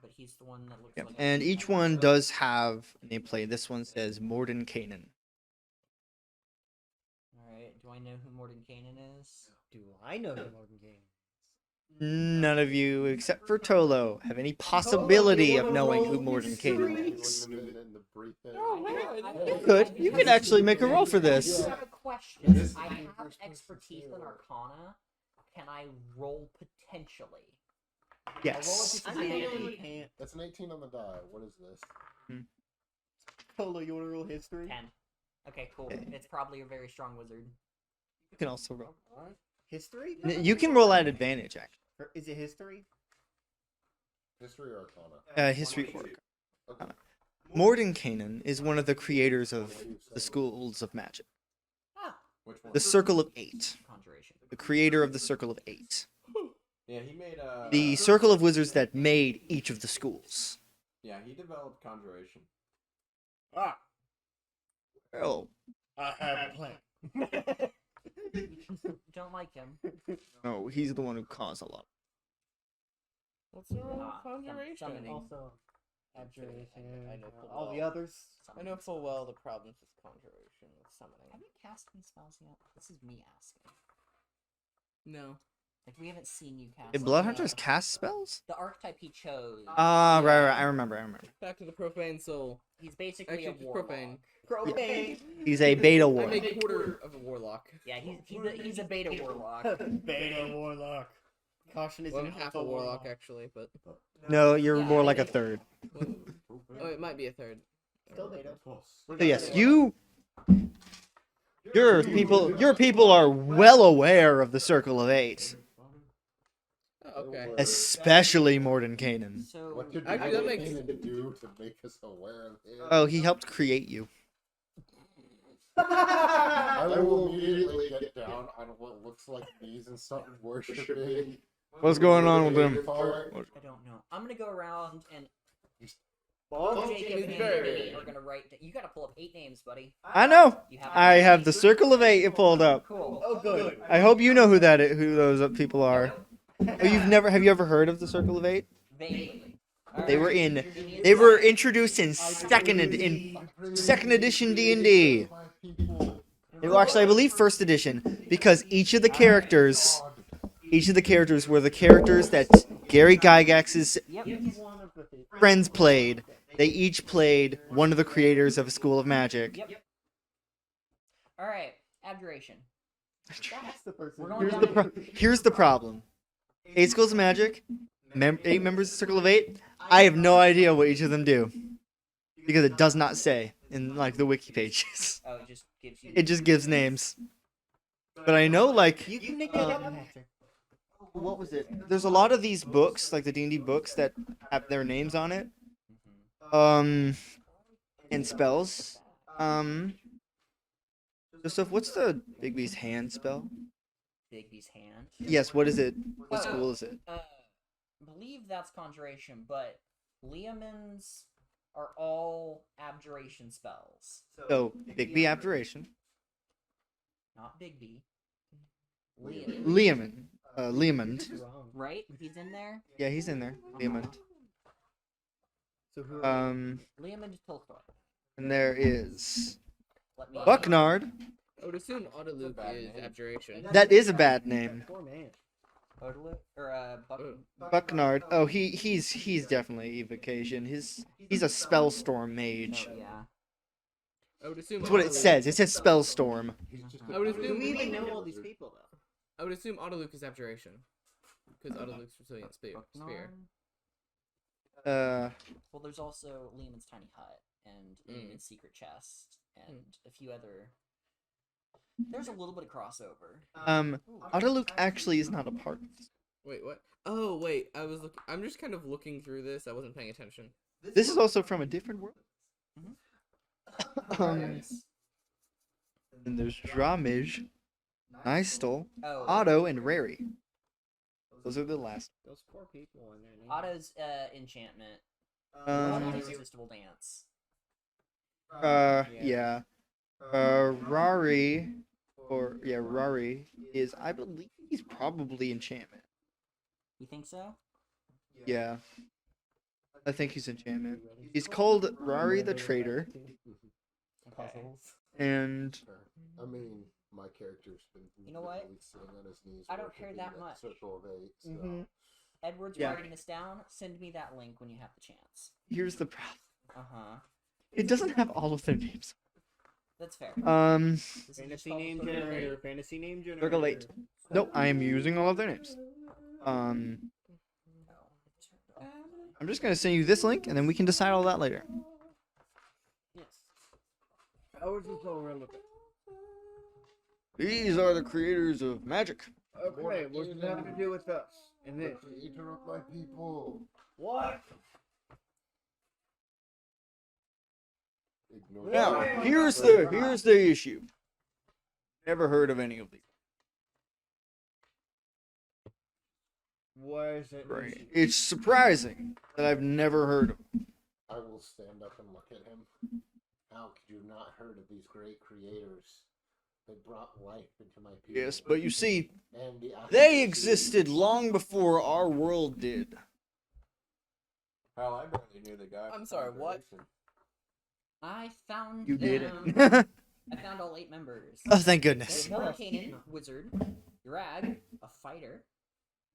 But he's the one that looks Yep. like. And each one does have a nameplate. This one says Morden Canaan. All right. Do I know who Morden Canaan is? Do I know who Morgan Game? None of you, except for Tolo, have any possibility of knowing who Morden Canaan is. Wouldn't have been in the briefing. You could. You could actually make a roll for this. I have a question. This is I the have first person expertise to- in Arcana. Can I roll potentially? Yes. I think you can't. That's an 18 on the die. What is this? Polo, you want to roll history? 10. Okay, cool. Okay. It's probably a very strong wizard. You can also roll. History? You can roll at advantage, actually. Or is it history? History or Arcana? History for it. Okay. Morden Canaan is one of the creators of the schools of magic. Ah, Which one? The Circle of Eight. conjuration. The creator of the Circle of Eight. Yeah, he made The circle of wizards that made each of the schools. Yeah, he developed conjuration. Ah, Oh, I have a plan. Don't like him. no, he's the one who caused a lot. What's wrong with Ah, conjuration? summoning. Also, abjuration. I know full all the well. others. I know full well the problems with conjuration, with summoning. Have you cast any spells yet? This is me asking. No. Like, we haven't seen you cast. Did any, Bloodhunters cast spells? The archetype he chose. Ah, right. I remember. Back to the profane soul. He's basically Actually, a just warlock. profane. Propane. He's a beta I warlock. make a quarter of a warlock. Yeah, he's a beta warlock. Beta warlock. Caution is Well, I'm half a warlock actually, but No, you're Yeah, more I like a think- third. oh, it might be a third. Still beta. So yes, your people are well aware of the Circle of Eight, Oh, okay. especially Morden Canaan. So What did Actually, that makes- Canaan do to make us aware of it? Oh, he helped create you. I will immediately get down on what looks like knees and start worshiping. What's going on with him? Part. I don't know. I'm gonna go around and Bob? Jacob and Very- me are gonna write. You gotta pull up 8 names, buddy. I know. You have. I have the Circle of Eight pulled up. Cool. Oh, good. I hope you know who those people are. Oh, have you ever heard of the Circle of Eight? Vaguely. They were they were introduced in second edition D&D. Well, actually, I believe first edition, because each of the characters were the characters that Gary Gygax's Yep. One of the friends played. They each played one of the creators of a school of magic. Yep. All right. Abjuration. That's the person. We're going down. Here's the problem. 8 schools of magic, 8 members of the Circle of Eight. I have no idea what each of them do, because it does not say in like the wiki pages. Oh, it just gives you. It just gives names. But I know like You can make that up, Patrick. what was it? There's a lot of these books, like the D&D books, that have their names on it. Mhm. And spells. Joseph, what's the Bigby's hand spell? Bigby's hand. Yes, what is it? What Oh. school is it? Believe that's conjuration, but Leomund's are all abjuration spells. So, Bigby Abjuration. Not Bigby. Leomund. Leomund. Wrong. Right? He's in there? Yeah, he's in there. Leomund. So who? Leomund Tilthor. And there is Let me. Bucknard. I would assume Autoluke bad is name. abjuration. That is a bad name. Poor man. Odaluk? Or, Bucknard. Oh, he's definitely evocation. He's a spellstorm mage. Oh, yeah. I would assume. That's what it Autoluke- says. It says spellstorm. He's just I would Do assume. we even know all these people though? I would assume Autoluke is abjuration. Because Autoluke's resilient spear. Well, there's also Lehman's Tiny Hut and Lehman's Secret Chest and a few other. There's a little bit of crossover. Autoluke actually is not a part. Wait, what? Oh, wait. I'm just kind of looking through this. I wasn't paying attention. This is also from a different world. And there's Dramij, Nystal, Oh, Otto, and Rary. Those are the last. Those poor people in there. Otto's enchantment. Um, Irresistible dance. yeah. Rari, Rari is, I believe he's probably enchantment. You think so? Yeah. I think he's enchantment. He's called Rari the Traitor, Puzzles. and I mean, my character's been You know what? literally sitting on his knees. I don't working care in that much. Circle of 8, so. Edward's Yeah. writing this down. Send me that link when you have the chance. here's the problem. Uh-huh. It doesn't have all of their names. That's fair. This is just Fantasy called name Circle of generator. Eight. Fantasy name generator. Circle 8. Nope, I am using all of their names. I'm just gonna send you this link, and then we can decide all that later. Yes. How is this all relevant? These are the creators of magic. Okay, what does it have to do with us and The this? creator of my people. What? Ignore Now, that. here's the issue. Never heard of any of these. Why is it? Right. It's surprising that I've never heard of them. I will stand up and look at him. How could you not heard of these great creators? They brought life into my people. Yes, but you see, And the they accuracy- existed long before our world did. Hell, I barely knew the guy. I'm sorry, what? I found You did them. it. I found all 8 members. Oh, thank There's goodness. Hurricane, wizard. Drag, a fighter.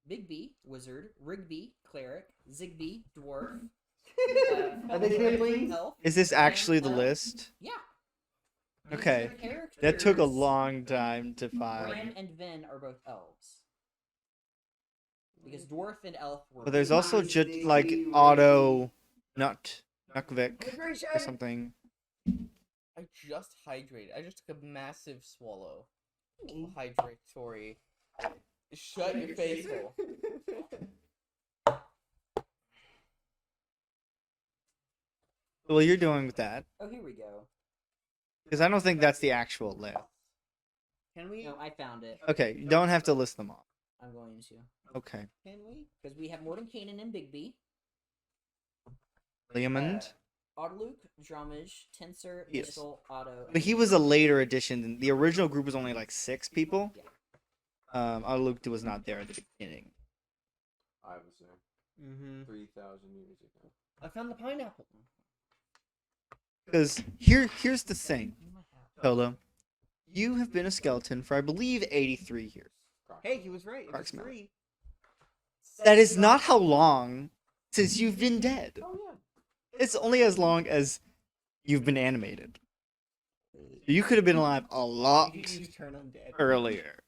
Big B, wizard. Rigby, cleric. Zigby, dwarf. Are they siblings? Elf. Is this actually the and, list? Yeah. Okay. These are characters. That took a long time to Bran find. and Ven are both elves. Because dwarf and elf were. But there's also just like Otto Nukvik or something. I just hydrated. I just took a massive swallow. Hydratory. Shut your face hole. Well, you're doing with that. Oh, here we go. Because I don't think that's the actual list. Can we? No, I found it. Okay, you don't have to list them all. I'm going to. Okay. Can we? Because we have Mordenkainen and Bigby. Leomund. Autoluke, Drumage, Tensor, Yes. Mistle, Otto. But he was a later addition. Than the original group was only like 6 people. Yeah. Autoluke was not there at the beginning. I was there Mm-hmm. 3,000 years ago. I found the pineapple. Because here's the thing, Polo. You have been a skeleton for I believe 83 years. Hey, he was right. It was Approximately. 3. That is not how long since you've been dead. Oh yeah. It's only as long as you've been animated. You could have been alive a lot You just turn undead. earlier.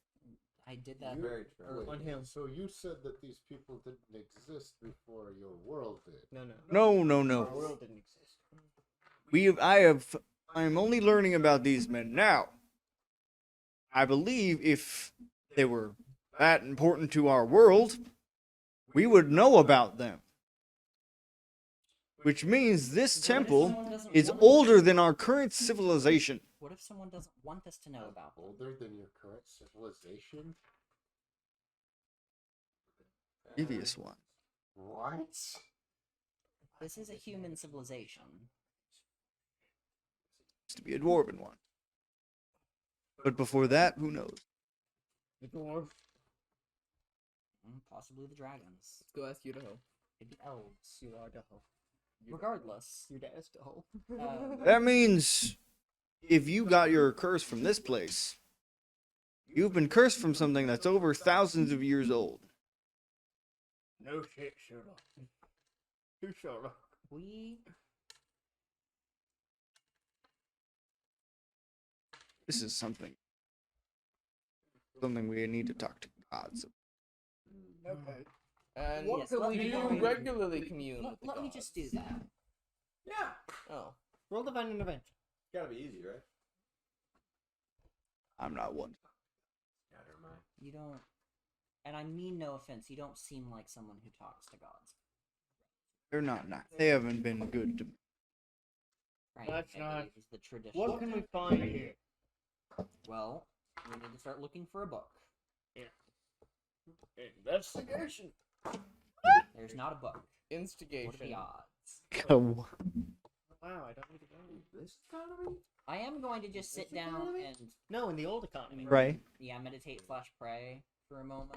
I did that. Very true. Wait, on him. So you said that these people didn't exist before your world did. No. No. Our world didn't exist. I am only learning about these men now. I believe if they were that important to our world, we would know about them. Which means this temple is older than our current civilization. What if someone doesn't want us to know about them? Older than your current civilization? Previous one. What? This is a human civilization. Used to be a dwarven one. But before that, who knows? The dwarf. Possibly the dragons. Let's go ask Idaho. Maybe elves. You are the hoe. Regardless. You're the hoe. That means if you got your curse from this place, you've been cursed from something that's over thousands of years old. No shit, Sherlock. Who's Sherlock? We This is something we need to talk to gods. Okay. And What what can can we we do do to regularly commune Let, with the let me gods? just do that. Yeah. Oh. Roll divine intervention. Gotta be easy, right? I'm not one. Never mind. You don't, and I mean no offense, you don't seem like someone who talks to gods. They're not nice. They haven't been good to me. Right? That's I not- believe is the tradition. What can we find here? Well, we need to start looking for a book. Investigation. There's not a book. What are Instigation. the odds? Go. Wow, I don't need to go. This economy? I am going to just sit down and No, in the old economy. Right. meditate / pray for a moment,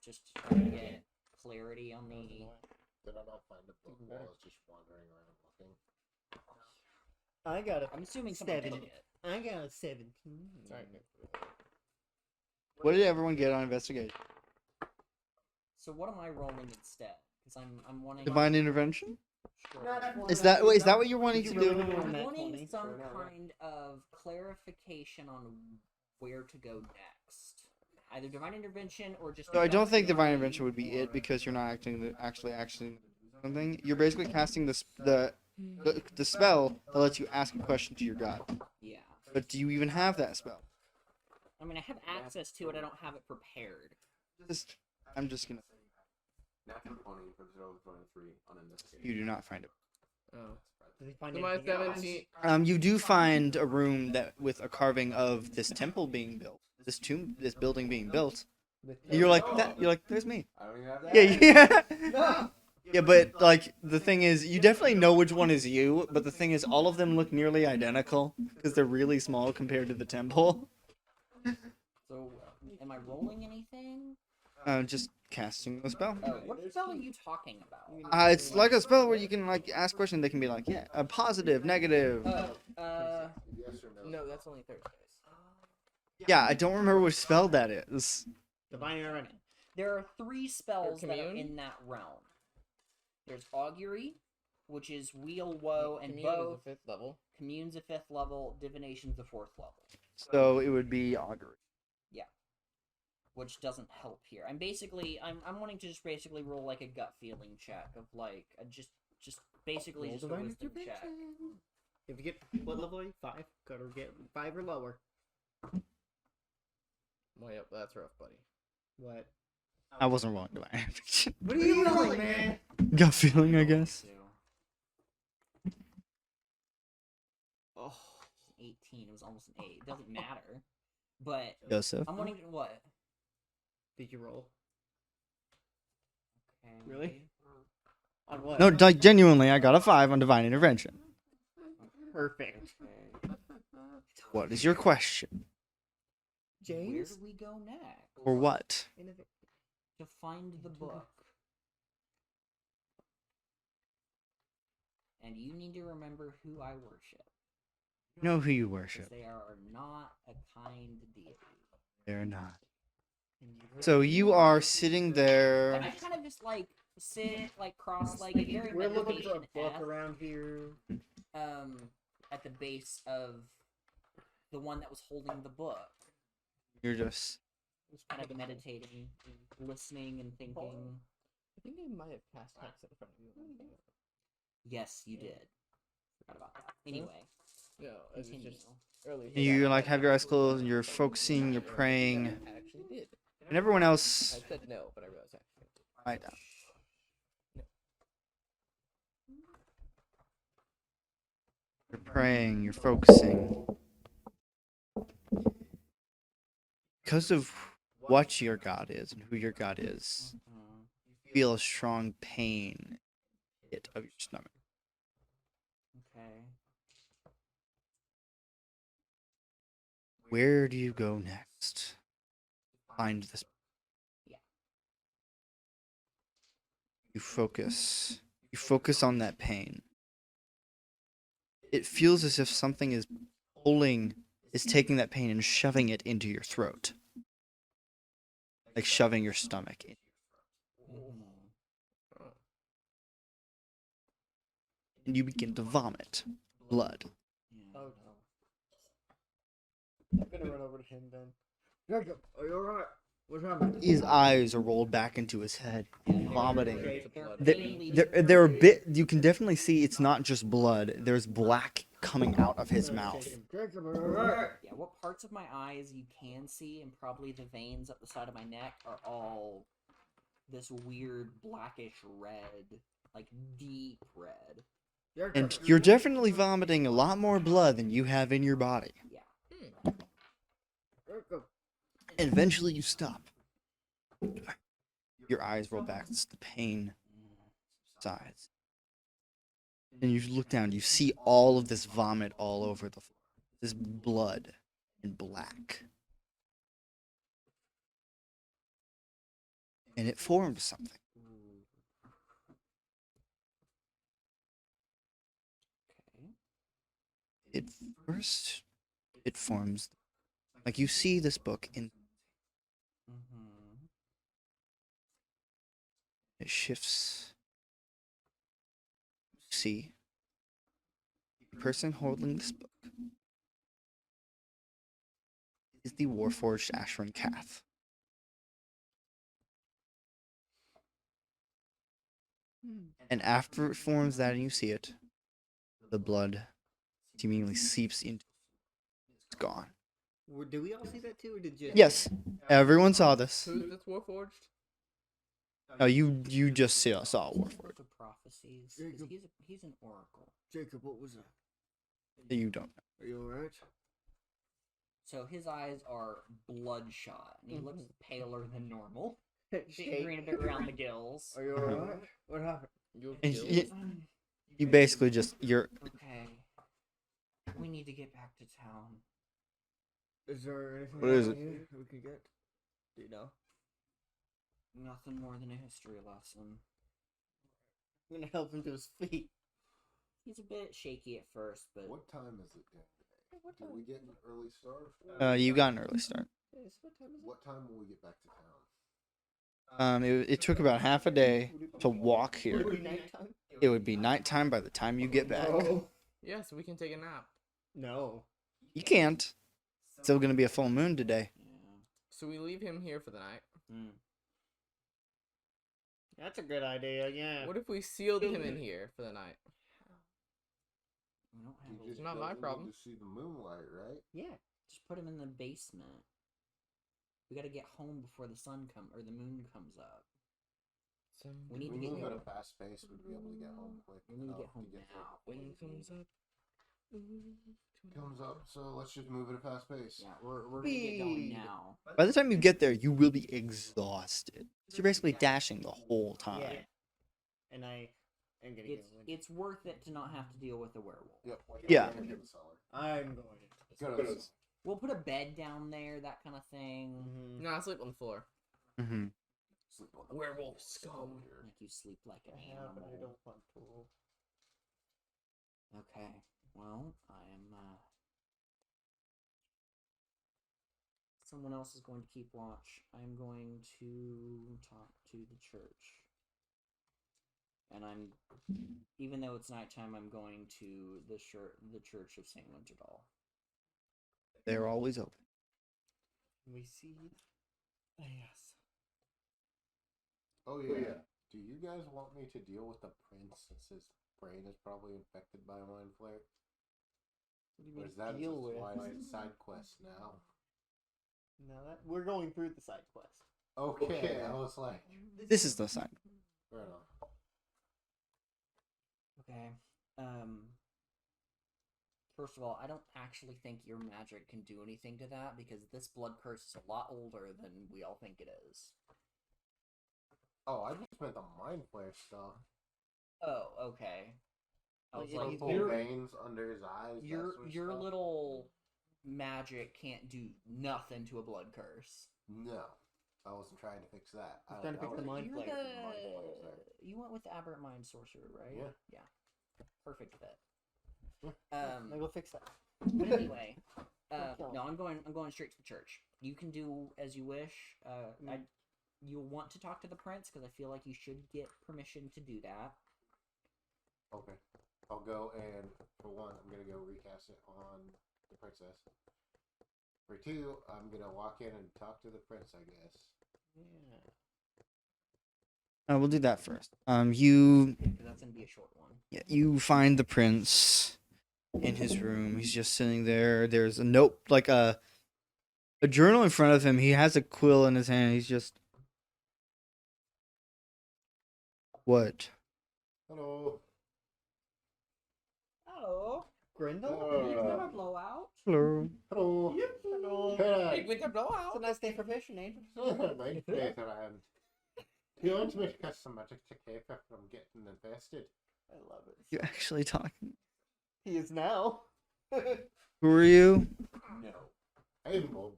just to try to get clarity on the. Did I not find a book while I was just wandering around looking? I got a I'm assuming someone Seven. took it. I got a 17. Sorry. What did everyone get on investigation? So what am I rolling instead? Because I'm wanting. Divine intervention? Sure. Is that what you're wanting You to really do? don't want I'm that wanting 20. some Sure, no, kind of clarification on where to go next. Either divine intervention or just. So I don't think divine intervention would be it because you're not actually something. You're basically casting the spell that lets you ask a question to your god. Yeah. But do you even have that spell? I mean, I have access to it. I don't have it prepared. I'm just gonna. Natural 20 for 023 on investigation. You do not find it. Oh. Did he find So my anything else? 17. You do find a room that with a carving of this temple being built, this building being built. And you're like, there's me. I don't even have that. Yeah. Yeah, but like the thing is, you definitely know which one is you. But the thing is, all of them look nearly identical because they're really small compared to the temple. So, am I rolling anything? Just casting the spell. What spell are you talking about? It's like a spell where you can like ask questions. They can be like, yeah, a positive, negative. Uh, Yes or no? No, that's only Thursdays. Yeah, I don't remember which spell that is. Divine intervention. there are 3 spells that are commune? in that realm. There's augury, which is wheel, woe, and Commune is both. the 5th level. Commune's a 5th level. Divination's a 4th level. So it would be augury. Which doesn't help here. I'm wanting to just basically roll like a gut feeling check of like just basically just a wisdom check. If you get what level are you? 5. Gotta get 5 or lower. Well, yep, that's rough, buddy. What? I wasn't wrong. Divine intervention. What are you rolling, man? Gut feeling, I guess. Oh, 18. It was almost an 8. It doesn't matter. But Joseph. I'm wanting to what? Did you roll? Okay. Really? On what? No, genuinely, I got a 5 on divine intervention. Perfect. Okay. What is your question? Where James? do we go next? Or what? To find the book. And you need to remember who I worship. You know who you Because worship. they are not a kind deity. They're not. So you are sitting there. I kind of just like sit like cross-legged, very We're looking for a meditation book F, around here. at the base of the one that was holding the book. You're just. Just kind of meditating, listening, and thinking. I think I might have cast hex in front of you. Yes, you did. Forgot about that. Anyway, No, it was continue. just early. You like have your eyes closed and you're focusing, you're praying, I actually did. and everyone else. I said no, but I realized I actually did. Quiet down. You're praying, you're focusing. Because of what your God is and who your God is, Mhm. you feel a strong pain hit of your stomach. Okay. Where do you go next? Find this. Yeah. You focus. You focus on that pain. It feels as if something is taking that pain and shoving it into your throat. Like shoving your stomach in. Mhm. And you begin to vomit blood. Yeah. Oh no. I'm gonna run over to him then. Are you alright? What happened? His eyes are rolled back into his head, vomiting. Okay. They're a bit. You can definitely see it's not just blood. There's black coming out of his mouth. Yeah, what parts of my eyes you can see, and probably the veins up the side of my neck, are all this weird blackish red, like deep red. And you're definitely vomiting a lot more blood than you have in your body. Yeah. And eventually you stop. Your eyes roll back. It's the pain sides. And you look down. You see all of this vomit all over the floor. This blood and black. And it forms something. Okay. It forms, like you see this book in, Mm-hmm. it shifts. See, the person holding this book is the Warforged Ashran Kath. And after it forms that and you see it, the blood seemingly seeps into it. It's gone. Do we all see that too, or did you? Yes, everyone saw this. Who's this Warforged? No, you just saw Warforged. Book of Prophecies. 'Cause he's an oracle. Jacob, what was that? You don't know. Are you alright? So his eyes are bloodshot, and he looks paler than normal. Bit green a bit around the gills. Are you alright? What happened? And you basically you're Okay. We need to get back to town. Is there anything What is around it? here that we can get? Do you know? Nothing more than a history lesson. I'm gonna help him to his feet. He's a bit shaky at first, but What time is it then today? Did we get an early start? you got an early start. What time will we get back to town? It took about half a day to walk here. Would it be nighttime? It would be nighttime by the time you get back. No. Yeah, so we can take a nap. No. You can't. Still gonna be a full moon today. yeah. So we leave him here for the night. Hmm. That's a good idea, yeah. What if we sealed him in here for the night? We don't He have. just not my doesn't problem. need to see the moonlight, right? Yeah. Just put him in the basement. We gotta get home before the sun or the moon comes up. We need If to we get move at home. a fast pace, we'd be able to get home quick. We need to get enough home through now. the When comes up. Comes up, so let's just move at a fast pace. Yeah, we're gonna get going Speed. now. By the time you get there, you will be exhausted. You're basically dashing the whole time. Yeah. And I am gonna It's go in. it's worth it to not have to deal with a werewolf. Yep. Yeah. Go to the cellar. I'm going into Go to the cellar. We'll put a bed down there, that kind of thing. Mm-hmm. No, I sleep on the floor. Mm-hmm. Sleep on the Werewolf floor. scum. Like you sleep like an Yeah, but I animal. don't want to. Okay. Well, I am. Someone else is going to keep watch. I'm going to talk to the church. And even though it's nighttime, I'm going to the Church of Saint Winterdahl. They're always open. We see. Yes. Oh yeah. Do you guys want me to deal with the prince since his brain is probably infected by a mind flare? What do you Or mean is that deal just with? why is it side quest now? No, that we're going through the side quest. Okay, I was like, This is the sign. fair enough. Okay. First of all, I don't actually think your magic can do anything to that because this blood curse is a lot older than we all think it is. Oh, I just meant the mind flare stuff. Oh, okay. I was Like, like, if Purple you're- veins under his eyes. that sort of your stuff. little magic can't do nothing to a blood curse. No, I wasn't trying to fix that. He's trying to fix the mind You're flare. the mind flares there. You went with the aberrant mind sorcerer, right? Yeah. Yeah. Perfect fit. Maybe we'll fix that. But anyway, kill no, I'm going straight to the church. You can do as you wish. You'll want to talk to the prince because I feel like you should get permission to do that. Okay. I'll go and, for one, I'm going to go recast it on the princess. For two, I'm going to walk in and talk to the prince, I guess. We'll do that first. You 'Cause that's gonna be a short one. Yeah, you find the prince in his room. He's just sitting there. There's a note, like a journal in front of him. He has a quill in his hand. He's just what? Hello. Oh, Grindel. Uh, blowout. Hello. Hello. Hello. Hey. With the blowout. It's a nice day for fishing, ain't it? Nice place around. Do you want me to cast some magic to keep her from getting infested? I love it. You actually talking? He is now. Who are you? No. I'm Bob.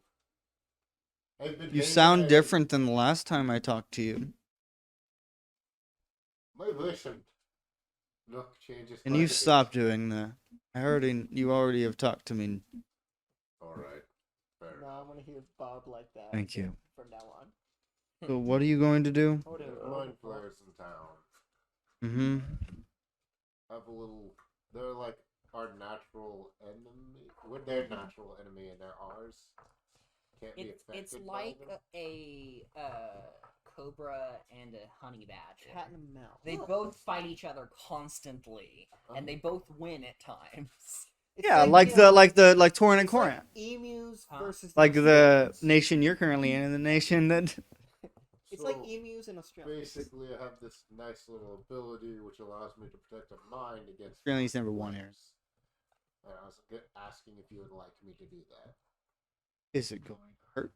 I've been You hanging sound out- different than the last time I talked to you. My voice and look changes. And quite you a bit. stop doing that. You already have talked to me. Alright. Fair No, I'm gonna hear Bob like that. Thank you. From now on. So what are you going to do? Oh, There's mind flayers in town. Mm-hmm. Have a little. They're like our natural enemy. We're their natural enemy, and they're ours. Can't be affected. It's by like them. a cobra and a honey badger. Cat and a mouse. They both fight each other constantly, and they both win at times. It's Yeah, like Torin and it's like Koran. emus Huh? versus Like the Australians. nation you're currently in and the nation that It's like So, emus and Australians. Basically, I have this nice little ability which allows me to protect a mind against. Australians never won here. And I was asking if you would like me to do that. is it going to hurt.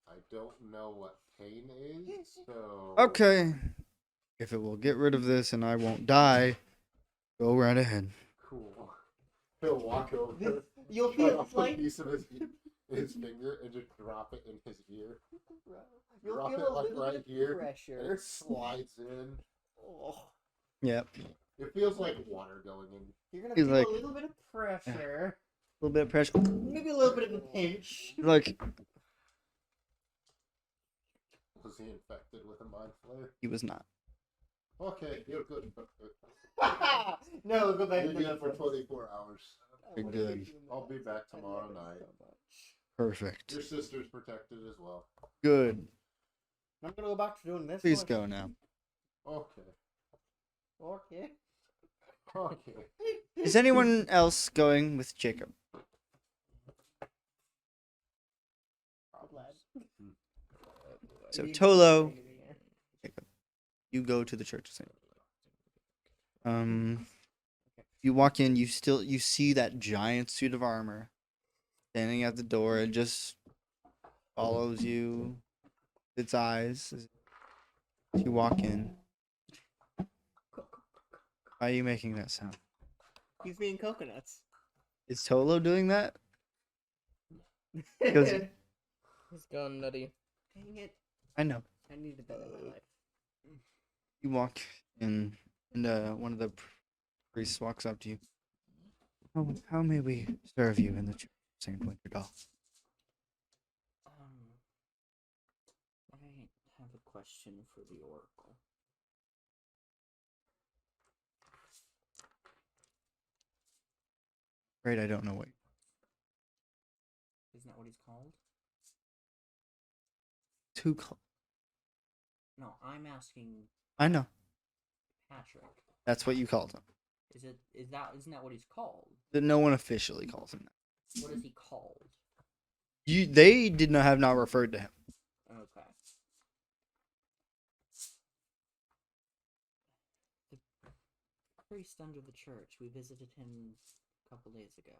I don't know what pain is, so. Okay. If it will get rid of this and I won't die, go right ahead. Cool. He'll walk over. You'll cut feel off it's a like piece of his finger and just drop it in his ear. you'll Drop feel it a like little right bit here, of and pressure. it slides in. Oh, Yep. It feels like water going in. you're gonna He's feel like- a little bit of pressure. A little bit of pressure. Maybe a little bit of a pinch. Like Was he infected with a mind flare? he was not. Okay, you're good. No, go back You're to good for the 24 hours. You're good. I'll be back tomorrow night. Perfect. Your sister's protected as well. Good. I'm gonna go back to doing this. Please one. go now. Okay. Okay. Okay. Is anyone else going with Jacob? Good lad. So Tolo, you go to the Church of Saint. You walk in. You see that giant suit of armor standing at the door. It just follows you. Its eyes as you walk in. Why are you making that sound? He's being coconuts. Is Tolo doing that? Because- He's gone nutty. Dang it. I know. I need a better life. You walk in, and one of the priests walks up to you. How may we serve you in the Church of Saint Winterdahl? I have a question for the Oracle. Afraid I don't know what. Isn't that what he's called? Too close. No, I'm asking I know. Patrick. That's what you called him. Isn't that what he's called? That no one officially calls him that. What is he called? They have not referred to him. Okay. The priest under the church. We visited him a couple days ago.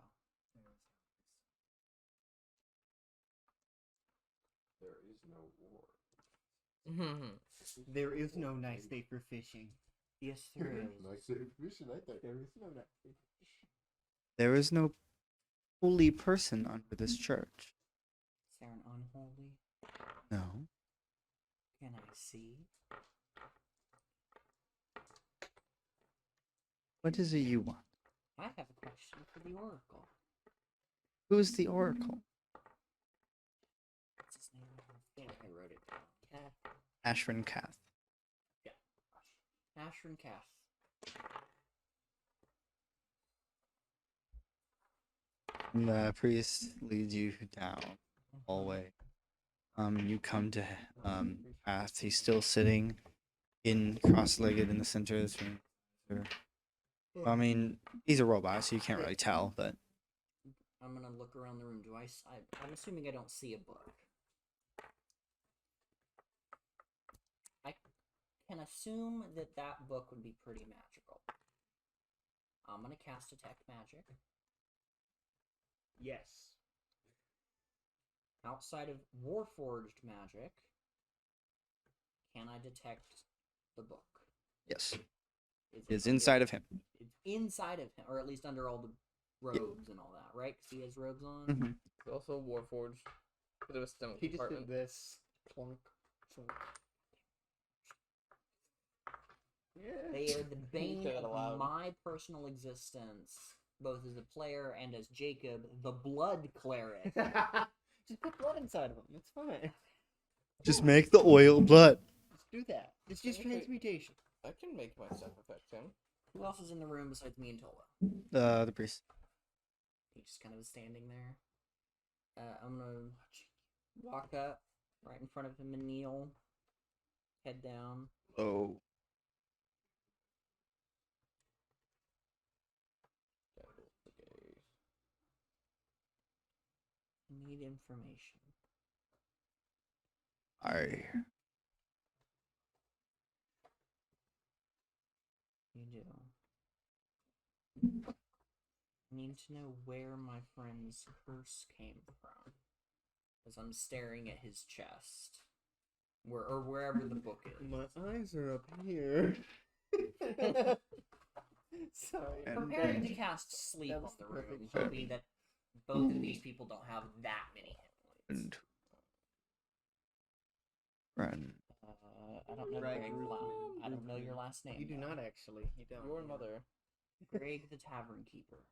There is no war. There is no nice day for fishing. Yes, there is. Nice information right there. There is no nice day. There is no holy person under this church. Is there an unholy? No. Can I see? What is it you want? I have a question for the Oracle. Who is the Oracle? What's his name? I think I wrote it down. Ashrin Kath. Ashrin Cass. And the priest leads you down hallway. You come to Path. He's still sitting in cross-legged in the center of this room. I mean, he's a robot, so you can't really tell, but I'm gonna look around the room. I'm assuming I don't see a book. I can assume that that book would be pretty magical. I'm gonna cast Detect Magic. Yes. Outside of Warforged magic, can I detect the book? yes, Is it's under- inside of him. It's inside of him, or at least under all the robes and all that, right? Because he has robes on. Mhm. It's also Warforged. For the rest of the He just department. did this. Clunk. Clunk. Yeah. They are the bane Say that of aloud. my personal existence, both as a player and as Jacob, the Blood Cleric. Just put blood inside of him. It's fine. Just make the oil blood. Just do that. It's just Okay. transmutation. I can make myself affect him. Who else is in the room besides me and Tolo? The priest. He just kind of is standing there. I'm gonna walk up right in front of him and kneel, head down. Oh, I need information. I. You do. I need to know where my friend's curse came from. As I'm staring at his chest. Or wherever the book is. My eyes are up here. Sorry. And- Preparing to cast sleep That on was the the room, perfect hoping that both of these people don't have that many hit points. And friend. I don't know Greg Greg Rufin. Clown. I don't know your last name. You do though. not actually. You don't. Your yeah. mother. Greg the Tavern Keeper.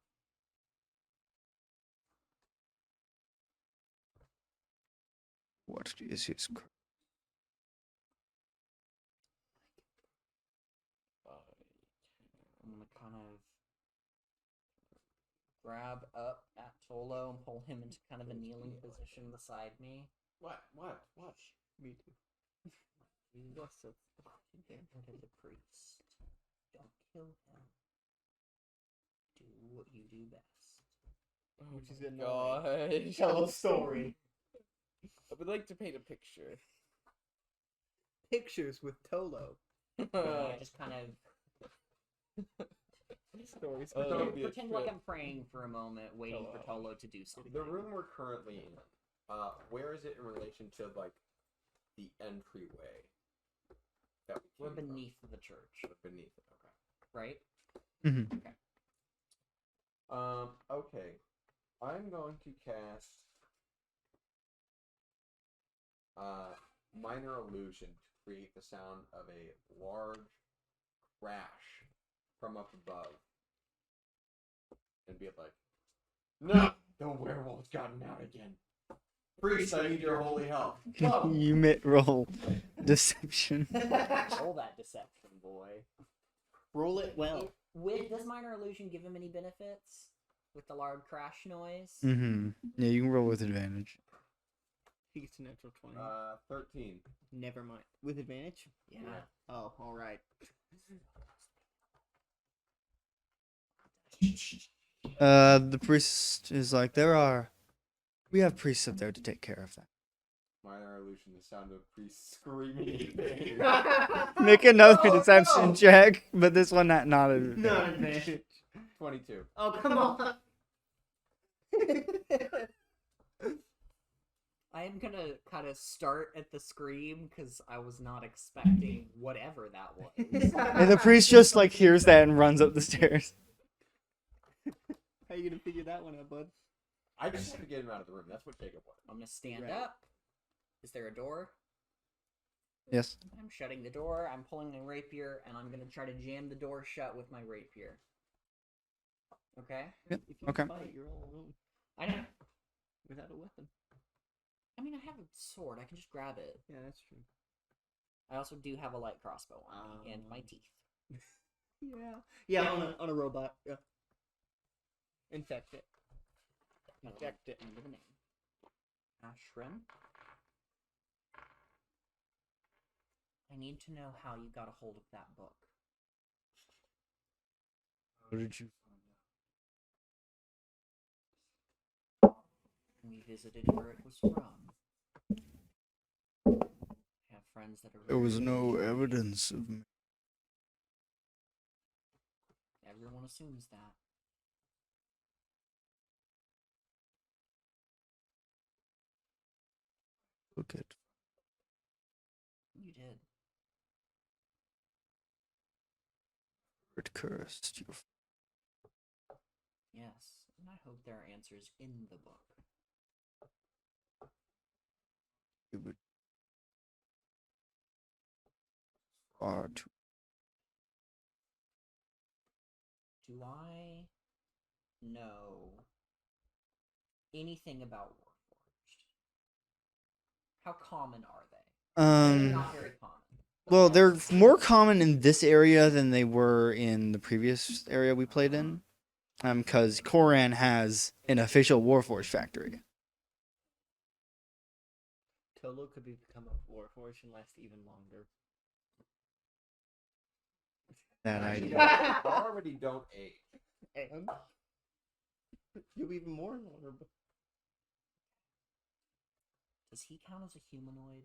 What is his? I'm gonna kind of grab up at Tolo and pull him into kind of a kneeling position beside me. What? Me too. You Yes, that's to the priest. Don't kill him. Do what you do best. Oh Which is my a gosh. Tell a story. I would like to paint a picture. Pictures with Tolo. I just kind of Stories. Oh, That would be a pretend like trip. I'm praying for a moment, waiting for Tolo to do something. The room we're currently in, where is it in relation to like the entryway? That we We're came from? beneath the church, Beneath it. Okay. right? Mm-hmm. Okay. I'm going to cast Minor Illusion to create the sound of a large crash from up above. And be like, no! The werewolf's gotten out again. Priest, I need your holy help. Come! You roll deception. Roll that deception, boy. Roll it well. Does minor illusion give him any benefits with the loud crash noise? Mm-hmm. Yeah, you can roll with advantage. He gets a natural 20. 13. Never mind. With advantage? Yeah. Oh, alright. The priest is like, we have priests up there to take care of that. Minor Illusion, the sound of priest screaming in pain. Make another Oh, deception no. check, but this one not an Not advantage. advantage. 22. Oh, come on. I am gonna kind of start at the scream because I was not expecting whatever that was. And the priest just like hears that and runs up the stairs. How you gonna figure that one out, bud? I just have to get him out of the room. That's what Jacob wanted. I'm gonna stand Right. up. Is there a door? Yes. I'm shutting the door. I'm pulling a rapier, and I'm gonna try to jam the door shut with my rapier. Okay. Yep. If you Okay. fight, you're all alone. I know. Without a weapon. I mean, I have a sword. I can just grab it. Yeah, that's true. I also do have a light crossbow on me and my Um, teeth. Yeah. Yeah, on a robot. Yeah. Infect it. Kind of Inject it. under the name. Ashrin, I need to know how you got a hold of that book. How did you? We visited where it was from. I have friends that are. There was very no good. evidence of me. Everyone assumes that. Look at You did. it cursed you. Yes, and I hope there are answers in the book. It would far too. Do I know anything about Warforged? How common are they? Not very common. Well, they're more common in this area than they were in the previous area we played in. Because Koran has an official Warforged factory. Tolo could become a Warforged and last even longer. That Actually, idea. they already don't age. And you'll be even more vulnerable. Does he count as a humanoid?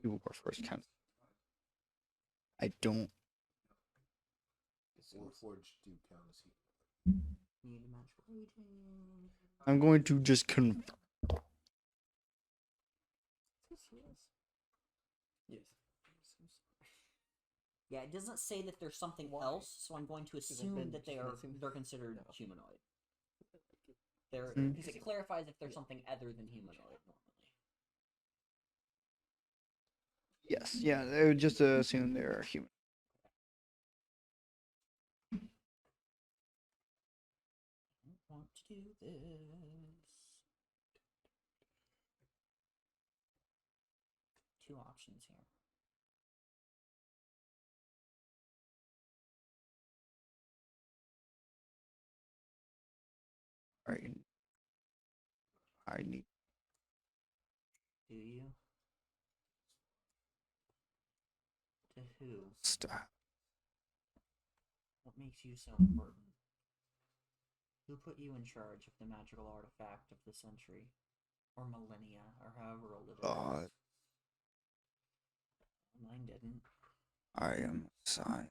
Warforged kind of. I don't. Warforged do count as he. Need a match rating. I'm going to just confirm. Yes. Yeah, it doesn't say that there's something else, so I'm going to assume that they're considered No. humanoid. They're Mm. because it clarifies if there's something other than humanoid normally. Yes, yeah, they would just assume they're human. I don't want to do this. 2 options here. Right. I need Do you? To who? stuff. What makes you so important? Who put you in charge of the magical artifact of the century? Or millennia, or however old it is? God, Mine didn't. I am assigned.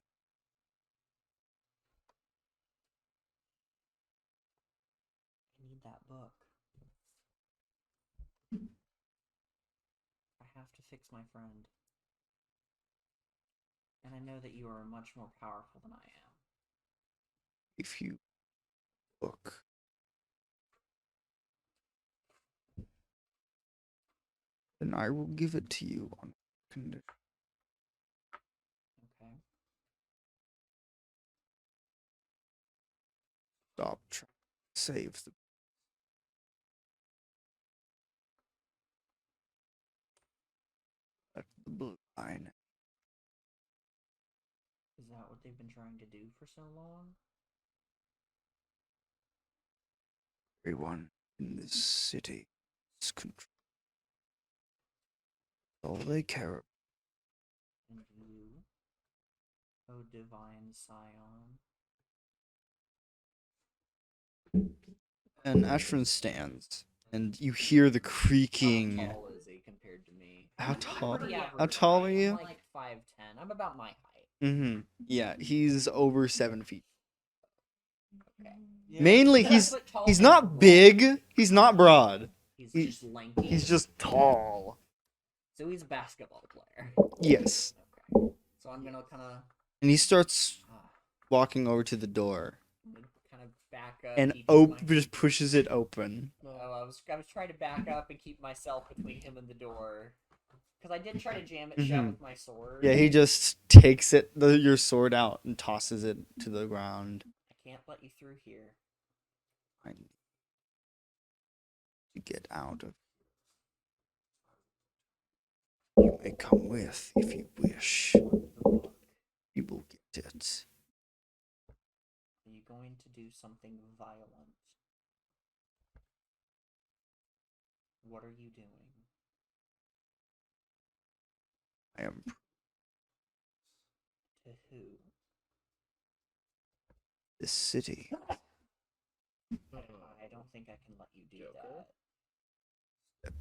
I need that book. I have to fix my friend. And I know that you are much more powerful than I am. If you look, then I will give it to you on condition. Okay? Stop trying to save the. Let the blue line. Is that what they've been trying to do for so long? Everyone in this city is control. All they care about. And you, O divine scion? And Ashford stands, and you hear the creaking. How tall is he compared to me? How I'm tall? pretty average How tall height. are you? I'm like 5'10". I'm about my height. Mm-hmm. Yeah, he's over 7 feet. Okay. Yeah. Mainly, 7 he's foot tall he's and not broad. big. He's not broad. He's he- just lanky. He's just tall. So he's a basketball player. Yes. Okay. So I'm gonna kind of And he starts walking over to the door kind of back up. and keeping my- just pushes it open. Oh, I was trying to back up and keep myself between him and the door, because I did try to jam it shut Mhm. with my sword. Yeah, he just takes your sword out and tosses it to the ground. I can't let you through here. I need to get out of. You may come with if you wish. The book. You will get it. Are you going to do something violent? What are you doing? I am. To who? This city. I don't think I can let you do Joker? that.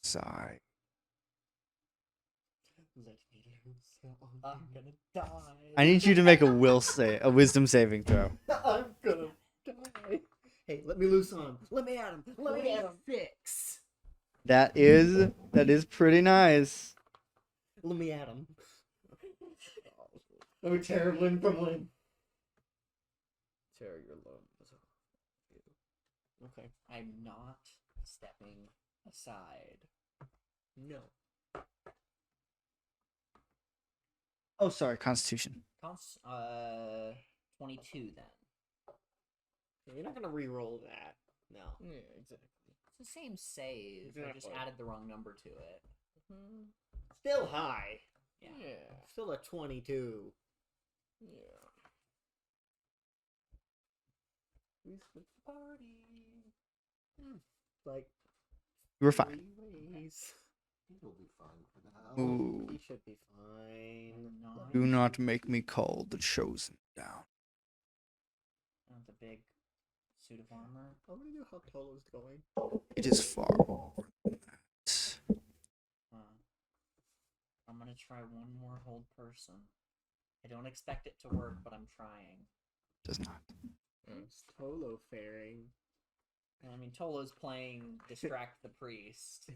Sigh. Let me loose. I'm gonna die. I need you to make a wisdom saving throw. I'm gonna die. Hey, let me loose on him. Let me at him. Let me at him. 6. That is pretty nice. Let me at him. Let me tear limb from limb. Tear your limbs. Okay. I'm not stepping aside. No. Oh, sorry, Constitution. 22 then. You're not gonna re-roll that. No. Yeah, exactly. It's the same save. I just Exactly. added the wrong number to it. Still high. Yeah. Yeah. Still a 22. Yeah. We split the party. Like You were fine. 3 ways. He'll be fine for now. Ooh. He should be fine. Not Do not make me call the chosen down. the big suit of armor. I want to know how Tolo's going. It is far more than that. I'm gonna try one more hold person. I don't expect it to work, but I'm trying. Does not. How's Tolo faring? I mean, Tolo's playing Distract the Priest.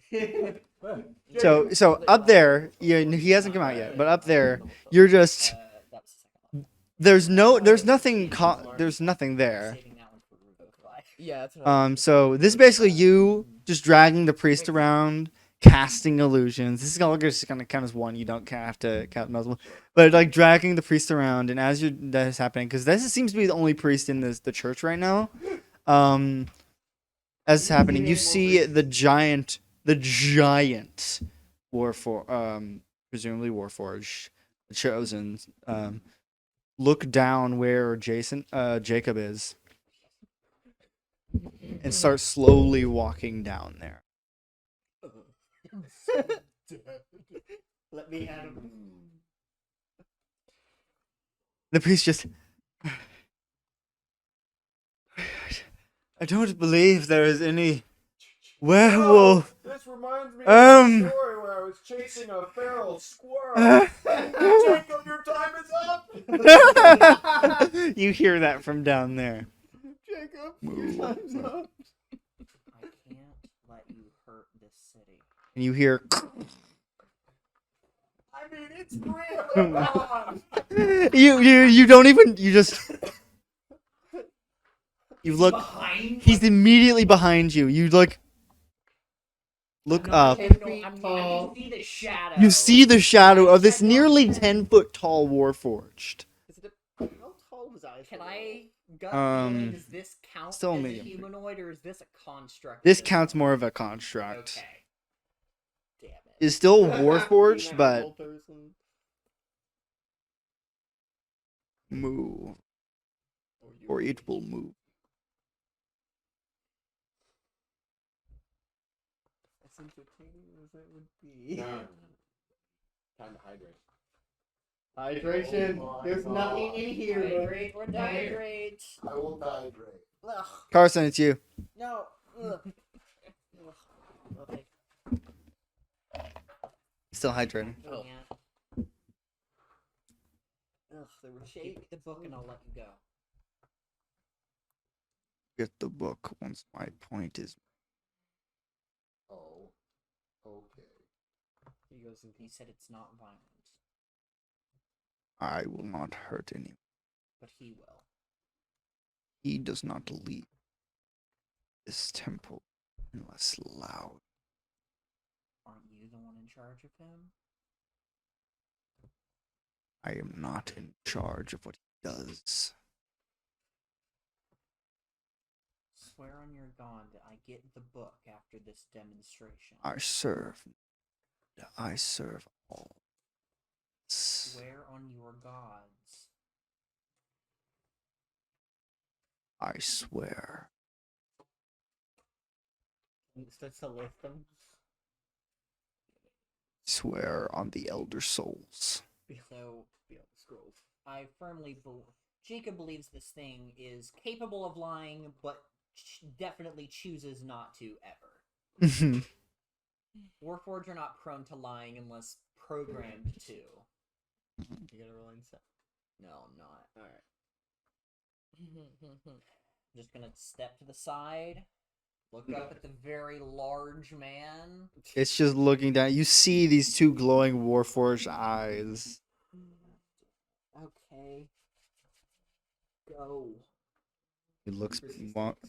So up there, he hasn't come out yet, but up there, you're just That was the second level. there's nothing there. Saving that one for Revivify. Yeah, that's what I was So this is basically you just dragging the priest around, casting illusions. This is all just gonna count as one. You don't have to count multiple, but like dragging the priest around, and as that is happening, because this seems to be the only priest in the church right now. As it's happening, you see the giant presumably Warforged, the chosen, look down where Jacob is, and start slowly walking down there. Let me at him. The priest just. I don't believe there is any werewolf. This reminds me of of the story where I was chasing a feral squirrel. Jacob, your time is up. You hear that from down there. Jacob, Moo. your time's up. I can't let you hurt this city. And you hear. I mean, it's real. on. You don't even. You just. You look. Behind? He's immediately behind you. You look up. I see the shadow. You see the shadow of this nearly 10-foot tall Warforged. Is it how tall was I? Can I gut feeling, does this count still as a medium. humanoid or is this a construct? This counts more of a construct. Okay. Damn it. Is still Warforged, but move, or it will move. As entertaining as that would be. No. Time to hydrate. Hydration. Oh my There's God. nothing in here. Hydrate or dehydrate. I will hydrate. Ugh. Carson, it's you. No. Ugh. Okay. Still hydrating. I can't. Ugh, they were Shake the book and I'll let you go. Get the book once my point is. Oh, okay. He goes and He said it's not violent, I will not hurt anyone. but he will. He does not leave this temple unless loud. Aren't you the one in charge of him? I am not in charge of what he does. Swear on your god that I get the book after this demonstration. I serve all. Swear on your gods. I swear. Starts to list them. Swear on the elder souls. So Beyond the scrolls. I firmly believe Jacob believes this thing is capable of lying, but definitely chooses not to ever. Warforged are not prone to lying unless programmed to. You gotta roll insight. No, I'm not. All right. I'm just gonna step to the side, look up at the very large man. It's just looking down. You see these two glowing Warforged eyes. Okay. Go. He looks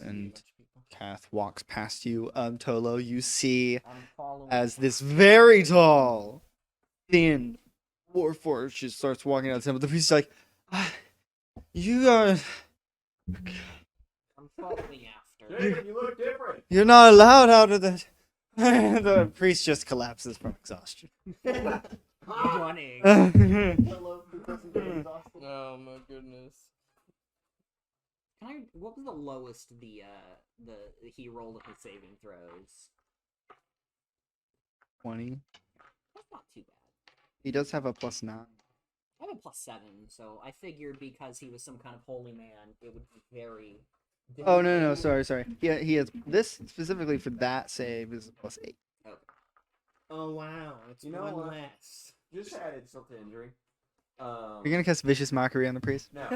and Kath walks past you. Tolo, you see I'm following. as this very tall, thin Warforged just starts walking out the temple. The priest is like, you are. I'm following after. Jacob, you look different. You're not allowed out of the. The priest just collapses from exhaustion. Running. Hello, because he got exhausted. Oh my goodness. What was the lowest he rolled in his saving throws? 20. That's not too bad. He does have a +9. I have a +7, so I figured because he was some kind of holy man, it would be very. Oh no, sorry. Yeah, he has this specifically for that save is a +8. Oh wow, it's You know one what? less. Just to add insult to injury. You're gonna cast vicious mockery on the priest. No.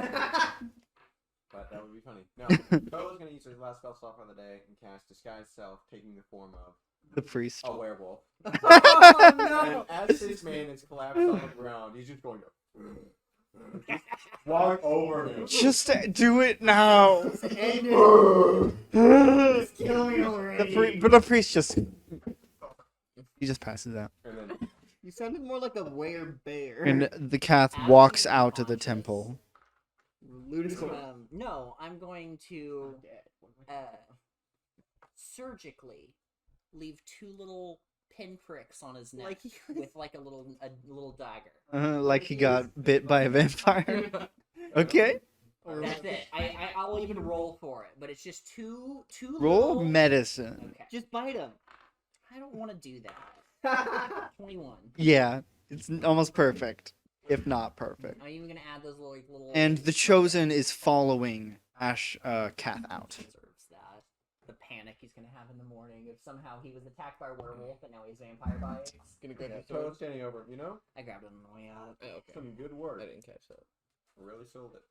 But that would be funny. No. Bo's gonna use his last spell slot for the day and cast Disguise Self, taking the form of The priest. a werewolf. Oh no! And as this man is collapsed on the ground, he's just going to walk over him. Just do it now. End it. Just kill me already. But the priest just he just passes out, And then You sounded more like a werebear. and the Kath walks out of the temple. Ludus. No, I'm going to surgically leave 2 little pinpricks on his neck Like with like a little dagger. Like he got bit by a vampire. Okay. That's it. I'll even roll for it, but it's just two Roll little... medicine. Okay. Just bite him. I don't want to do that. 21. Yeah, it's almost perfect, if not perfect. I'm even gonna add those little. And the chosen is following Kath out. Deserves that. The panic he's gonna have in the morning if somehow he was attacked by a werewolf and now he's vampire bites. Gonna grab your Toad sword. standing over him, you know? I grabbed it on the way out. Oh, okay. Some good work. I didn't catch that. Really sold it.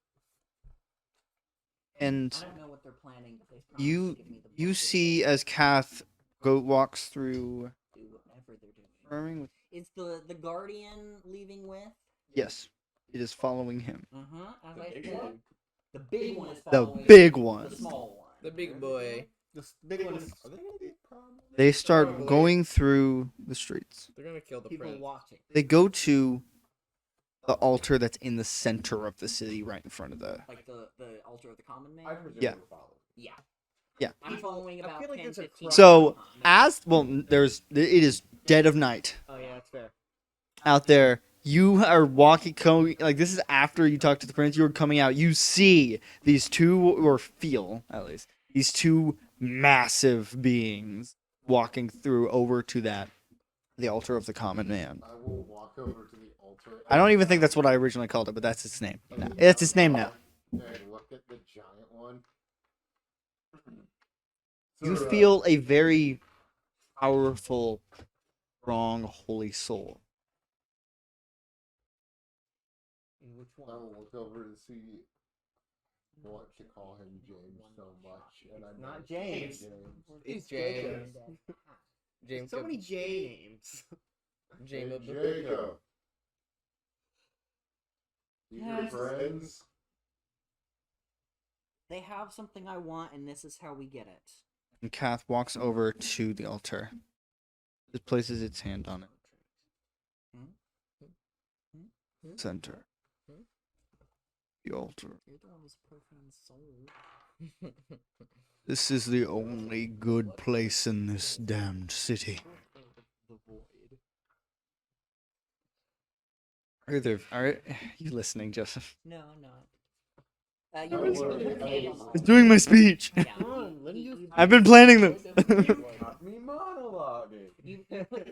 And I don't know what they're planning, but they promised you to give me the you book see as Kath walks through. to do whatever they're doing. Confirming with- Is the guardian leaving with? Yes, it is following him. As The I big said. one. The big one is The following big the one. small one. The big boy. This big one is Are they gonna be a problem? They start Probably. going through the streets. They're gonna kill the people prince. watching. They go to the altar that's in the center of the city, right in front of the. Like the altar of the common man. I presume Yeah. we're following. Yeah. Yeah. I'm following I about feel like 10, there's a 15 So behind. it is dead of night Oh yeah, that's fair. out there. You are walking, like this is after you talk to the prince. You're coming out. You see these two, or feel at least these two massive beings walking through over to the altar of the common man. I will walk over to the altar. I don't even think that's what I originally called it, but that's its name. No, it's its name now. And look at the giant one. You Sir, feel a very powerful, strong, holy soul. Which I one? will look over to see what to call him James so much, and I'm Not James. He's Jacob. James. James. So many J names. James. Jacob. These are Yes. friends. They have something I want, and this is how we get it. And Kath walks over to the altar. It places its hand on it. Center. The altar. You're the one who's profane soul. This is the only good place in this damned city. The void. Are you listening, Joseph? No, I'm not. You can put your hand on the It's doing my speech. Yeah, Come on, let him do his I've been planning this. Got me monologuing.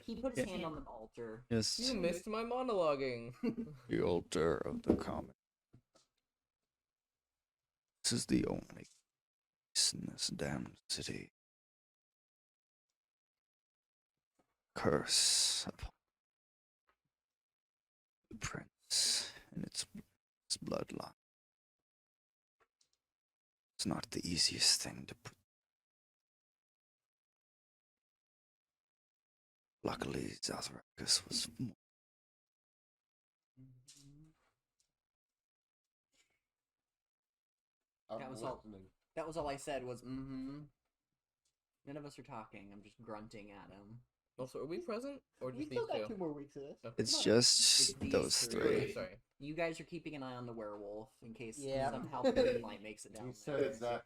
he put his hand on the altar. Yes. You missed my monologuing. The altar of the comet. This is the only place in this damned city. Curse upon the prince and its bloodline. It's not the easiest thing to put. Luckily, Zazaracus was more. I'm That was all. listening. That was all I said was mm-hmm. None of us are talking. I'm just grunting at him. Also, are we present or We just still these got two? 2 more weeks of this. Okay. It's Come on. just It's these those three. three. Okay, sorry. You guys are keeping an eye on the werewolf in case Yeah. somehow the moonlight makes it down He there. said that.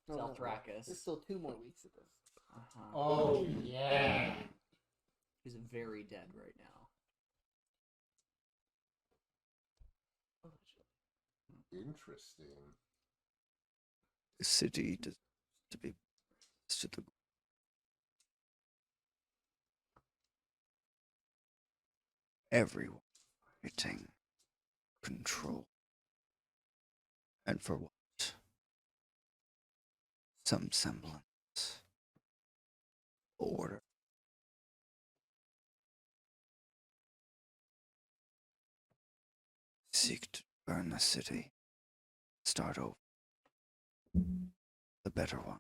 Zelthracus. There's still 2 more weeks of this. Uh-huh. Oh yeah. He's very dead right now. Interesting. The city deserves to be to the everyone fighting control. And for what? Some semblance. Order. Seek to burn the city. Start over. The better one.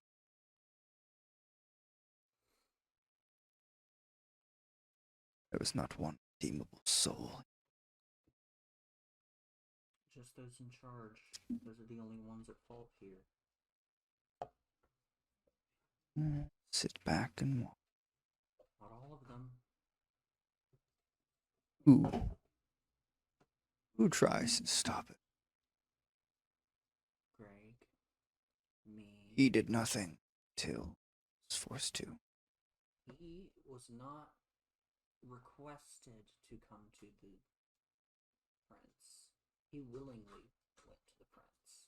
There was not one redeemable soul. Just those in charge. Those are the only ones at fault here. Sit back and watch. Not all of them. Who tries to stop it? Greg. Me. He did nothing till was forced to. He was not requested to come to the prince. He willingly went to the prince.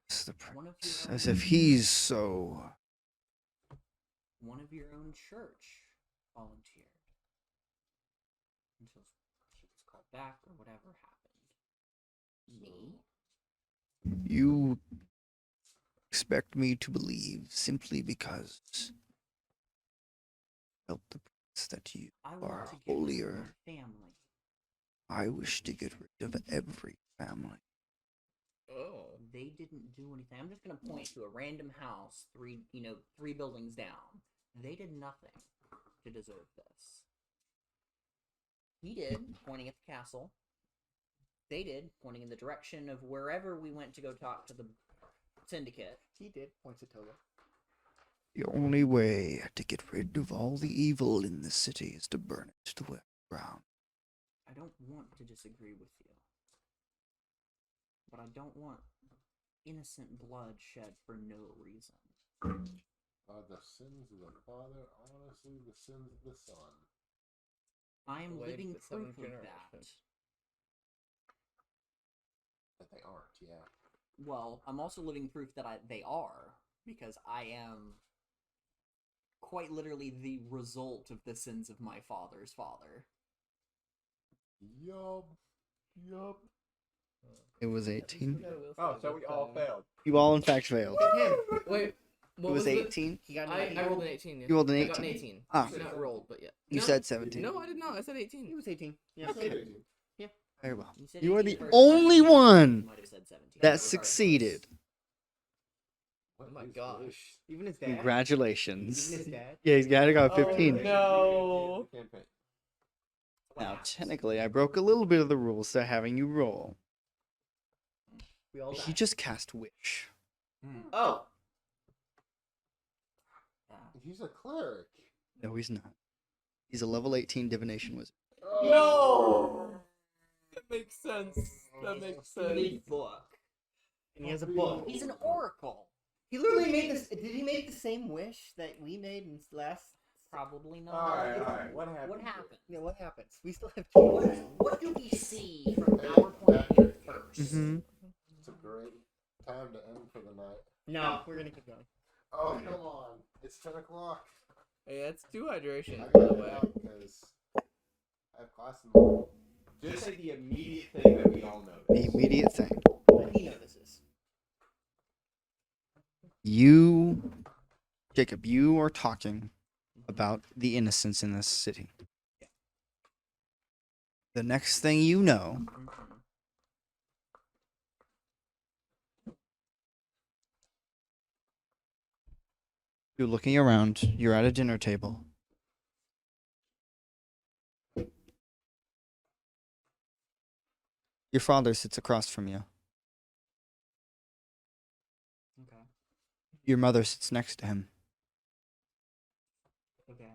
It's the One of prince. your As own- if he's so. One of your own church volunteered. Until she was called back or whatever happened. Me? You expect me to believe simply because felt the prince that you I are want to get rid of holier. my family. I wish to get rid of every family. Oh. They didn't do anything. I'm just gonna point to a random house, three buildings down. They did nothing to deserve this. He did, pointing at the castle. They did, pointing in the direction of wherever we went to go talk to the syndicate. He did, points at Toga. The only way to get rid of all the evil in this city is to burn it to the ground. I don't want to disagree with you. But I don't want innocent blood shed for no reason. Are the sins of the father honestly the sins of the son? I am Way to living the proof seventh of that. generation. That they aren't, yeah. Well, I'm also living proof that they are, because I am quite literally the result of the sins of my father's father. Yup. Yup. It was 18. Oh, so we all failed. You all, in fact, failed. Wait, what It was it? 18. He got an I 18. rolled an 18. Yeah. You rolled an I got an 18. 18. Ah. Not rolled, but yeah. You No. said 17. No, I did not. I said He 18. was 18. Yeah. Very well. said You are 18 the first, only but you one might have said 17. that Regardless. succeeded. What Oh my is gosh. this? Even his dad. Congratulations. Even his dad. Yeah, he's got 15. No. Campaign. What Now, happens? technically, I broke a little bit of the rules to having you roll. We all He died. just cast Wish. Oh. He's a cleric. No, he's not. He's a level 18 divination wizard. No. That makes sense. That makes sense. Big book. And he has a book. He's an oracle. He literally made this. Did he make the same wish that we made in last? Probably not. Alright. What happened? What happened? Yeah, what happens? We still have What, 2 what do we see from our point of view first? Mm-hmm. It's a great time to end for the night. No, we're gonna keep going. Oh, come on. It's 10 o'clock. Hey, that's 2 hydration, I by gotta the get way. out because I have class in the morning. Just say the immediate thing that we all know. The immediate thing. But he notices. You, Jacob, you are talking about the innocents in this city. The next thing you know, Mhm. you're looking around, you're at a dinner table. Your father sits across from you. Okay. Your mother sits next to him. Okay.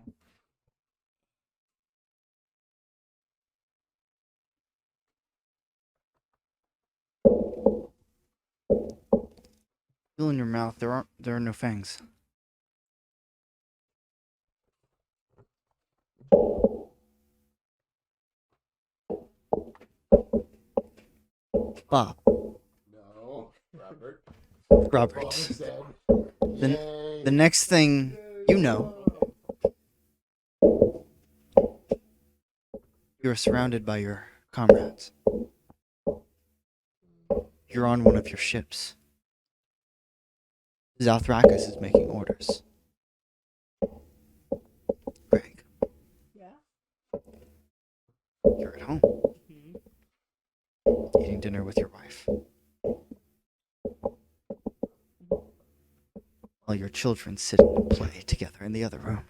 Feel in your mouth, there are no fangs. Bob, No. Robert. Robert. Father's dead. The, Yay. the next thing you know, you're surrounded by your comrades. You're on one of your ships. Zathrakas is making orders. Greg, Yeah. you're at home, Mhm. eating dinner with your wife. While your children sit and play together in the other room.